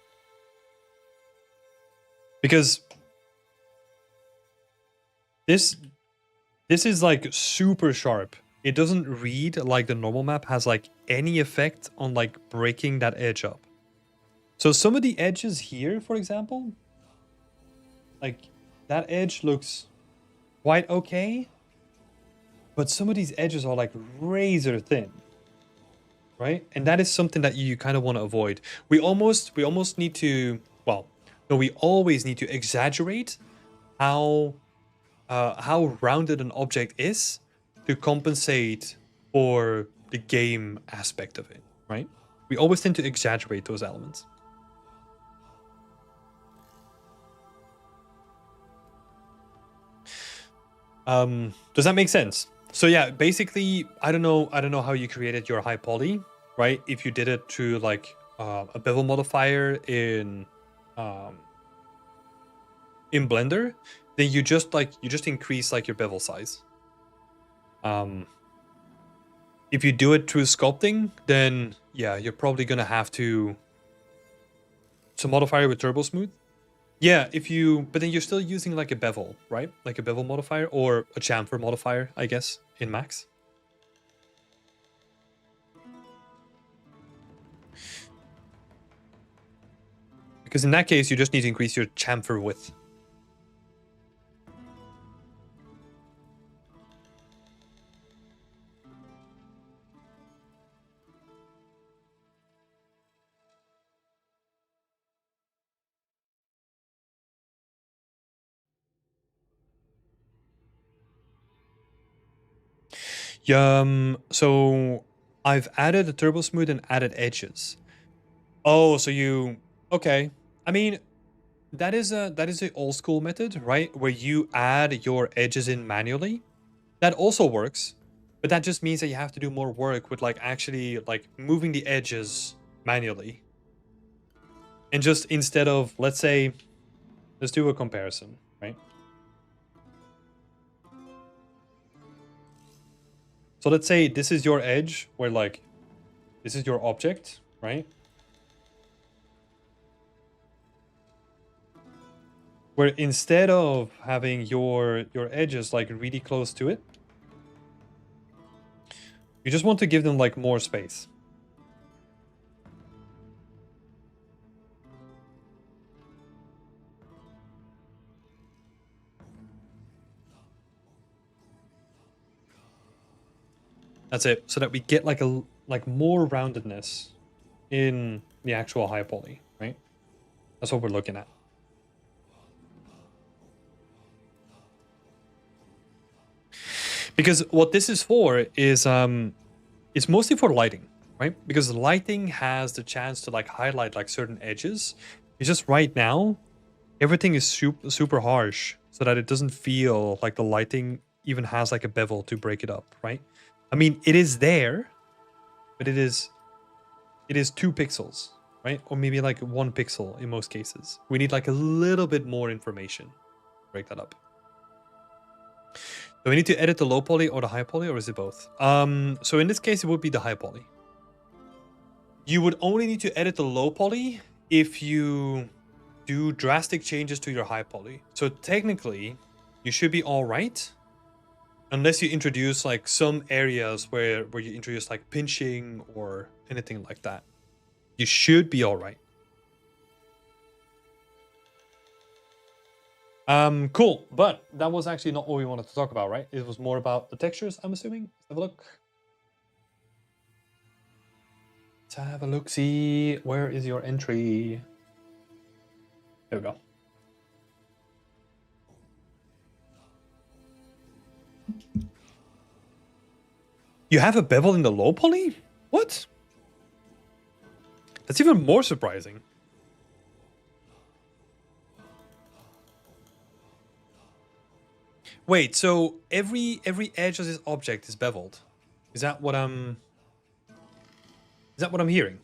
Because this is like super sharp. It doesn't read like the normal map has like any effect on like breaking that edge up. So some of the edges here, for example, like that edge looks quite okay, but some of these edges are like razor thin, right? And that is something that you kind of want to avoid. We almost need to, well, no, we always need to exaggerate how rounded an object is to compensate for the game aspect of it, right? We always tend to exaggerate those elements. Does that make sense? So yeah, basically, I don't know how you created your high poly, right? If you did it through like a bevel modifier in Blender, then you just increase like your bevel size. If you do it through sculpting, then yeah, you're probably gonna have to modify it with turbo smooth. Yeah, but then you're still using like a bevel, right? Like a bevel modifier or a chamfer modifier, I guess, in Max. Because in that case, you just need to increase your chamfer width. So I've added a turbo smooth and added edges. Oh, so you okay? I mean, that is a old school method, right? Where you add your edges in manually. That also works, but that just means that you have to do more work with like actually like moving the edges manually. And just instead of, let's say, let's do a comparison, right? So let's say this is your edge where like this is your object, right? Where instead of having your edges like really close to it, you just want to give them like more space. That's it. So that we get like more roundedness in the actual high poly, right? That's what we're looking at. Because what this is for is it's mostly for lighting, right? Because lighting has the chance to like highlight like certain edges. It's just right now everything is super harsh so that it doesn't feel like the lighting even has like a bevel to break it up, right? I mean, it is there, but it is 2 pixels, right? Or maybe like 1 pixel in most cases. We need like a little bit more information to break that up. Do we need to edit the low poly or the high poly, or is it both? So in this case, it would be the high poly. You would only need to edit the low poly if you do drastic changes to your high poly. So technically, you should be all right, unless you introduce like some areas where you introduce like pinching or anything like that. You should be all right. Cool, but that was actually not what we wanted to talk about, right? It was more about the textures, I'm assuming. Let's have a look. Let's have a look, see, where is your entry? There we go. You have a bevel in the low poly? What? That's even more surprising. Wait, so every edge of this object is beveled. Is that what I'm hearing?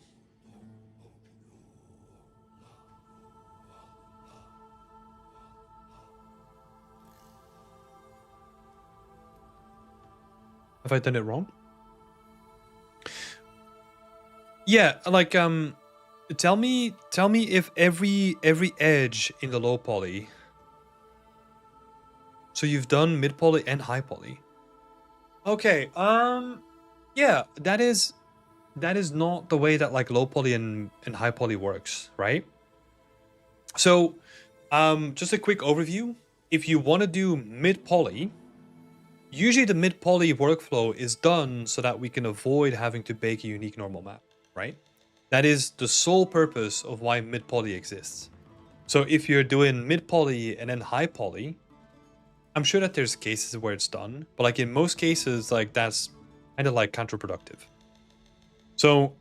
Have I done it wrong? Yeah, like tell me if every edge in the low poly. So you've done mid poly and high poly. Okay, yeah, that is not the way that like low poly and high poly works, right? So, just a quick overview. If you want to do mid poly, usually the mid poly workflow is done so that we can avoid having to bake a unique normal map, right? That is the sole purpose of why mid poly exists. So if you're doing mid poly and then high poly, I'm sure that there's cases where it's done, but like in most cases, like that's kind of like counterproductive. So,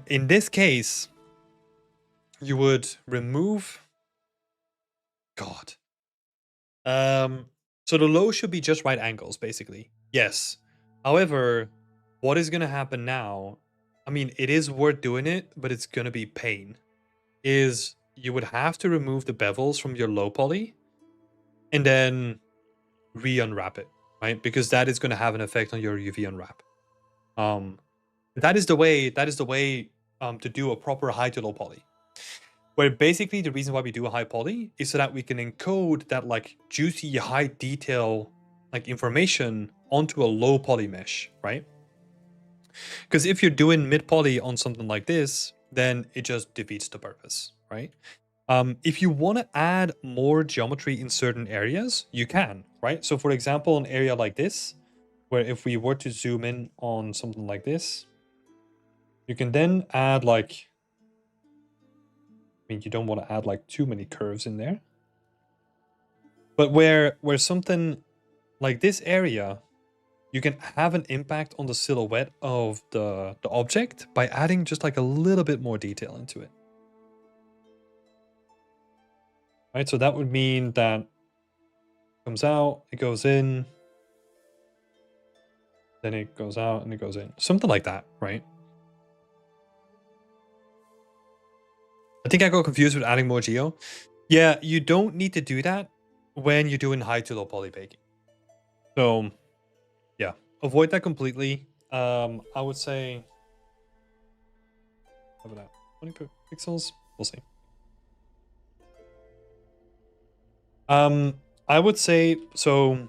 in this case, you would remove. God. So the low should be just right angles, basically. Yes. However, what is gonna happen now? I mean, it is worth doing it, but it's gonna be pain. Is you would have to remove the bevels from your low poly, and then re-unwrap it, right? Because that is going to have an effect on your UV unwrap. That is the way to do a proper high to low poly. Where basically the reason why we do a high poly is so that we can encode that like juicy high detail like information onto a low poly mesh, right? Because if you're doing mid poly on something like this, then it just defeats the purpose, right? If you want to add more geometry in certain areas, you can, right? So for example, an area like this, where if we were to zoom in on something like this, you can then add like, I mean, you don't want to add like too many curves in there. But where something like this area, you can have an impact on the silhouette of the object by adding just like a little bit more detail into it. Right, so that would mean that it comes out, it goes in, then it goes out and it goes in. Something like that, right? I think I got confused with adding more geo. Yeah, you don't need to do that when you're doing high to low poly baking. So, yeah, avoid that completely. I would say, how about that? 20 pixels? We'll see. I would say, so,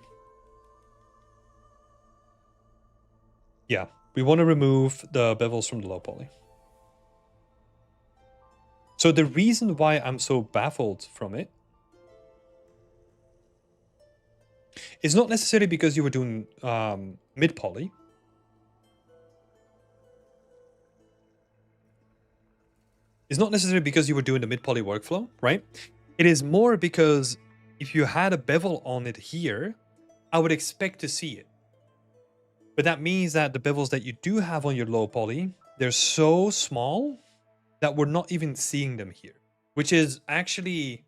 yeah, we want to remove the bevels from the low poly. So the reason why I'm so baffled from it is not necessarily because you were doing mid poly. It's not necessarily because you were doing the mid poly workflow, right? It is more because if you had a bevel on it here, I would expect to see it. But that means that the bevels that you do have on your low poly, they're so small that we're not even seeing them here, which is actually,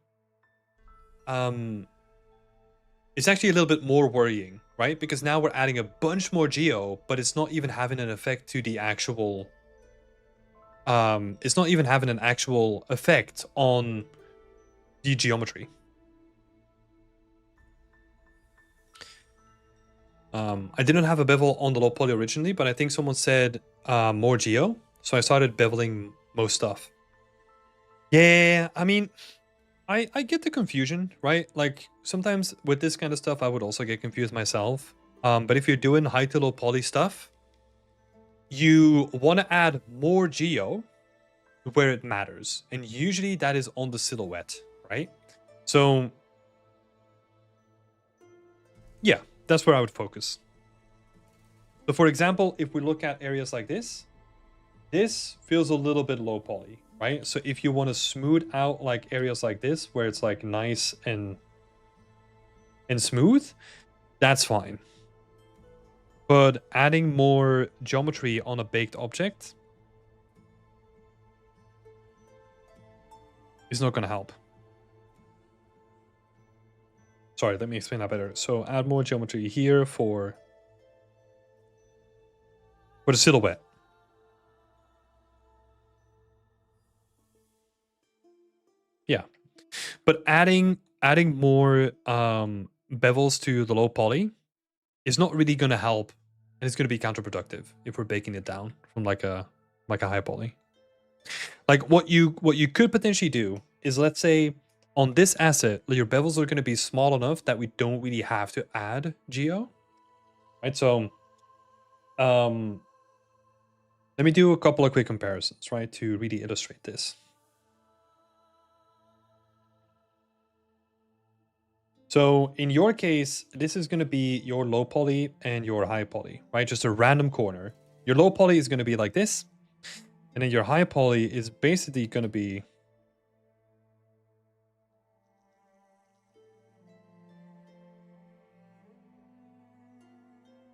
it's actually a little bit more worrying, right? Because now we're adding a bunch more geo, but it's not even having an effect to the actual, it's not even having an actual effect on the geometry. I didn't have a bevel on the low poly originally, but I think someone said more geo, so I started beveling most stuff. Yeah, I mean, I get the confusion, right? Like sometimes with this kind of stuff, I would also get confused myself. But if you're doing high to low poly stuff, you want to add more geo where it matters, and usually that is on the silhouette, right? So yeah, that's where I would focus. So for example, if we look at areas like this feels a little bit low poly, right? So if you want to smooth out like areas like this, where it's like nice and smooth, that's fine. But adding more geometry on a baked object is not going to help. Sorry, let me explain that better. So add more geometry here for the silhouette. Yeah, but adding more bevels to the low poly is not really going to help, and it's going to be counterproductive if we're baking it down from like a high poly. Like what you could potentially do is, let's say on this asset, your bevels are going to be small enough that we don't really have to add geo, right? So let me do a couple of quick comparisons, right, to really illustrate this. So in your case, this is going to be your low poly and your high poly, right? Just a random corner. Your low poly is going to be like this, and then your high poly is basically going to be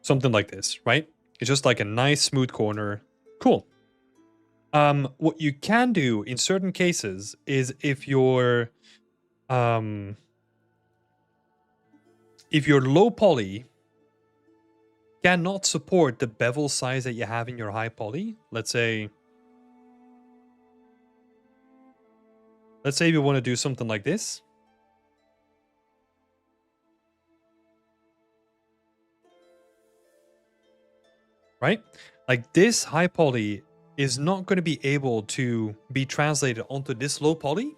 something like this, right? It's just like a nice smooth corner. Cool. What you can do in certain cases is if your low poly cannot support the bevel size that you have in your high poly, let's say we want to do something like this. Right? Like this high poly is not going to be able to be translated onto this low poly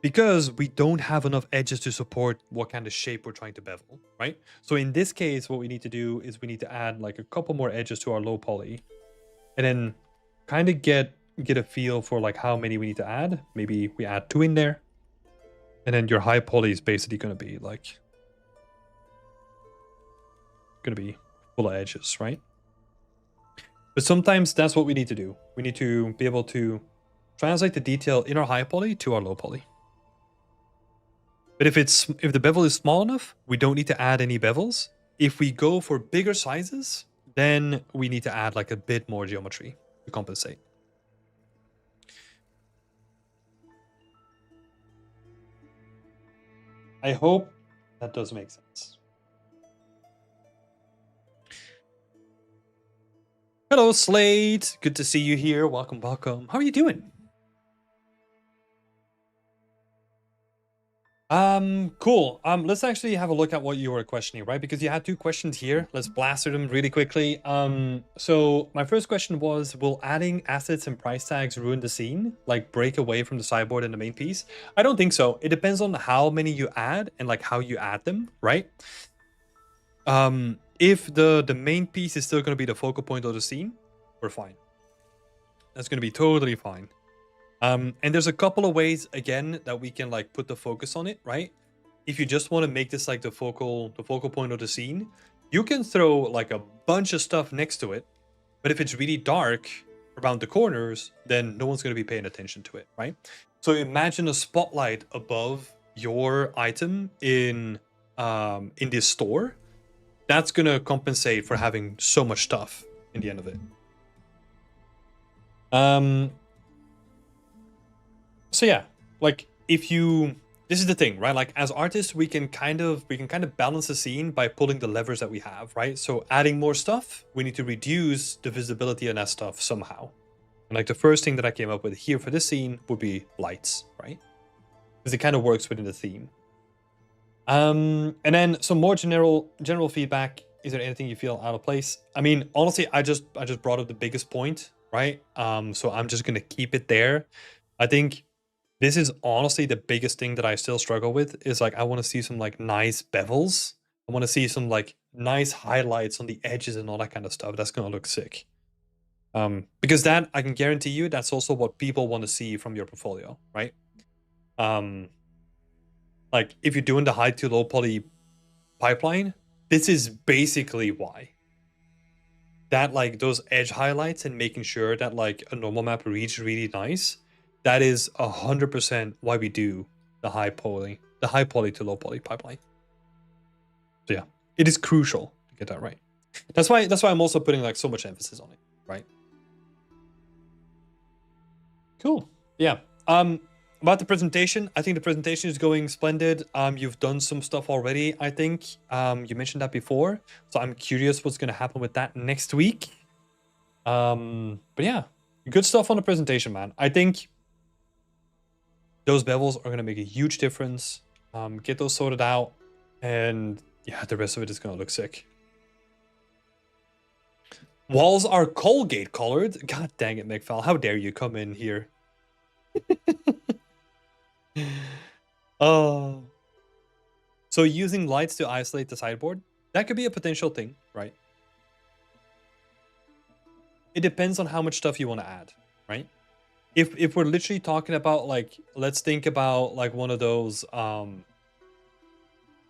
because we don't have enough edges to support what kind of shape we're trying to bevel, right? So in this case, what we need to do is we need to add like a couple more edges to our low poly and then kind of get a feel for like how many we need to add. Maybe we add 2 in there. And then your high poly is basically going to be like full of edges, right? But sometimes that's what we need to do. We need to be able to translate the detail in our high poly to our low poly. But if the bevel is small enough, we don't need to add any bevels. If we go for bigger sizes, then we need to add like a bit more geometry to compensate. I hope that does make sense. Hello, Slade. Good to see you here. Welcome, welcome. How are you doing? Cool. Let's actually have a look at what you were questioning, right? Because you had 2 questions here. Let's blast through them really quickly. So my first question was, will adding assets and price tags ruin the scene? Like break away from the sideboard and the main piece? I don't think so. It depends on how many you add and like how you add them, right? If the main piece is still going to be the focal point of the scene, we're fine. That's going to be totally fine. And there's a couple of ways, again, that we can like put the focus on it, right? If you just want to make this like the focal point of the scene, you can throw like a bunch of stuff next to it. But if it's really dark around the corners, then no one's going to be paying attention to it, right? So imagine a spotlight above your item in this store. That's going to compensate for having so much stuff in the end of it. So yeah, like this is the thing, right? Like as artists, we can kind of balance the scene by pulling the levers that we have, right? So adding more stuff, we need to reduce the visibility on that stuff somehow. And like the first thing that I came up with here for this scene would be lights, right? Because it kind of works within the theme. And then some more general feedback. Is there anything you feel out of place? I mean, honestly, I just brought up the biggest point, right? So I'm just gonna keep it there. I think this is honestly the biggest thing that I still struggle with is like I want to see some like nice bevels. I want to see some like nice highlights on the edges and all that kind of stuff. That's gonna look sick. Because that I can guarantee you that's also what people want to see from your portfolio, right? Like if you're doing the high to low poly pipeline, this is basically why. that like those edge highlights and making sure that like a normal map reads really nice, that is 100% why we do the high poly to low poly pipeline. So yeah, it is crucial to get that right. That's why I'm also putting like so much emphasis on it, right? Cool. Yeah. About the presentation, I think the presentation is going splendid. You've done some stuff already, I think. You mentioned that before, so I'm curious what's going to happen with that next week. But yeah, good stuff on the presentation, man. I think those bevels are going to make a huge difference. Get those sorted out, and yeah, the rest of it is going to look sick. Walls are Colgate colored. God dang it, Mechfal. How dare you come in here? Oh. So using lights to isolate the sideboard, that could be a potential thing, right? It depends on how much stuff you want to add, right? If we're literally talking about like, let's think about like one of those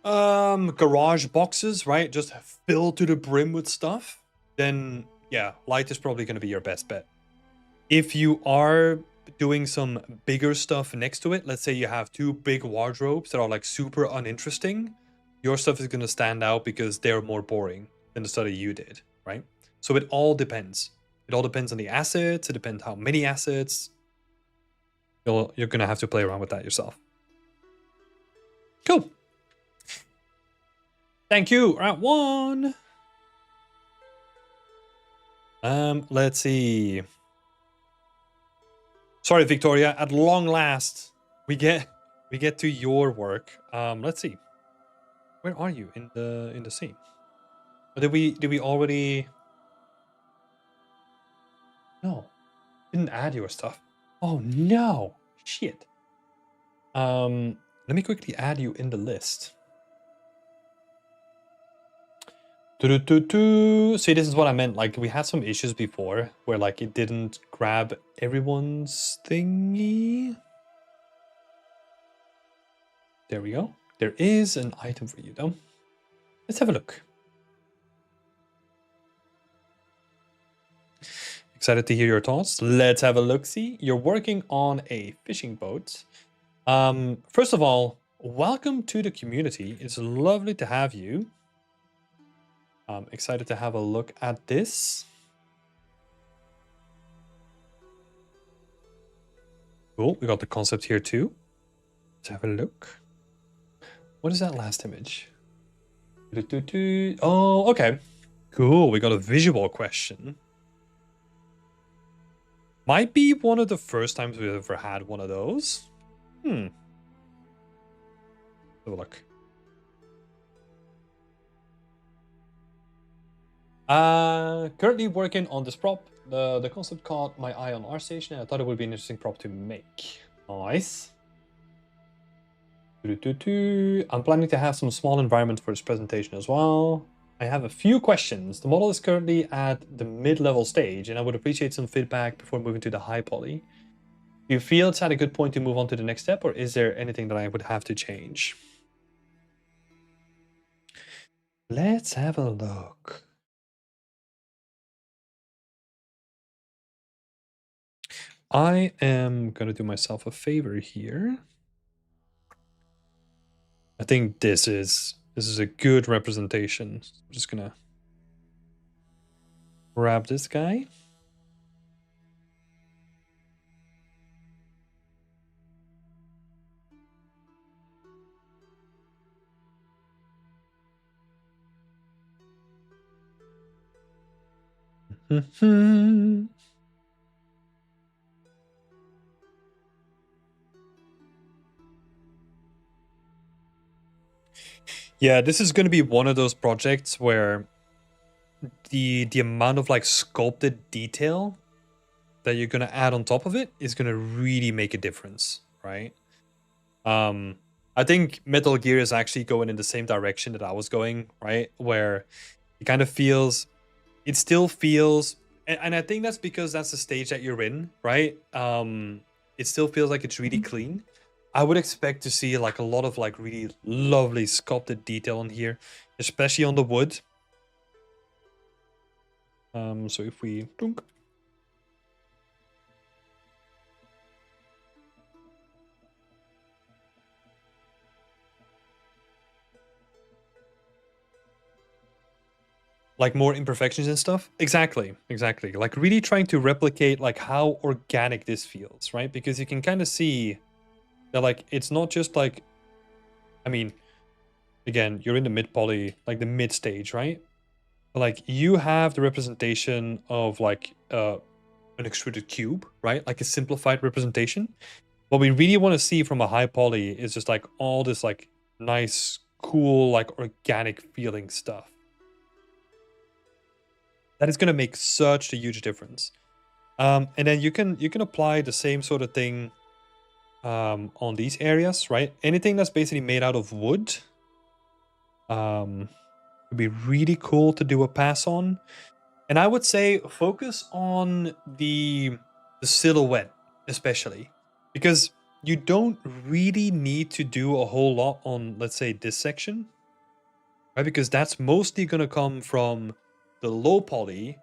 garage boxes, right? Just filled to the brim with stuff, then yeah, light is probably going to be your best bet. If you are doing some bigger stuff next to it, let's say you have two big wardrobes that are like super uninteresting, your stuff is going to stand out because they're more boring than the study you did, right? So it all depends. It all depends on the assets. It depends how many assets. You're going to have to play around with that yourself. Cool. Thank you, RouteOne. Let's see. Sorry, Victoria. At long last, we get to your work. Let's see. Where are you in the scene? Or did we already? No, didn't add your stuff. Oh no, shit. Let me quickly add you in the list. See, this is what I meant. Like, we had some issues before where like it didn't grab everyone's thingy. There we go. There is an item for you though. Let's have a look. Excited to hear your thoughts. Let's have a look-see. You're working on a fishing boat. First of all, welcome to the community. It's lovely to have you. I'm excited to have a look at this. Cool, we got the concept here too. Let's have a look. What is that last image? Oh, okay. Cool, we got a visual question. Might be one of the first times we've ever had one of those. Have a look. Currently working on this prop. The concept caught my eye on ArtStation, and I thought it would be an interesting prop to make. Nice. I'm planning to have some small environments for this presentation as well. I have a few questions. The model is currently at the mid-level stage, and I would appreciate some feedback before moving to the high poly. Do you feel it's at a good point to move on to the next step, or is there anything that I would have to change? Let's have a look. I am going to do myself a favor here. I think this is a good representation. I'm just going to grab this guy. Yeah, this is going to be one of those projects where the amount of like sculpted detail that you're going to add on top of it is going to really make a difference, right? I think Metal Gear is actually going in the same direction that I was going, right? Where it kind of feels, it still feels, and I think that's because that's the stage that you're in, right? It still feels like it's really clean. I would expect to see like a lot of like really lovely sculpted detail in here, especially on the wood. So if we dunk, like more imperfections and stuff. Exactly. Like really trying to replicate like how organic this feels, right? Because you can kind of see that like it's not just like, I mean, again, you're in the mid poly, like the mid stage, right? But like you have the representation of like an extruded cube, right? Like a simplified representation. What we really want to see from a high poly is just like all this like nice, cool, like organic feeling stuff. That is going to make such a huge difference. And then you can apply the same sort of thing on these areas, right? Anything that's basically made out of wood would be really cool to do a pass on. And I would say focus on the silhouette, especially because you don't really need to do a whole lot on, let's say, this section, right? Because that's mostly going to come from the low poly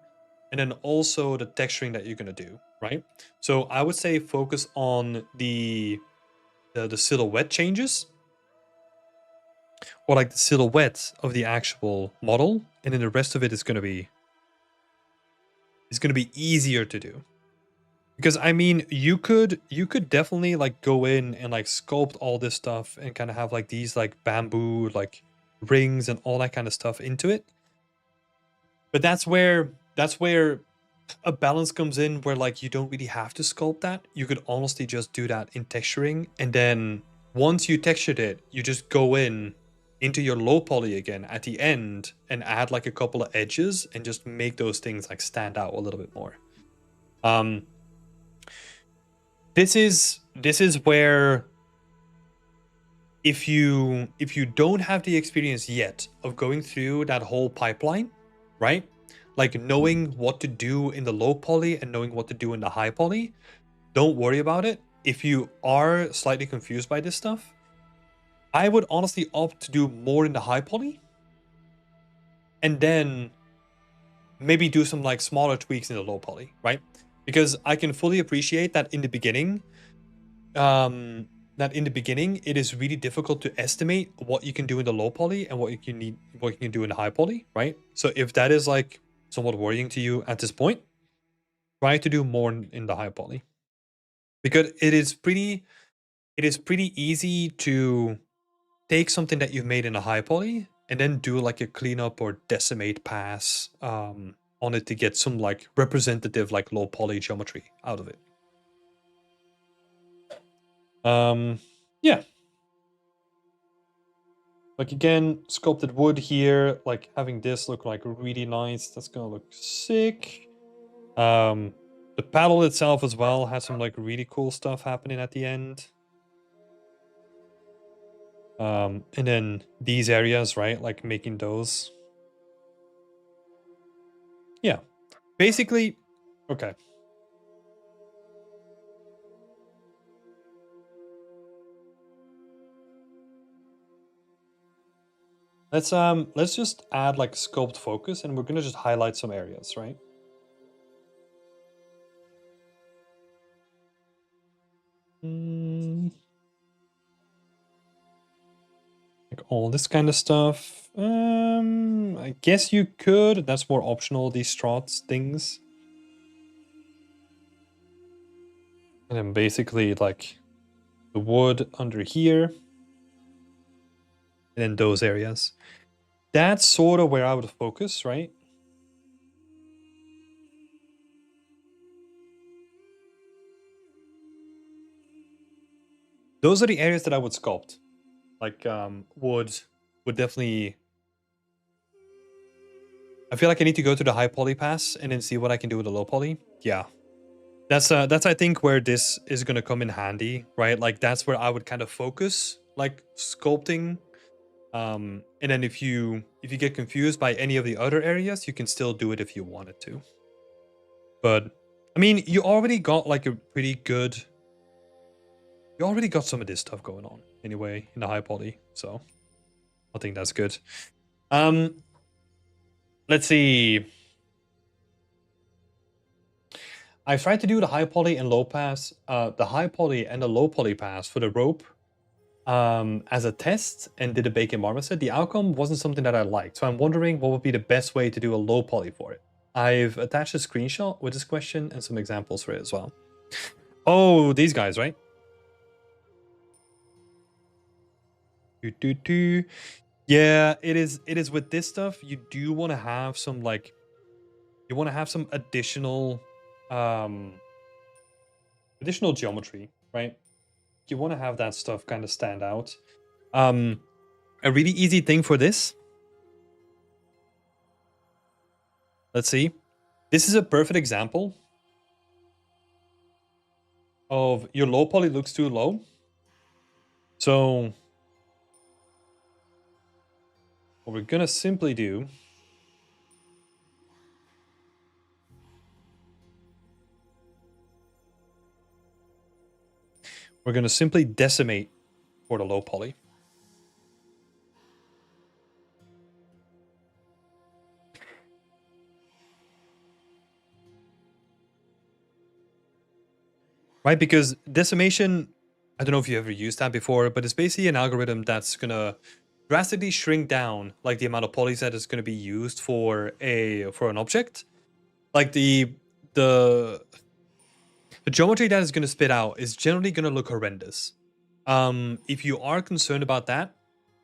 and then also the texturing that you're going to do, right? So I would say focus on the silhouette changes, or like the silhouette of the actual model, and then the rest of it is going to be easier to do. Because I mean, you could definitely like go in and like sculpt all this stuff and kind of have like these like bamboo like rings and all that kind of stuff into it. But that's where a balance comes in, where like you don't really have to sculpt that. You could honestly just do that in texturing, and then once you textured it, you just go in into your low poly again at the end and add like a couple of edges and just make those things like stand out a little bit more. This is where if you don't have the experience yet of going through that whole pipeline, right? Like knowing what to do in the low poly and knowing what to do in the high poly, don't worry about it. If you are slightly confused by this stuff, I would honestly opt to do more in the high poly and then maybe do some like smaller tweaks in the low poly, right? Because I can fully appreciate that in the beginning, it is really difficult to estimate what you can do in the low poly and what you can do in the high poly, right? So if that is like somewhat worrying to you at this point, try to do more in the high poly, because it is pretty easy to take something that you've made in a high poly and then do like a cleanup or decimate pass on it to get some like representative like low poly geometry out of it. Yeah. Like again, sculpted wood here, like having this look like really nice. That's gonna look sick. The paddle itself as well has some like really cool stuff happening at the end. And then these areas, right? Like making those. Yeah. Basically, okay. Let's just add like sculpt focus, and we're gonna just highlight some areas, right? Like all this kind of stuff. I guess you could. That's more optional, these strats things. And then basically like the wood under here. And then those areas. That's sort of where I would focus, right? Those are the areas that I would sculpt. Like wood would definitely. I feel like I need to go to the high poly pass and then see what I can do with the low poly. Yeah. That's I think where this is gonna come in handy, right? Like that's where I would kind of focus, like sculpting. And then if you get confused by any of the other areas, you can still do it if you wanted to. But I mean, you already got like a pretty good. You already got some of this stuff going on anyway in the high poly, so I think that's good. Let's see. I tried to do the high poly and low pass, the high poly and the low poly pass for the rope as a test and did a bake and marmoset. The outcome wasn't something that I liked, so I'm wondering what would be the best way to do a low poly for it. I've attached a screenshot with this question and some examples for it as well. Oh, these guys, right? Yeah, it is with this stuff. You do want to have some like, you want to have some additional geometry, right? You want to have that stuff kind of stand out. A really easy thing for this. Let's see. This is a perfect example of your low poly looks too low. So what we're gonna simply do we're gonna simply decimate for the low poly. Right, because decimation, I don't know if you ever used that before, but it's basically an algorithm that's gonna drastically shrink down like the amount of polys that is gonna be used for an object. Like the geometry that is gonna spit out is generally gonna look horrendous. If you are concerned about that,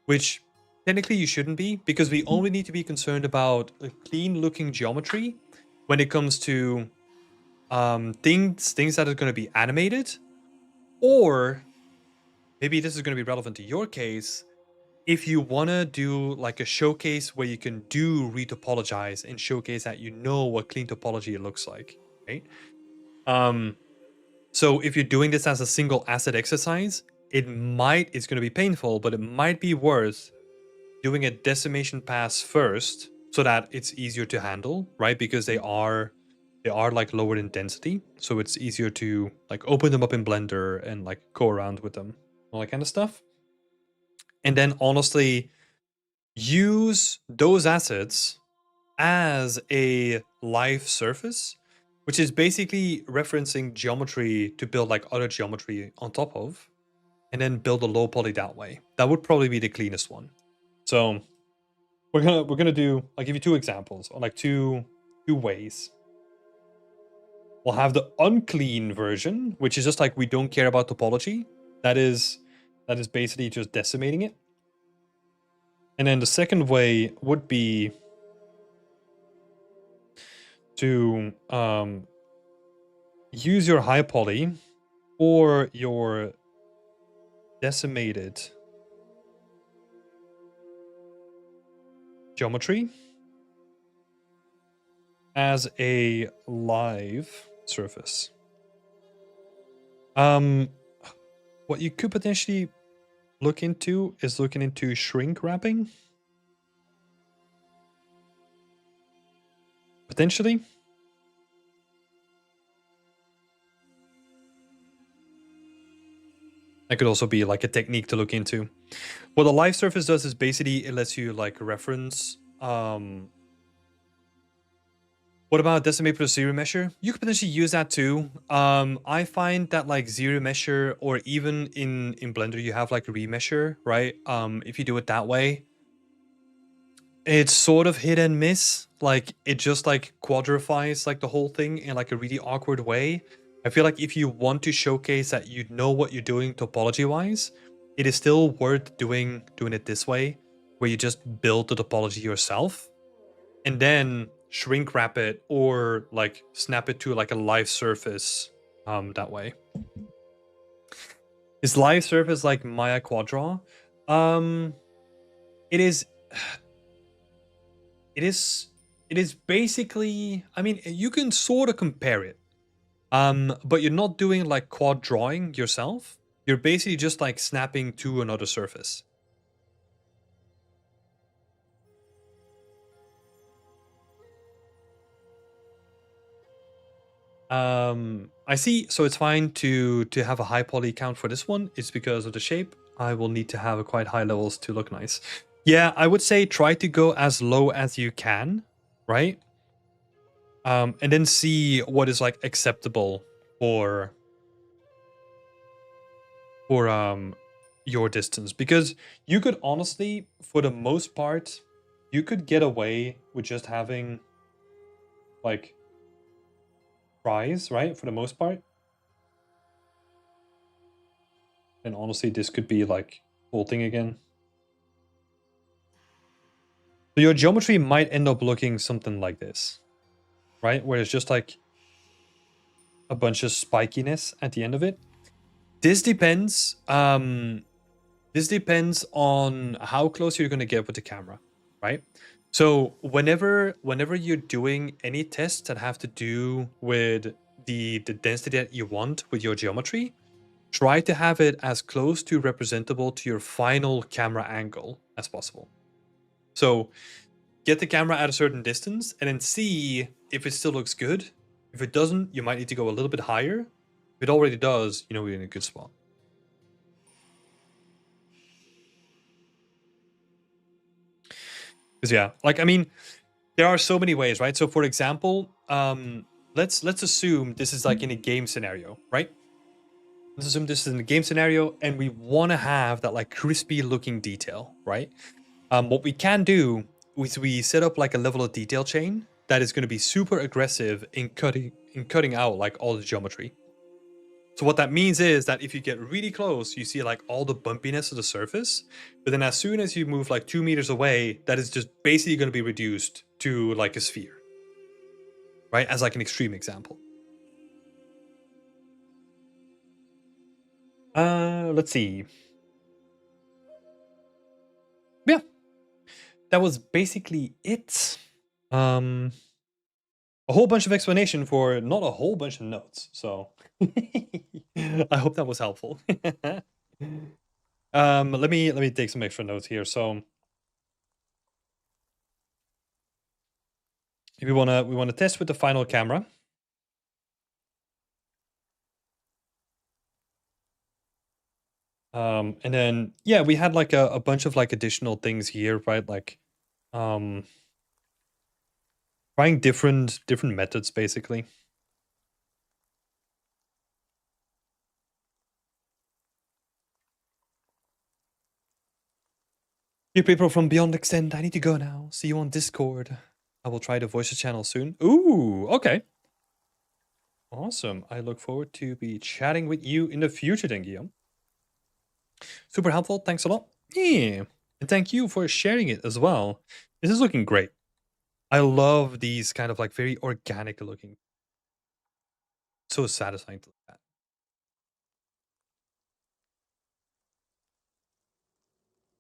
which technically you shouldn't be, because we only need to be concerned about a clean looking geometry when it comes to things that are going to be animated, or maybe this is going to be relevant to your case if you want to do like a showcase where you can do retopologize and showcase that you know what clean topology looks like, right? So if you're doing this as a single asset exercise, it's going to be painful, but it might be worth doing a decimation pass first so that it's easier to handle, right? Because they are like lower in density, so it's easier to like open them up in Blender and like go around with them, all that kind of stuff. And then honestly, use those assets as a live surface, which is basically referencing geometry to build like other geometry on top of, and then build a low poly that way. That would probably be the cleanest one. So we're gonna do, I'll give you two examples, or like two ways. We'll have the unclean version, which is just like we don't care about topology. That is basically just decimating it. And then the second way would be to use your high poly or your decimated geometry as a live surface. What you could potentially look into is looking into shrink wrapping. Potentially. That could also be like a technique to look into. What a live surface does is basically it lets you like reference what about decimate plus zero measure? You could potentially use that too. I find that like zero measure, or even in Blender you have like remeasure, right? If you do it that way, it's sort of hit and miss. Like it just like quadrifies like the whole thing in like a really awkward way. I feel like if you want to showcase that you know what you're doing topology wise, it is still worth doing it this way, where you just build the topology yourself and then shrink wrap it or like snap it to like a live surface that way. Is live surface like Maya Quadra? It is basically, I mean, you can sort of compare it. But you're not doing like quad drawing yourself. You're basically just like snapping to another surface. I see. So it's fine to have a high poly count for this one. It's because of the shape. I will need to have a quite high levels to look nice. Yeah, I would say try to go as low as you can, right? and then see what is like acceptable for your distance, because you could honestly, for the most part, you could get away with just having like tries, right? For the most part. And honestly, this could be like faulting again. So your geometry might end up looking something like this, right? Where it's just like a bunch of spikiness at the end of it. This depends. This depends on how close you're going to get with the camera, right? So whenever you're doing any tests that have to do with the density that you want with your geometry, try to have it as close to representable to your final camera angle as possible. So get the camera at a certain distance and then see if it still looks good. If it doesn't, you might need to go a little bit higher. If it already does, you know we're in a good spot. Because yeah, like I mean, there are so many ways, right? So for example, let's assume this is like in a game scenario, right? Let's assume this is in a game scenario and we want to have that like crispy looking detail, right? What we can do is we set up like a level of detail chain that is going to be super aggressive in cutting out like all the geometry. So what that means is that if you get really close, you see like all the bumpiness of the surface, but then as soon as you move like 2 meters away, that is just basically going to be reduced to like a sphere, right? As like an extreme example. Let's see. Yeah, that was basically it. A whole bunch of explanation for not a whole bunch of notes. So I hope that was helpful. Let me take some extra notes here. So if we wanna test with the final camera. And then yeah, we had like a bunch of like additional things here, right? Like um trying different methods basically. You people from Beyond Extend, I need to go now. See you on Discord. I will try to voice a channel soon. Ooh, okay. Awesome. I look forward to be chatting with you in the future then, Guillaume. Super helpful. Thanks a lot. Yeah. And thank you for sharing it as well. This is looking great. I love these kind of like very organic looking. So satisfying to look at.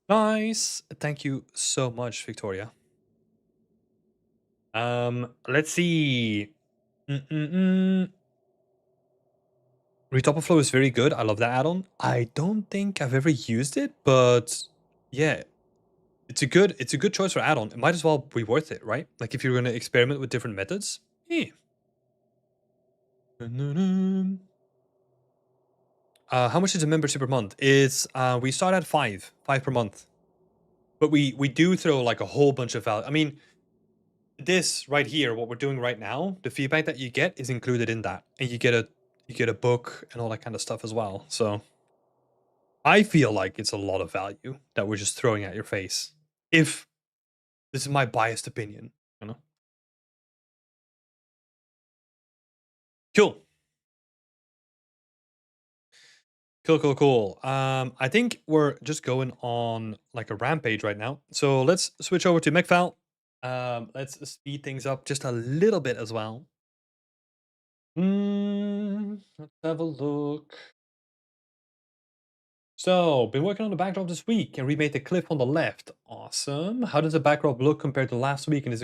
Nice. Thank you so much, Victoria. Let's see. Retopology is very good. I love that add-on. I don't think I've ever used it, but yeah, it's a good choice for add-on. It might as well be worth it, right? Like if you're gonna experiment with different methods. Yeah. How much is a membership per month? It's we start at five per month, but we do throw like a whole bunch of value. I mean, this right here, what we're doing right now, the feedback that you get is included in that, and you get a book and all that kind of stuff as well. So I feel like it's a lot of value that we're just throwing at your face. If this is my biased opinion, you know. Cool. Cool. I think we're just going on like a rampage right now. So let's switch over to Mechfal. Let's speed things up just a little bit as well. Let's have a look. So, been working on the backdrop this week and remade the cliff on the left. Awesome. How does the backdrop look compared to last week? And is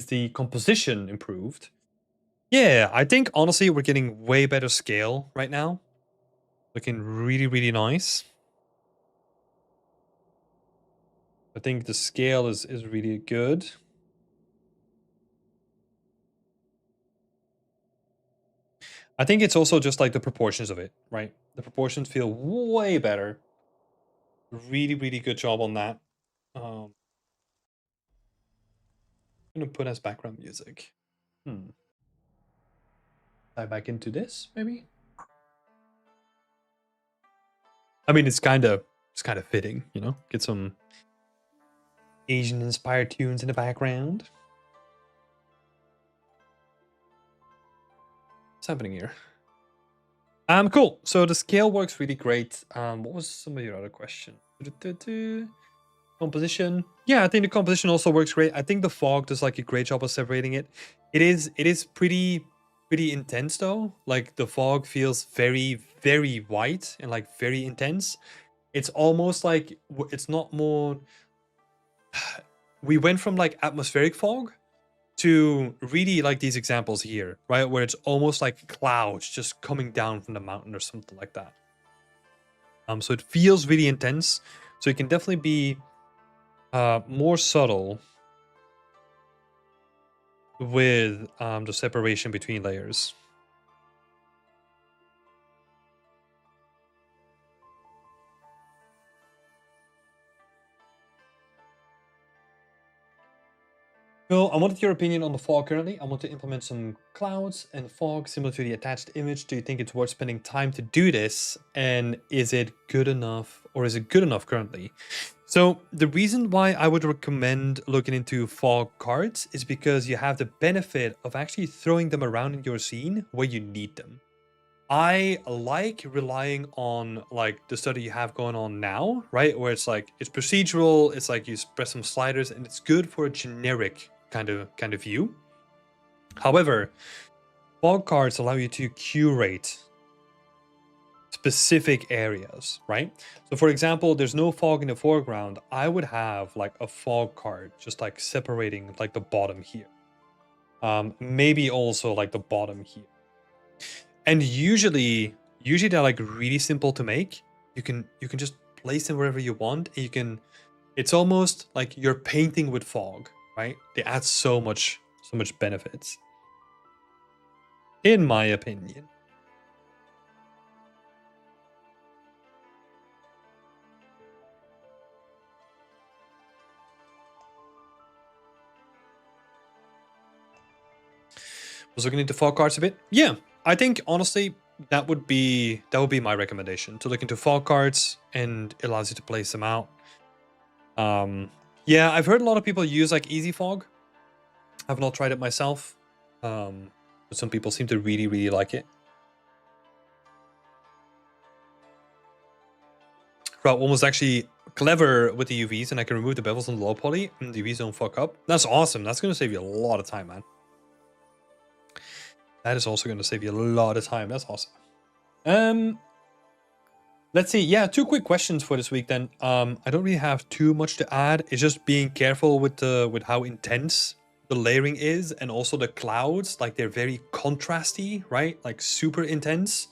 the composition improved? Yeah, I think honestly we're getting way better scale right now. Looking really nice. I think the scale is really good. I think it's also just like the proportions of it, right? The proportions feel way better. Really good job on that. I'm gonna put as background music. Dive back into this, maybe? I mean, it's kind of fitting, you know? Get some Asian-inspired tunes in the background. What's happening here? Cool. So the scale works really great. What was some of your other questions? Composition. Yeah, I think the composition also works great. I think the fog does like a great job of separating it. It is pretty intense though. Like the fog feels very, very white and like very intense. It's almost like it's not more. We went from like atmospheric fog to really like these examples here, right? Where it's almost like clouds just coming down from the mountain or something like that. So it feels really intense. So it can definitely be more subtle with the separation between layers. Phil, I wanted your opinion on the fog currently. I want to implement some clouds and fog similar to the attached image. Do you think it's worth spending time to do this? And is it good enough, or is it good enough currently? So the reason why I would recommend looking into fog cards is because you have the benefit of actually throwing them around in your scene where you need them. I like relying on like the study you have going on now, right? Where it's like it's procedural, it's like you press some sliders and it's good for a generic kind of view. However, fog cards allow you to curate specific areas, right? So for example, there's no fog in the foreground. I would have like a fog card just like separating like the bottom here. Maybe also like the bottom here. And usually they're like really simple to make. You can just place them wherever you want. And you can, it's almost like you're painting with fog, right? They add so much benefits. In my opinion. Was looking into fog cards a bit. Yeah, I think honestly that would be my recommendation, to look into fog cards, and it allows you to place them out. Yeah, I've heard a lot of people use like easy fog. I've not tried it myself, but some people seem to really like it. RouteOne was actually clever with the UVs, and I can remove the bevels on the low poly, and the UVs don't fuck up. That's awesome. That's going to save you a lot of time, man. That is also going to save you a lot of time. That's awesome. Let's see. Yeah, 2 quick questions for this week then. I don't really have too much to add. It's just being careful with how intense the layering is, and also the clouds. Like they're very contrasty, right? Like super intense.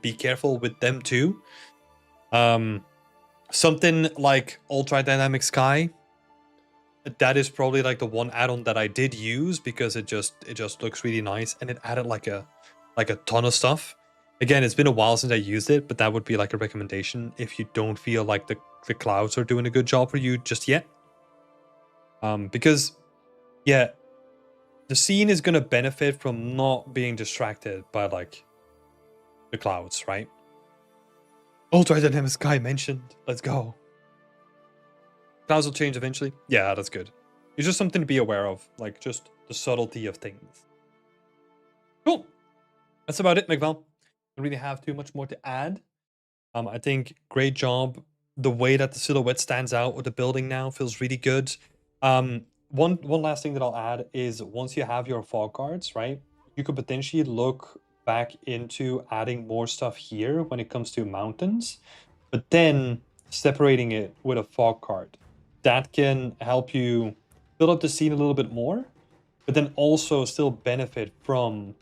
Be careful with them too. Something like Ultra Dynamic Sky. That is probably like the one add-on that I did use because it just looks really nice, and it added like a ton of stuff. Again, it's been a while since I used it, but that would be like a recommendation if you don't feel like the clouds are doing a good job for you just yet. Because yeah, the scene is gonna benefit from not being distracted by like the clouds, right? Ultra Dynamic Sky mentioned. Let's go. Clouds will change eventually. Yeah, that's good. It's just something to be aware of, like just the subtlety of things. Cool. That's about it, Mechfal. Don't really have too much more to add. I think great job. The way that the silhouette stands out with the building now feels really good. One last thing that I'll add is once you have your fog cards, right, you could potentially look back into adding more stuff here when it comes to mountains, but then separating it with a fog card. That can help you build up the scene a little bit more, but then also still benefit from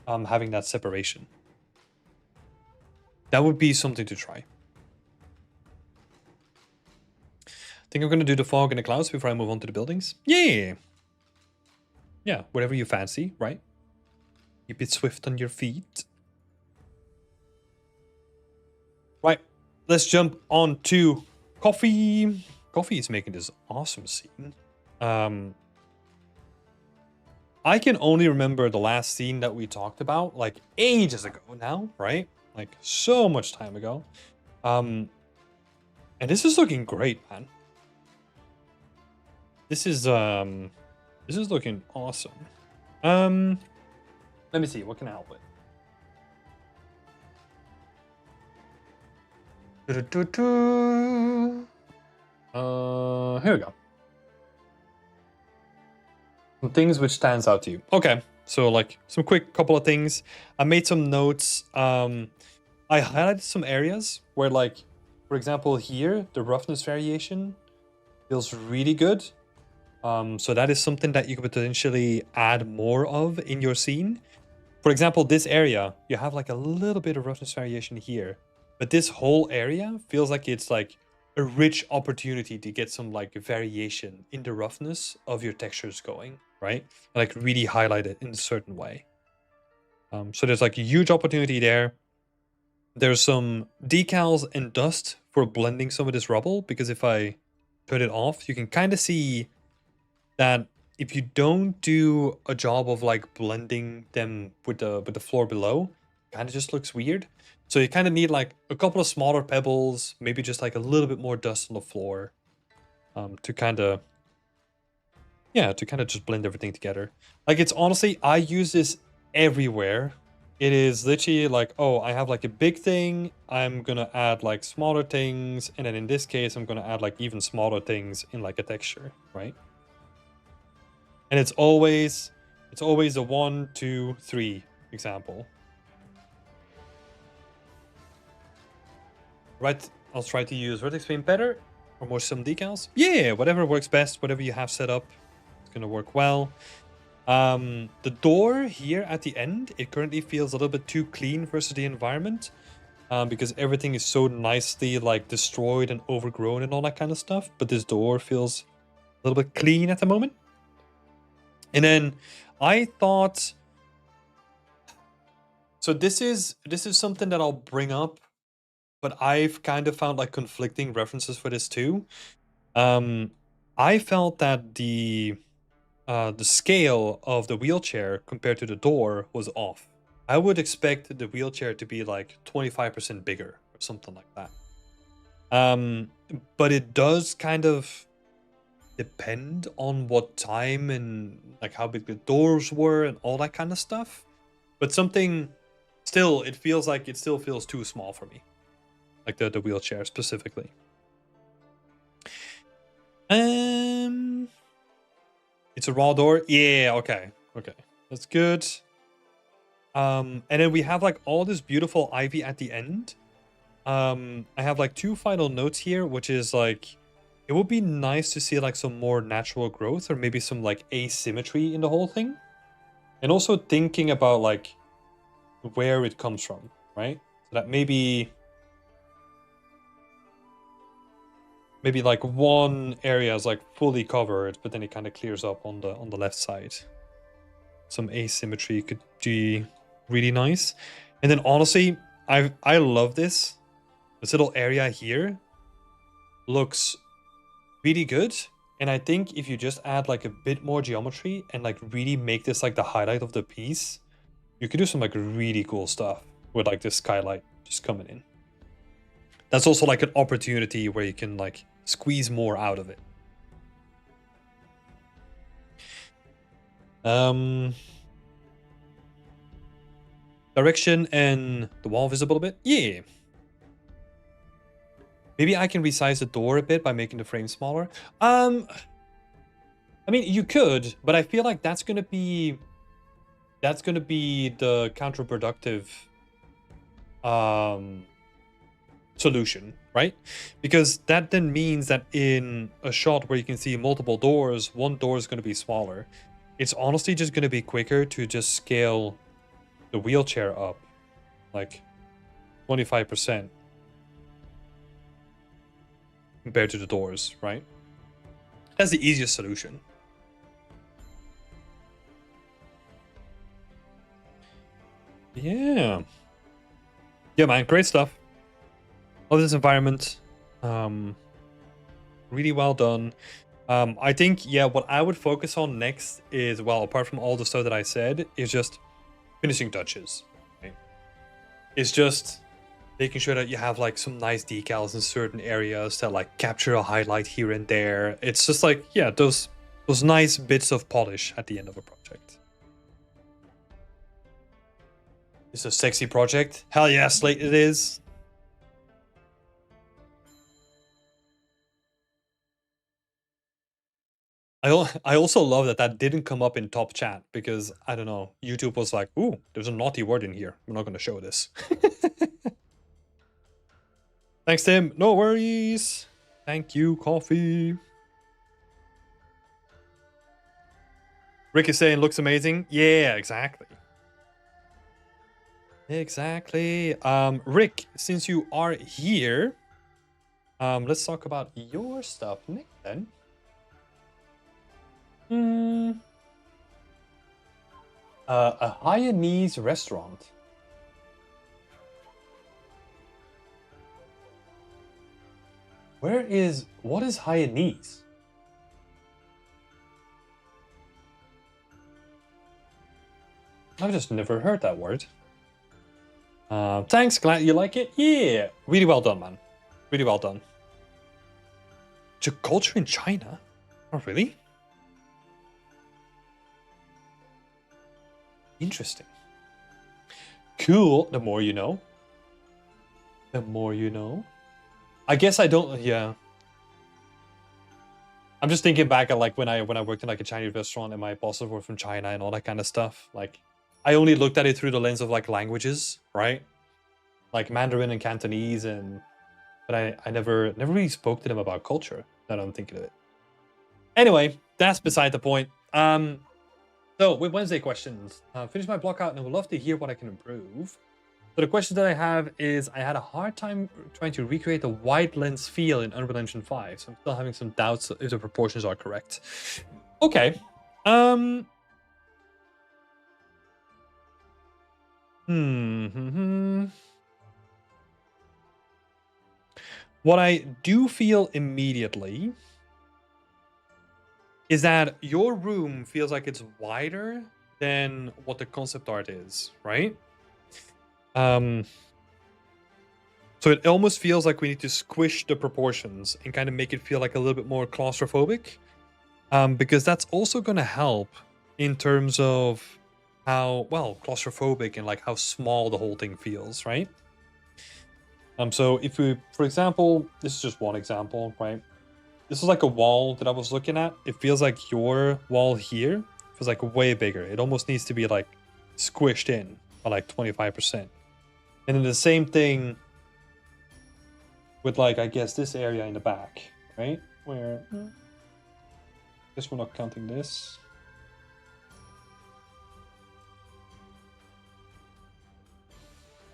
having that separation. That would be something to try. I think I'm going to do the fog and the clouds before I move on to the buildings. Yeah. Yeah, whatever you fancy, right? Keep it swift on your feet. Right, let's jump on to coffee. Coffee is making this awesome scene. I can only remember the last scene that we talked about, like ages ago now, right? Like so much time ago. And this is looking great, man. This is looking awesome. Let me see, what can I help with? Here we go. Some things which stands out to you. Okay, so like some quick couple of things. I made some notes. I highlighted some areas where, like, for example, here the roughness variation feels really good. So that is something that you could potentially add more of in your scene. For example, this area, you have like a little bit of roughness variation here, but this whole area feels like it's like a rich opportunity to get some like variation in the roughness of your textures going, right? Like really highlight it in a certain way. So there's like a huge opportunity there. There's some decals and dust for blending some of this rubble, because if I turn it off, you can kind of see that if you don't do a job of like blending them with the floor below, kind of just looks weird. So you kind of need like a couple of smaller pebbles, maybe just like a little bit more dust on the floor, to kind of just blend everything together. Like, it's honestly, I use this everywhere. It is literally like, oh, I have like a big thing, I'm gonna add like smaller things, and then in this case, I'm gonna add like even smaller things in like a texture, right? And it's always a 1, 2, 3 example. Right, I'll try to use vertex paint better or more some decals. Yeah, whatever works best, whatever you have set up, it's gonna work well. The door here at the end, it currently feels a little bit too clean versus the environment, because everything is so nicely like destroyed and overgrown and all that kind of stuff. But this door feels a little bit clean at the moment. And then I thought, so this is something that I'll bring up, but I've kind of found like conflicting references for this too. I felt that the scale of the wheelchair compared to the door was off. I would expect the wheelchair to be like 25% bigger or something like that. But it does kind of depend on what time and like how big the doors were and all that kind of stuff. But something still, it still feels too small for me. Like the wheelchair specifically. It's a raw door. Yeah, okay. That's good. And then we have like all this beautiful ivy at the end. I have like 2 final notes here, which is like, it would be nice to see like some more natural growth or maybe some like asymmetry in the whole thing. And also thinking about like where it comes from, right? So that maybe like one area is like fully covered, but then it kind of clears up on the left side. Some asymmetry could be really nice. And then honestly, I love this. This little area here looks really good. And I think if you just add like a bit more geometry and like really make this like the highlight of the piece, you could do some like really cool stuff with like this skylight just coming in. That's also like an opportunity where you can like squeeze more out of it. Direction and the wall visible a bit. Yeah. Maybe I can resize the door a bit by making the frame smaller. I mean, you could, but I feel like that's gonna be the counterproductive solution, right? Because that then means that in a shot where you can see multiple doors, one door is going to be smaller. It's honestly just going to be quicker to just scale the wheelchair up like 25% compared to the doors, right? That's the easiest solution. Yeah, man, great stuff. Love this environment. Really well done. I think, yeah, what I would focus on next is, well, apart from all the stuff that I said, is just finishing touches. Right? It's just making sure that you have like some nice decals in certain areas that like capture a highlight here and there. It's just like, yeah, those nice bits of polish at the end of a project. It's a sexy project. Hell yeah, Slate it is. I also love that that didn't come up in top chat because, I don't know, YouTube was like, ooh, there's a naughty word in here. We're not going to show this. Thanks, Tim. No worries. Thank you, coffee. Rick is saying looks amazing. Yeah, exactly. Exactly. Rick, since you are here, let's talk about your stuff, Nick, then. A Hainanese restaurant. What is Hainanese? I've just never heard that word. Thanks, glad you like it. Yeah, really well done, man. Really well done. Culture in China? Oh, really? Interesting. Cool. The more you know. The more you know. I guess I don't. Yeah. I'm just thinking back at like when I worked in like a Chinese restaurant and my bosses were from China and all that kind of stuff. Like, I only looked at it through the lens of like languages, right? Like Mandarin and Cantonese, but I never really spoke to them about culture. Now that I'm thinking of it. Anyway, that's beside the point. So with Wednesday questions, finish my block out and I would love to hear what I can improve. So the question that I have is, I had a hard time trying to recreate the wide lens feel in Unreal Engine 5, so I'm still having some doubts if the proportions are correct. Okay. What I do feel immediately is that your room feels like it's wider than what the concept art is, right? So it almost feels like we need to squish the proportions and kind of make it feel like a little bit more claustrophobic, because that's also going to help in terms of how, well, claustrophobic and like how small the whole thing feels, right? So if we, for example, this is just one example, right? This is like a wall that I was looking at. It feels like your wall here feels like way bigger. It almost needs to be like squished in by like 25%. And then the same thing with like, I guess this area in the back, right? Where, I guess we're not counting this.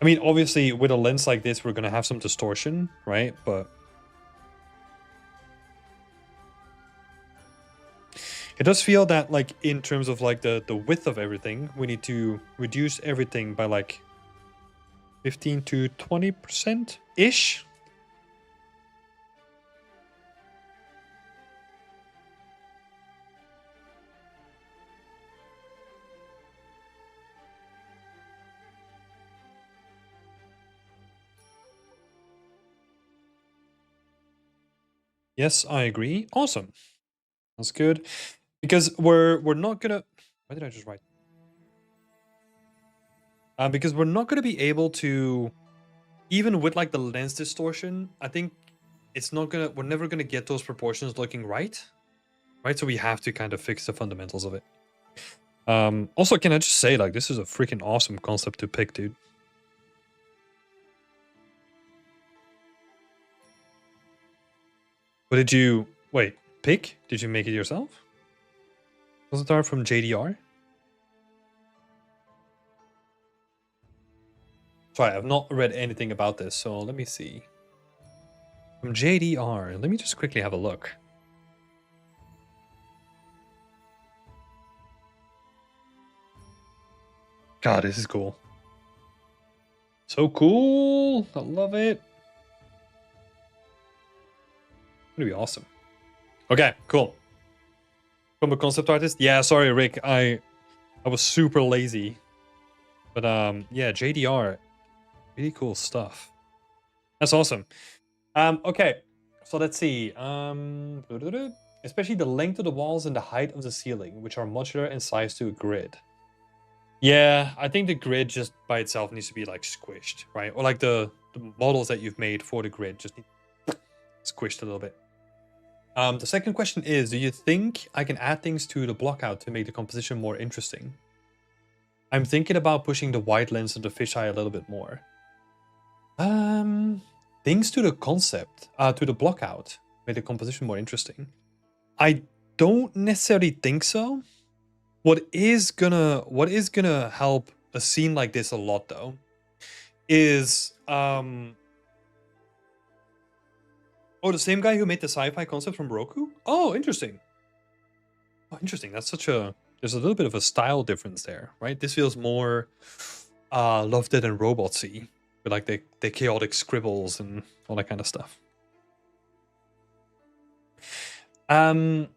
I mean, obviously with a lens like this, we're going to have some distortion, right? But it does feel that like in terms of like the width of everything, we need to reduce everything by like 15 to 20% ish. Yes, I agree. Awesome. That's good. Because we're not gonna, why did I just write? Because we're not gonna be able to, even with like the lens distortion, I think we're never gonna get those proportions looking right? Right, so we have to kind of fix the fundamentals of it. Also, can I just say, like, this is a freaking awesome concept to pick, dude. What did you, wait, pick? Did you make it yourself? Was it art from JDR? Sorry, I've not read anything about this, so let me see. From JDR, let me just quickly have a look. God, this is cool. So cool! I love it. It's gonna be awesome. Okay, cool. From a concept artist? Yeah, sorry, Rick. I was super lazy. But yeah, JDR. Really cool stuff. That's awesome. Okay. So let's see. Especially the length of the walls and the height of the ceiling, which are modular in size to a grid. Yeah, I think the grid just by itself needs to be like squished, right? Or like the models that you've made for the grid just need squished a little bit. The second question is, do you think I can add things to the block out to make the composition more interesting? I'm thinking about pushing the white lens of the fisheye a little bit more. Things to the concept, to the block out, make the composition more interesting. I don't necessarily think so. What is gonna help a scene like this a lot though is the same guy who made the sci-fi concept from Roku? Oh, interesting. Oh, interesting. That's such a there's a little bit of a style difference there, right? This feels more Love, Death and Robots-y, with like the chaotic scribbles and all that kind of stuff. But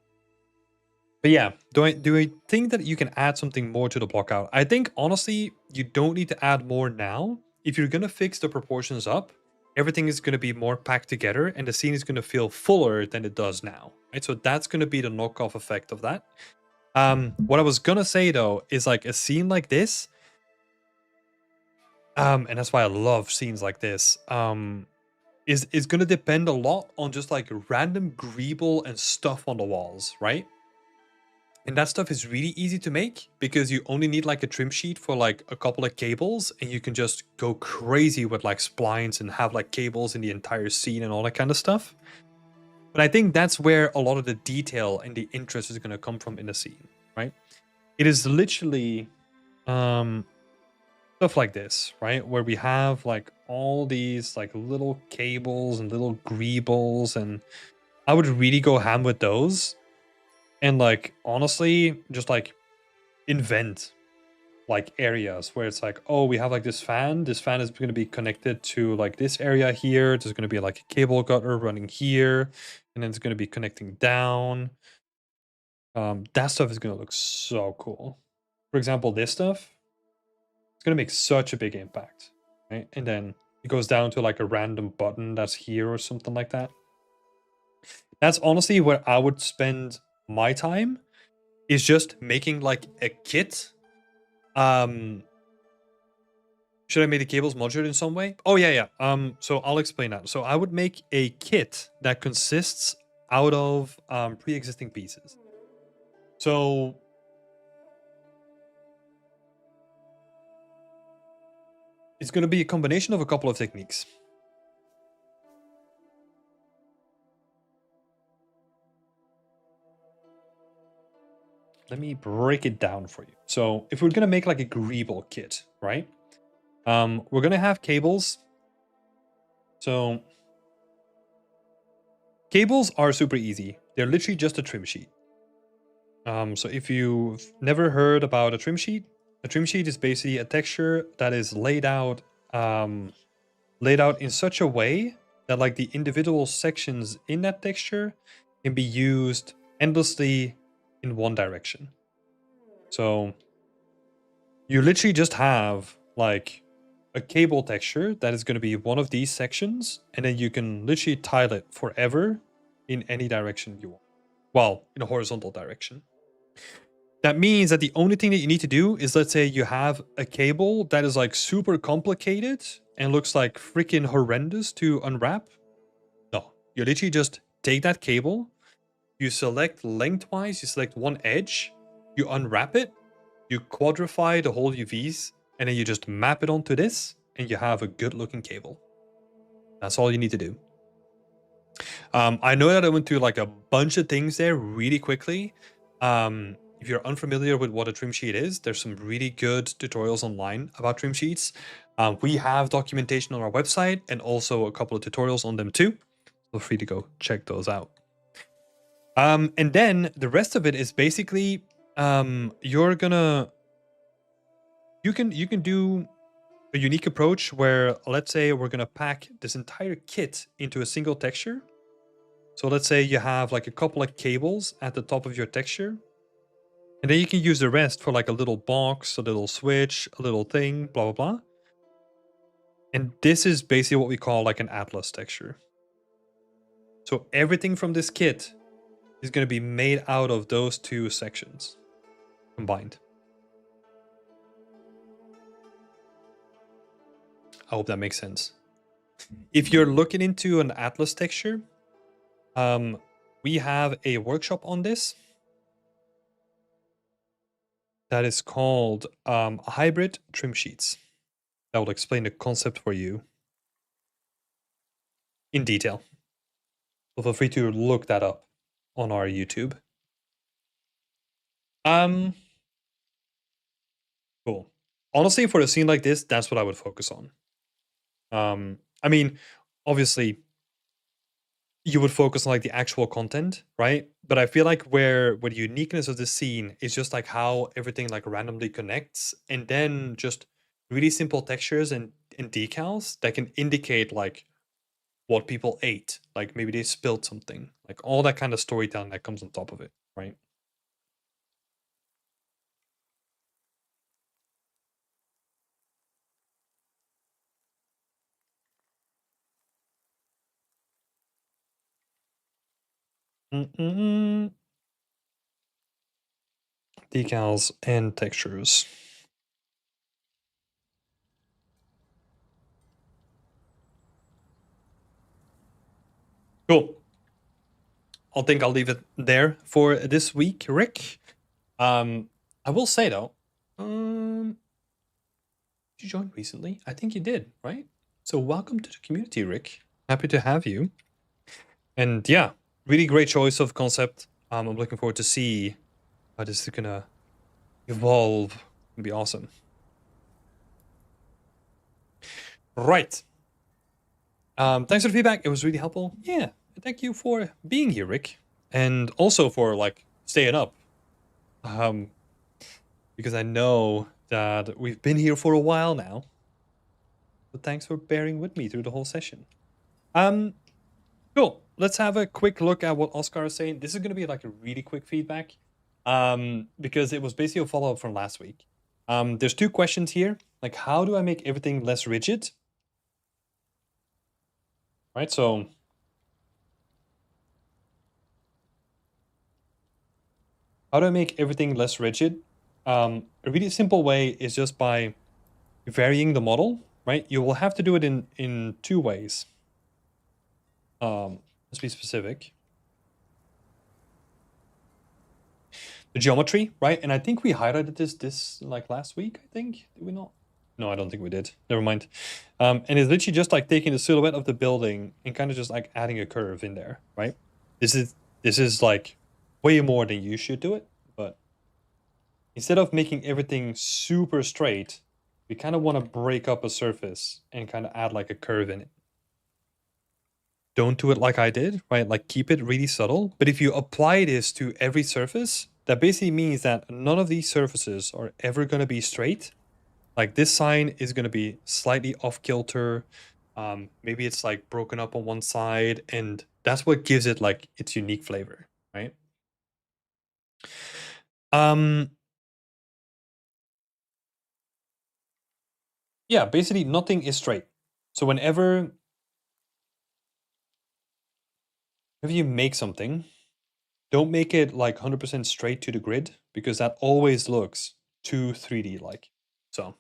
yeah, do I think that you can add something more to the block out? I think honestly, you don't need to add more now. If you're gonna fix the proportions up, everything is gonna be more packed together and the scene is gonna feel fuller than it does now. Right? So that's gonna be the knockoff effect of that. What I was gonna say though is like a scene like this, and that's why I love scenes like this, is gonna depend a lot on just like random greeble and stuff on the walls, right? And that stuff is really easy to make because you only need like a trim sheet for like a couple of cables and you can just go crazy with like splines and have like cables in the entire scene and all that kind of stuff. But I think that's where a lot of the detail and the interest is going to come from in the scene, right? It is literally stuff like this, right? Where we have like all these like little cables and little greebles, and I would really go ham with those. And like honestly, just like invent like areas where it's like, oh, we have like this fan. This fan is going to be connected to like this area here. There's going to be like a cable gutter running here, and then it's going to be connecting down. That stuff is going to look so cool. For example, this stuff, it's going to make such a big impact, right? And then it goes down to like a random button that's here or something like that. That's honestly where I would spend my time, is just making like a kit. Should I make the cables modular in some way? Oh yeah. So I'll explain that. So I would make a kit that consists out of pre-existing pieces. So it's going to be a combination of a couple of techniques. Let me break it down for you. So if we're going to make like a greeble kit, right? We're going to have cables. So cables are super easy. They're literally just a trim sheet. So if you've never heard about a trim sheet is basically a texture that is laid out in such a way that like the individual sections in that texture can be used endlessly in one direction. So you literally just have like a cable texture that is going to be one of these sections, and then you can literally tile it forever in any direction you want. Well, in a horizontal direction. That means that the only thing that you need to do is, let's say you have a cable that is like super complicated and looks like freaking horrendous to unwrap. No, you literally just take that cable, you select lengthwise, you select one edge, you unwrap it, you quadrify the whole UVs, and then you just map it onto this, and you have a good looking cable. That's all you need to do. I know that I went through like a bunch of things there really quickly. If you're unfamiliar with what a trim sheet is, there's some really good tutorials online about trim sheets. We have documentation on our website and also a couple of tutorials on them too. Feel free to go check those out. And then the rest of it is basically you can do a unique approach where, let's say we're gonna pack this entire kit into a single texture. So let's say you have like a couple of cables at the top of your texture. And then you can use the rest for like a little box, a little switch, a little thing, blah, blah, blah. And this is basically what we call like an atlas texture. So everything from this kit is going to be made out of those two sections combined. I hope that makes sense. If you're looking into an atlas texture, we have a workshop on this that is called Hybrid Trim Sheets. That will explain the concept for you in detail. So feel free to look that up on our YouTube. Cool. Honestly, for a scene like this, that's what I would focus on. I mean, obviously, you would focus on like the actual content, right? But I feel like where the uniqueness of the scene is just like how everything like randomly connects, and then just really simple textures and decals that can indicate like what people ate, like maybe they spilled something, like all that kind of storytelling that comes on top of it, right? Decals and textures. Cool. I think I'll leave it there for this week, Rick. I will say though, did you join recently? I think you did, right? So welcome to the community, Rick. Happy to have you. And yeah, really great choice of concept. I'm looking forward to see how this is gonna evolve. It'll be awesome. Right. Thanks for the feedback. It was really helpful. Yeah. Thank you for being here, Rick. And also for like staying up. Because I know that we've been here for a while now. But thanks for bearing with me through the whole session. Cool. Let's have a quick look at what Oscar is saying. This is going to be like a really quick feedback, because it was basically a follow-up from last week. There's two questions here. Like, how do I make everything less rigid? Right, so how do I make everything less rigid? A really simple way is just by varying the model, right? You will have to do it in two ways. Let's be specific. The geometry, right? And I think we highlighted this like last week, I think. Did we not? No, I don't think we did. Never mind. And it's literally just like taking the silhouette of the building and kind of just like adding a curve in there, right? This is like way more than you should do it, but instead of making everything super straight, we kind of want to break up a surface and kind of add like a curve in it. Don't do it like I did, right? Like keep it really subtle. But if you apply this to every surface, that basically means that none of these surfaces are ever going to be straight. Like this sign is going to be slightly off kilter. Maybe it's like broken up on one side, and that's what gives it like its unique flavor, right? Yeah, basically nothing is straight. So whenever you make something, don't make it like 100% straight to the grid, because that always looks too 3D like. So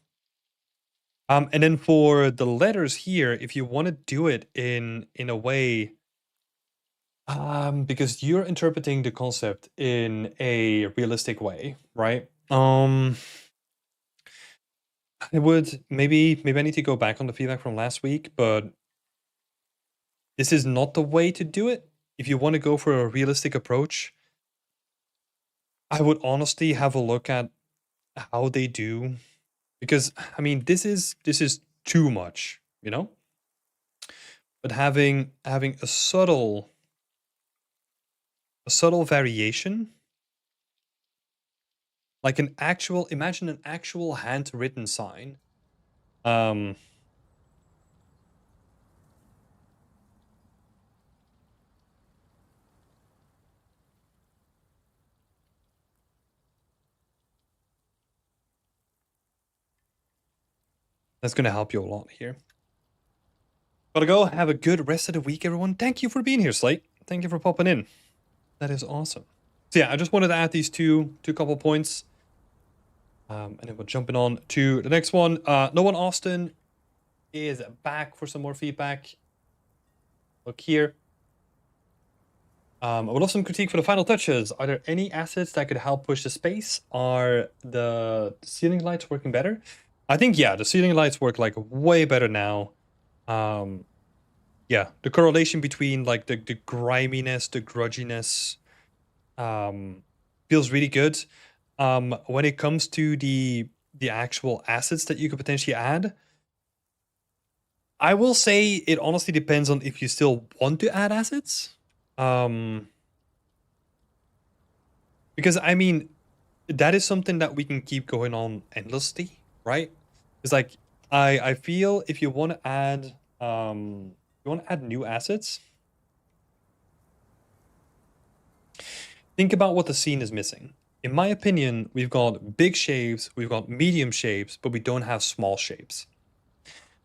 and then for the letters here, if you want to do it in a way, because you're interpreting the concept in a realistic way, right? I would maybe I need to go back on the feedback from last week, but this is not the way to do it. If you want to go for a realistic approach, I would honestly have a look at how they do, because I mean this is too much, you know? But having a subtle variation, like imagine an actual handwritten sign. That's going to help you a lot here. Gotta go. Have a good rest of the week, everyone. Thank you for being here, Slate. Thank you for popping in. That is awesome. So yeah, I just wanted to add these two couple points. And then we're jumping on to the next one. No One Austin is back for some more feedback. Look here. I would love some critique for the final touches. Are there any assets that could help push the space? Are the ceiling lights working better? I think, yeah, the ceiling lights work like way better now. Yeah, the correlation between like the griminess, the grudginess, feels really good. When it comes to the actual assets that you could potentially add, I will say it honestly depends on if you still want to add assets. Because I mean, that is something that we can keep going on endlessly, right? It's like I feel if you want to add new assets, think about what the scene is missing. In my opinion, we've got big shapes, we've got medium shapes, but we don't have small shapes.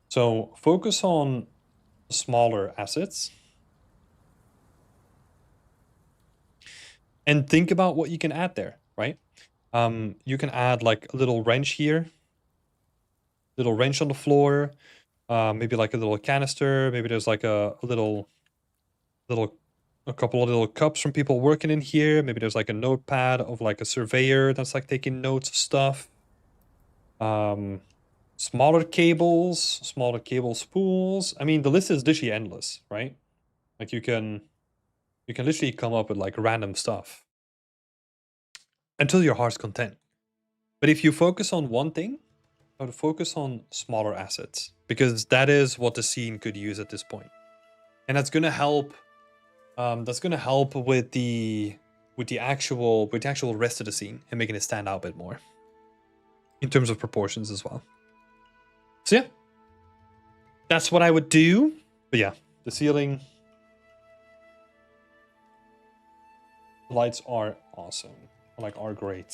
So focus on smaller assets. And think about what you can add there, right? You can add like a little wrench here, little wrench on the floor, maybe like a little canister. Maybe there's like a couple of little cups from people working in here. Maybe there's like a notepad of like a surveyor that's like taking notes of stuff. Smaller cables, spools. I mean, the list is literally endless, right? Like you can literally come up with like random stuff until your heart's content. But if you focus on one thing, I would focus on smaller assets, because that is what the scene could use at this point. And that's gonna help. That's gonna help with the actual rest of the scene and making it stand out a bit more in terms of proportions as well. So yeah, that's what I would do. But yeah, the ceiling lights are awesome. Like, are great.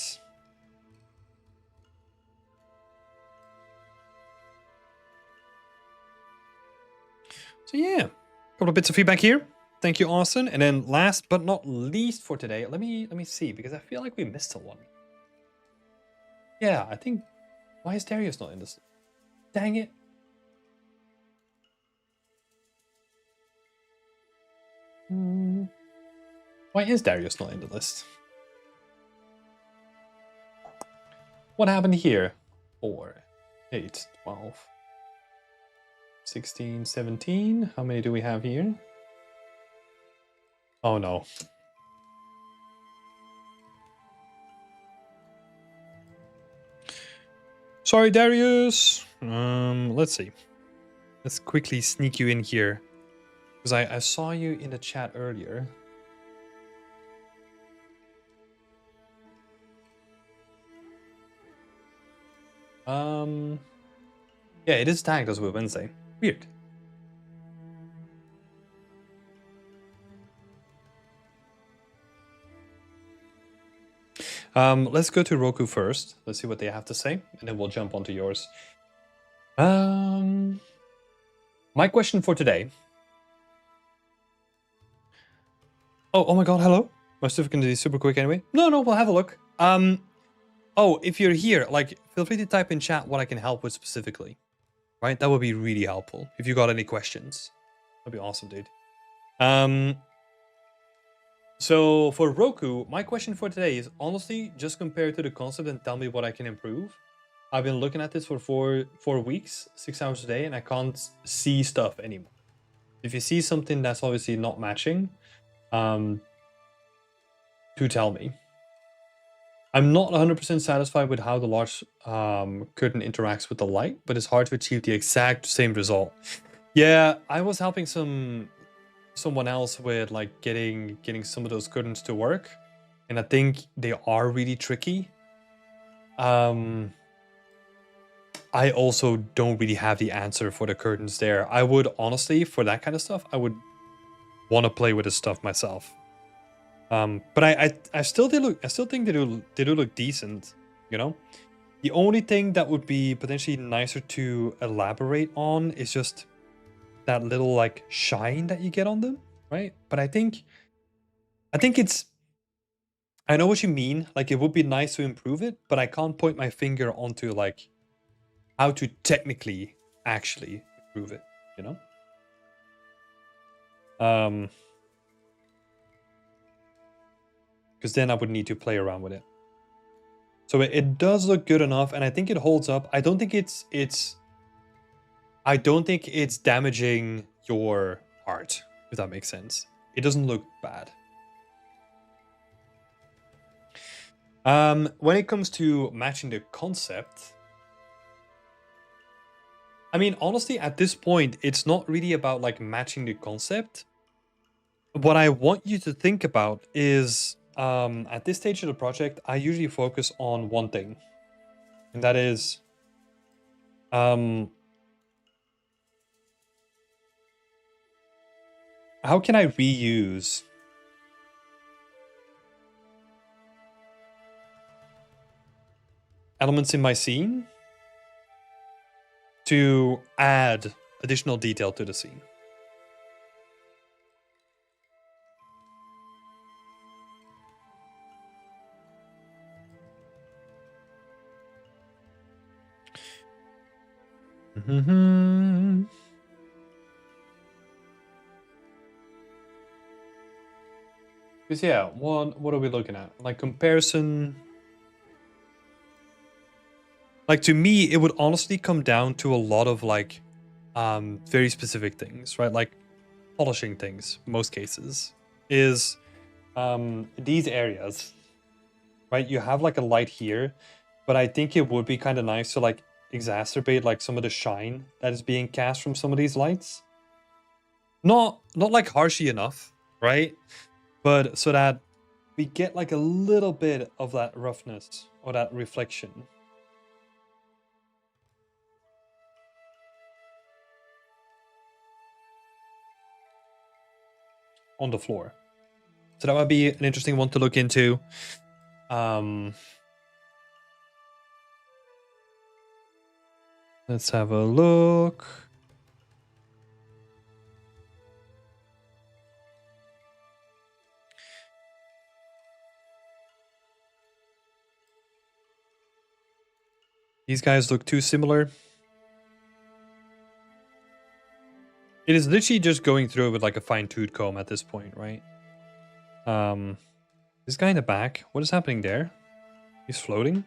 So yeah, a couple of bits of feedback here. Thank you, Austin. And then last but not least for today, let me see, because I feel like we missed a one. Yeah, I think, why is Darius not in this? Dang it. Why is Darius not in the list? What happened here? 4, 8, 12, 16, 17. How many do we have here? Oh no. Sorry, Darius. Let's see. Let's quickly sneak you in here, because I saw you in the chat earlier. Yeah, it is tagged as Wednesday. Weird. Let's go to Roku first. Let's see what they have to say, and then we'll jump onto yours. My question for today. Oh my god, hello. My stuff can do super quick anyway. No, we'll have a look. Oh, if you're here, like, feel free to type in chat what I can help with specifically. Right? That would be really helpful if you got any questions. That'd be awesome, dude. So for Roku, my question for today is honestly just compare to the concept and tell me what I can improve. I've been looking at this for four weeks, 6 hours a day, and I can't see stuff anymore. If you see something that's obviously not matching, do tell me. I'm not 100% satisfied with how the large curtain interacts with the light, but it's hard to achieve the exact same result. Yeah, I was helping someone else with like getting some of those curtains to work, and I think they are really tricky. I also don't really have the answer for the curtains there. I would honestly, for that kind of stuff, I would want to play with this stuff myself. But I still think they do look decent, you know. The only thing that would be potentially nicer to elaborate on is just that little like shine that you get on them, right? But I think it's, I know what you mean. Like it would be nice to improve it, but I can't point my finger onto like how to technically actually improve it, you know? Because then I would need to play around with it. So it does look good enough, and I think it holds up. I don't think it's damaging your art, if that makes sense. It doesn't look bad. When it comes to matching the concept, I mean, honestly, at this point, it's not really about like matching the concept. What I want you to think about is, at this stage of the project, I usually focus on one thing, and that is, how can I reuse elements in my scene to add additional detail to the scene? Because yeah, what are we looking at? Like comparison. Like to me, it would honestly come down to a lot of like very specific things, right? Like polishing things, most cases, is these areas, right? You have like a light here, but I think it would be kind of nice to like exacerbate like some of the shine that is being cast from some of these lights. Not like harshly enough, right? But so that we get like a little bit of that roughness or that reflection. On the floor. So that might be an interesting one to look into. Let's have a look. These guys look too similar. It is literally just going through it with like a fine-tooth comb at this point, right? This guy in the back, what is happening there? He's floating.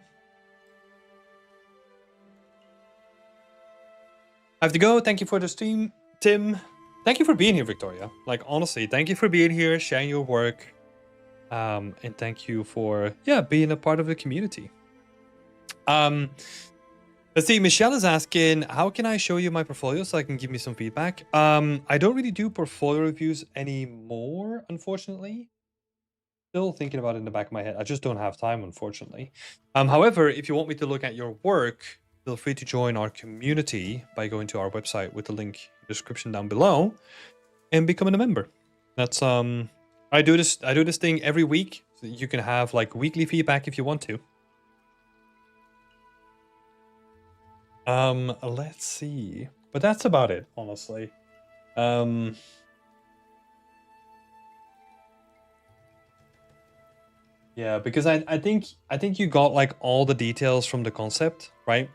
I have to go. Thank you for the stream, Tim. Thank you for being here, Victoria. Like, honestly, thank you for being here, sharing your work. And thank you for, yeah, being a part of the community. Let's see, Michelle is asking, how can I show you my portfolio so I can give me some feedback? I don't really do portfolio reviews anymore, unfortunately. Still thinking about it in the back of my head. I just don't have time, unfortunately. However, if you want me to look at your work, feel free to join our community by going to our website with the link in the description down below and becoming a member. That's I do this thing every week, so you can have like weekly feedback if you want to. Let's see. But that's about it, honestly. Yeah, because I think you got like all the details from the concept, right?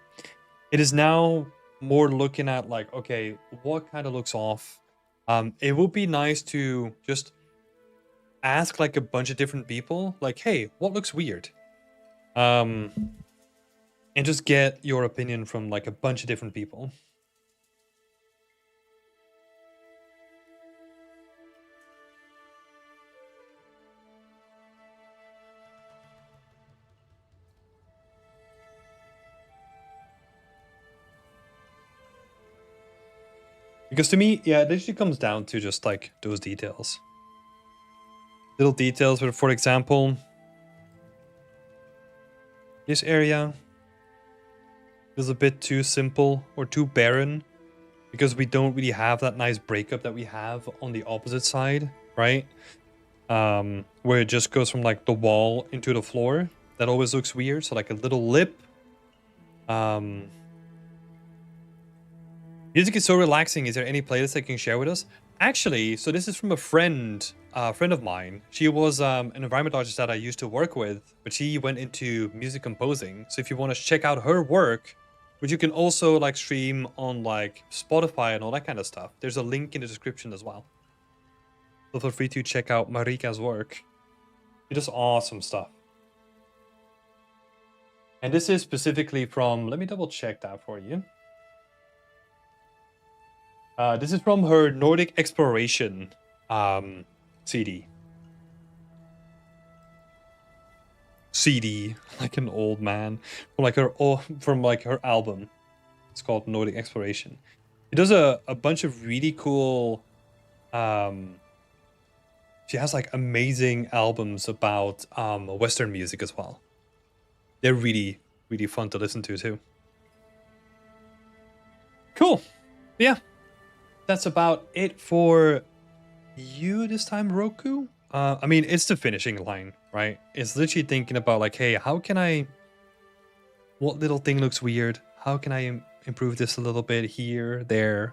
It is now more looking at like, okay, what kind of looks off? It would be nice to just ask like a bunch of different people, like, hey, what looks weird? And just get your opinion from like a bunch of different people. Because to me, yeah, it literally comes down to just like those details. Little details, but for example, this area is a bit too simple or too barren because we don't really have that nice breakup that we have on the opposite side, right? Where it just goes from like the wall into the floor. That always looks weird. So like a little lip Music is so relaxing. Is there any playlist that you can share with us? Actually, so this is from a friend of mine. She was an environment artist that I used to work with, but she went into music composing. So if you want to check out her work, which you can also like stream on like Spotify and all that kind of stuff, there's a link in the description as well. So feel free to check out Marika's work. She does awesome stuff. And this is specifically from, let me double check that for you. This is from her Nordic Exploration CD. CD, like an old man, from her album. It's called Nordic Exploration. It does a bunch of really cool. She has like amazing albums about Western music as well. They're really, really fun to listen to too. Cool. Yeah, that's about it for you this time, Roku. I mean, it's the finishing line, right? It's literally thinking about like, hey, what little thing looks weird? How can I improve this a little bit here, there?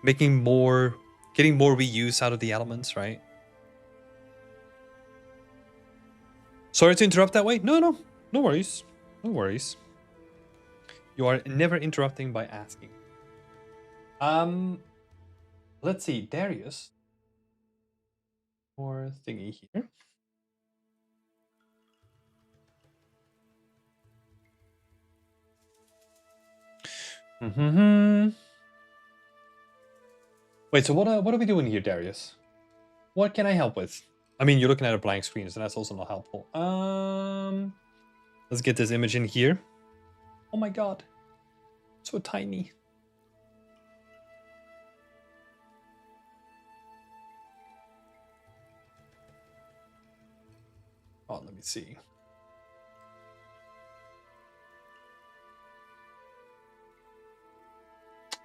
Getting more reuse out of the elements, right? Sorry to interrupt that way. No worries. No worries. You are never interrupting by asking. Let's see, Darius. More thingy here. Wait, so what are we doing here, Darius? What can I help with? I mean, you're looking at a blank screen, so that's also not helpful. Let's get this image in here. Oh my god. So tiny. Oh, let me see.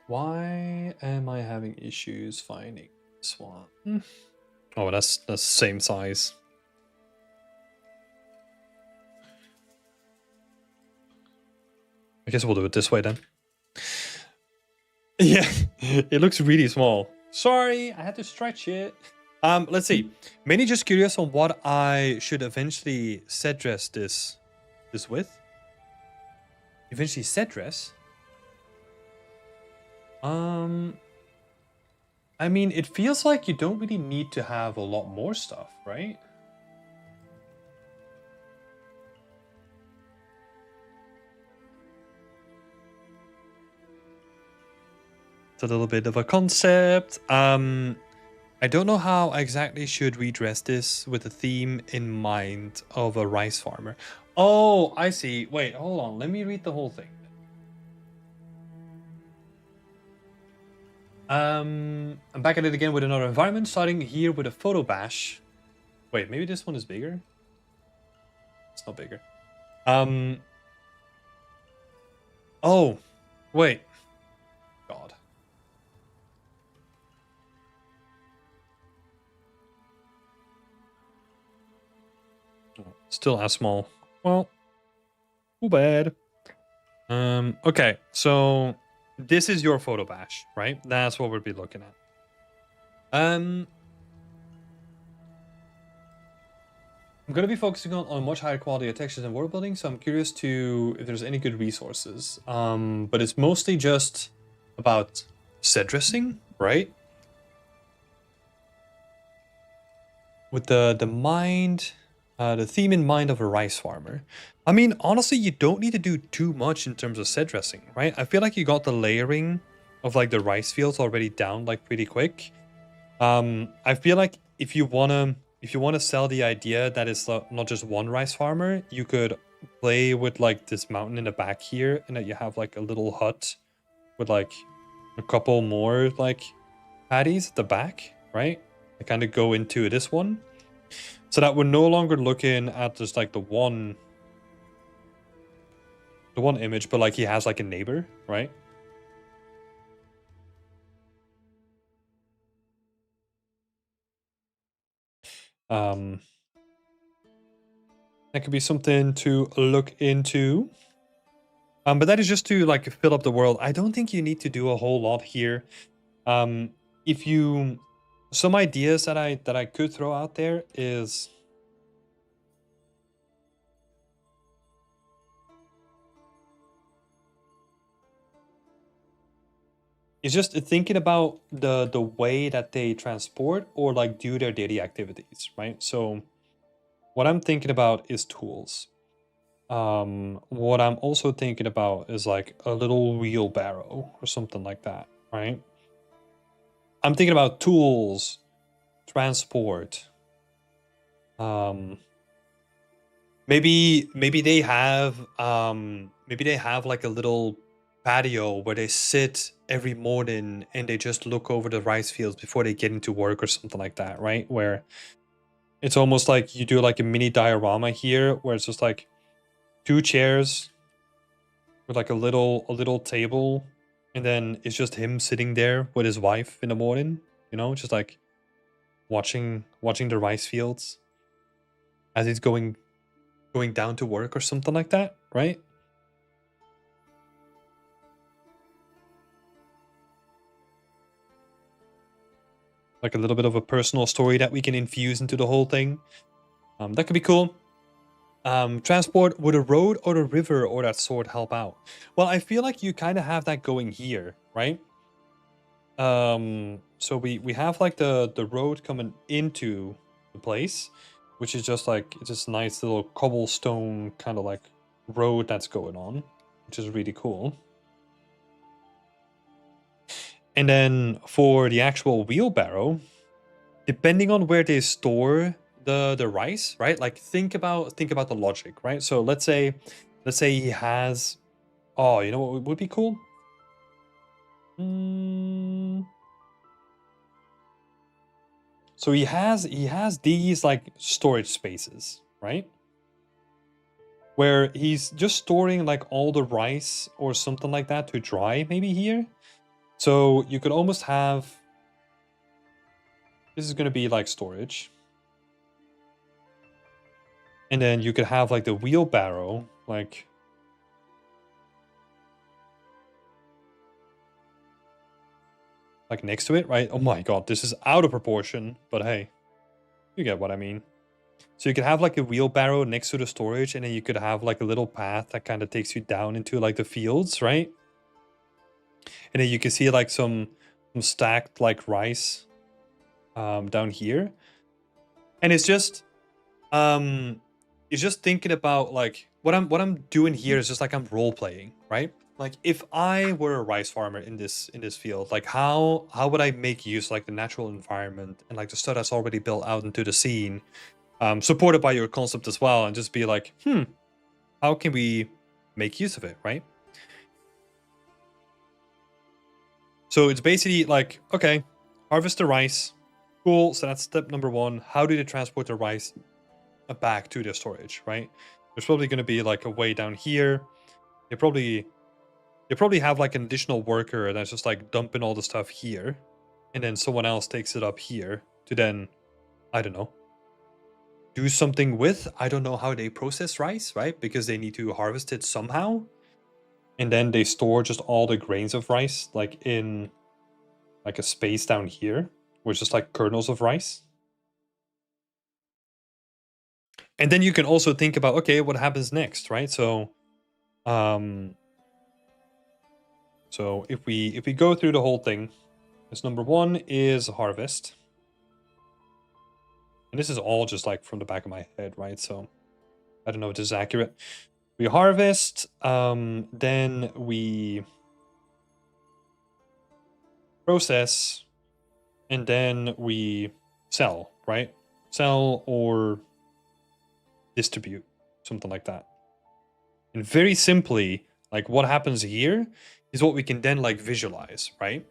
Why am I having issues finding this one? Oh, that's the same size. I guess we'll do it this way then. Yeah, it looks really small. Sorry, I had to stretch it. Let's see. Mainly just curious on what I should eventually set dress this with. Eventually set dress? I mean, it feels like you don't really need to have a lot more stuff, right? It's a little bit of a concept. I don't know how I exactly should redress this with a theme in mind of a rice farmer. Oh, I see. Wait, hold on. Let me read the whole thing. I'm back at it again with another environment, starting here with a photo bash. Wait, maybe this one is bigger? It's not bigger. Oh, wait. God. Still as small. Well, too bad. Okay, so this is your photo bash, right? That's what we'll be looking at. I'm going to be focusing on much higher quality of textures and world building, so I'm curious if there's any good resources. But it's mostly just about set dressing, right? With the theme in mind of a rice farmer. I mean, honestly, you don't need to do too much in terms of set dressing, right? I feel like you got the layering of like the rice fields already down like pretty quick. I feel like if you wanna sell the idea that it's not just one rice farmer, you could play with like this mountain in the back here, and that you have like a little hut with like a couple more like patties at the back, right? They kind of go into this one, so that we're no longer looking at just like the one image, but like he has like a neighbor, right? That could be something to look into. But that is just to like fill up the world. I don't think you need to do a whole lot here. If you, some ideas that I could throw out there is, just thinking about the way that they transport or like do their daily activities, right? So what I'm thinking about is tools. What I'm also thinking about is like a little wheelbarrow or something like that, right? I'm thinking about tools, transport. Maybe they have like a little patio where they sit every morning and they just look over the rice fields before they get into work or something like that, right? Where it's almost like you do like a mini diorama here where it's just like two chairs with like a little table, and then it's just him sitting there with his wife in the morning, just like watching the rice fields as he's going down to work or something like that, right? Like a little bit of a personal story that we can infuse into the whole thing. That could be cool. Transport, would a road or a river or that sort help out? Well, I feel like you kind of have that going here, right? So we have like the road coming into the place, which is just like, it's this nice little cobblestone kind of like road that's going on, which is really cool. And then for the actual wheelbarrow, depending on where they store the rice, right? Like think about the logic, right? So let's say he has, oh, you know what would be cool? So he has these like storage spaces, right? Where he's just storing like all the rice or something like that to dry maybe here. So you could almost have, this is going to be like storage. And then you could have like the wheelbarrow, like next to it, right? Oh my god, this is out of proportion, but hey, you get what I mean. So you could have like a wheelbarrow next to the storage, and then you could have like a little path that kind of takes you down into like the fields, right? And then you can see like some stacked like rice down here. And it's just thinking about like what I'm doing here is just like I'm role playing, right? Like if I were a rice farmer in this field, like how would I make use like the natural environment and like the stuff that's already built out into the scene, supported by your concept as well, and just be like, how can we make use of it, right? So it's basically like, okay, harvest the rice, cool. So that's step number one. How do they transport the rice back to their storage, right? There's probably going to be like a way down here. They probably have like an additional worker that's just like dumping all the stuff here, and then someone else takes it up here to then, I don't know, do something with. I don't know how they process rice, right? Because they need to harvest it somehow, and then they store just all the grains of rice like in like a space down here, which is just like kernels of rice. And then you can also think about, okay, what happens next, right? So so if we go through the whole thing, this number one is harvest. And this is all just like from the back of my head, right? So I don't know if this is accurate. We harvest, then we process, and then we sell, right? Sell or distribute, something like that. And very simply, like what happens here is what we can then like visualize, right?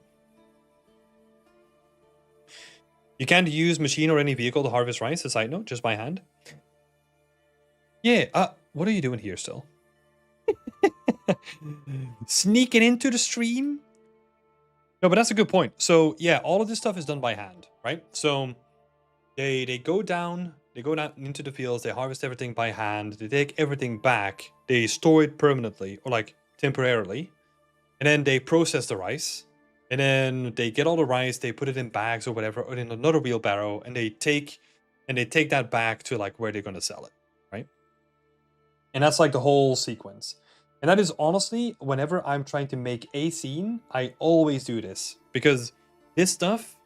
You can't use machine or any vehicle to harvest rice, a side note, just by hand. Yeah, what are you doing here still? Sneaking into the stream? No, but that's a good point. So yeah, all of this stuff is done by hand, right? So they go down into the fields, they harvest everything by hand, they take everything back, they store it permanently, or like temporarily, and then they process the rice, and then they get all the rice, they put it in bags or whatever, or in another wheelbarrow, and they take that back to like where they're gonna sell it, right? And that's like the whole sequence. And that is honestly, whenever I'm trying to make a scene, I always do this, because this stuff,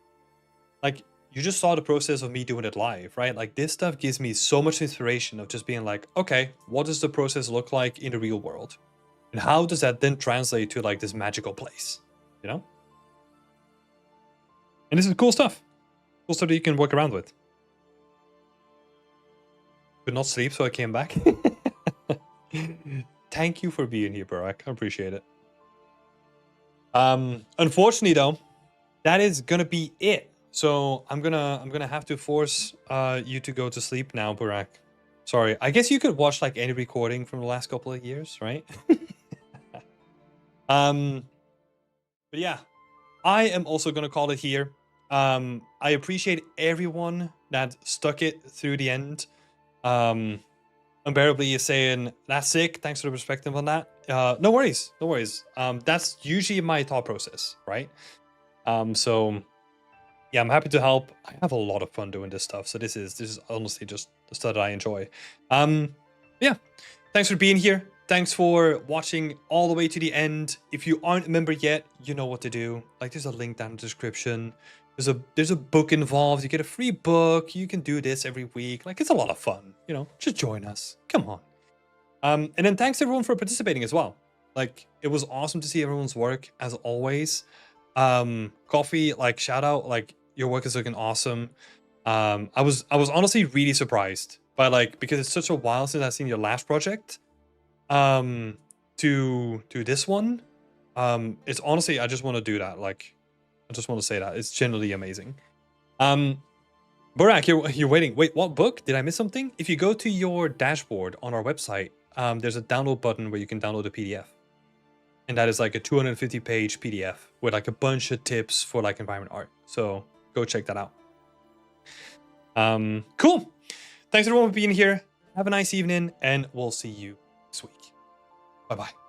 like, you just saw the process of me doing it live, right? Like, this stuff gives me so much inspiration of just being like, okay, what does the process look like in the real world? And how does that then translate to like this magical place, you know? And this is cool stuff. Cool stuff that you can work around with. Could not sleep, so I came back. Thank you for being here, Burak. I appreciate it. Unfortunately, though, that is gonna be it. So I'm gonna have to force you to go to sleep now, Burak. Sorry. I guess you could watch like any recording from the last couple of years, right? But yeah, I am also gonna call it here. I appreciate everyone that stuck it through the end. Unbearably is saying, that's sick, thanks for the perspective on that. No worries, no worries. That's usually my thought process, right? So yeah, I'm happy to help. I have a lot of fun doing this stuff, so this is honestly just the stuff that I enjoy. Yeah, thanks for being here. Thanks for watching all the way to the end. If you aren't a member yet, you know what to do. Like, there's a link down in the description. There's a book involved. You get a free book. You can do this every week. Like, it's a lot of fun, you know. Just join us. Come on. And then thanks everyone for participating as well. Like, it was awesome to see everyone's work as always. Coffee, like, shout out, like, your work is looking awesome. I was honestly really surprised by, like, because it's such a while since I've seen your last project. To this one. It's honestly, I just want to do that. Like, I just want to say that it's generally amazing. Burak, you're waiting. Wait, what book? Did I miss something? If you go to your dashboard on our website, there's a download button where you can download a PDF. And that is like a 250-page PDF with like a bunch of tips for like environment art. So go check that out. Cool. Thanks everyone for being here. Have a nice evening, and we'll see you next week. Bye-bye.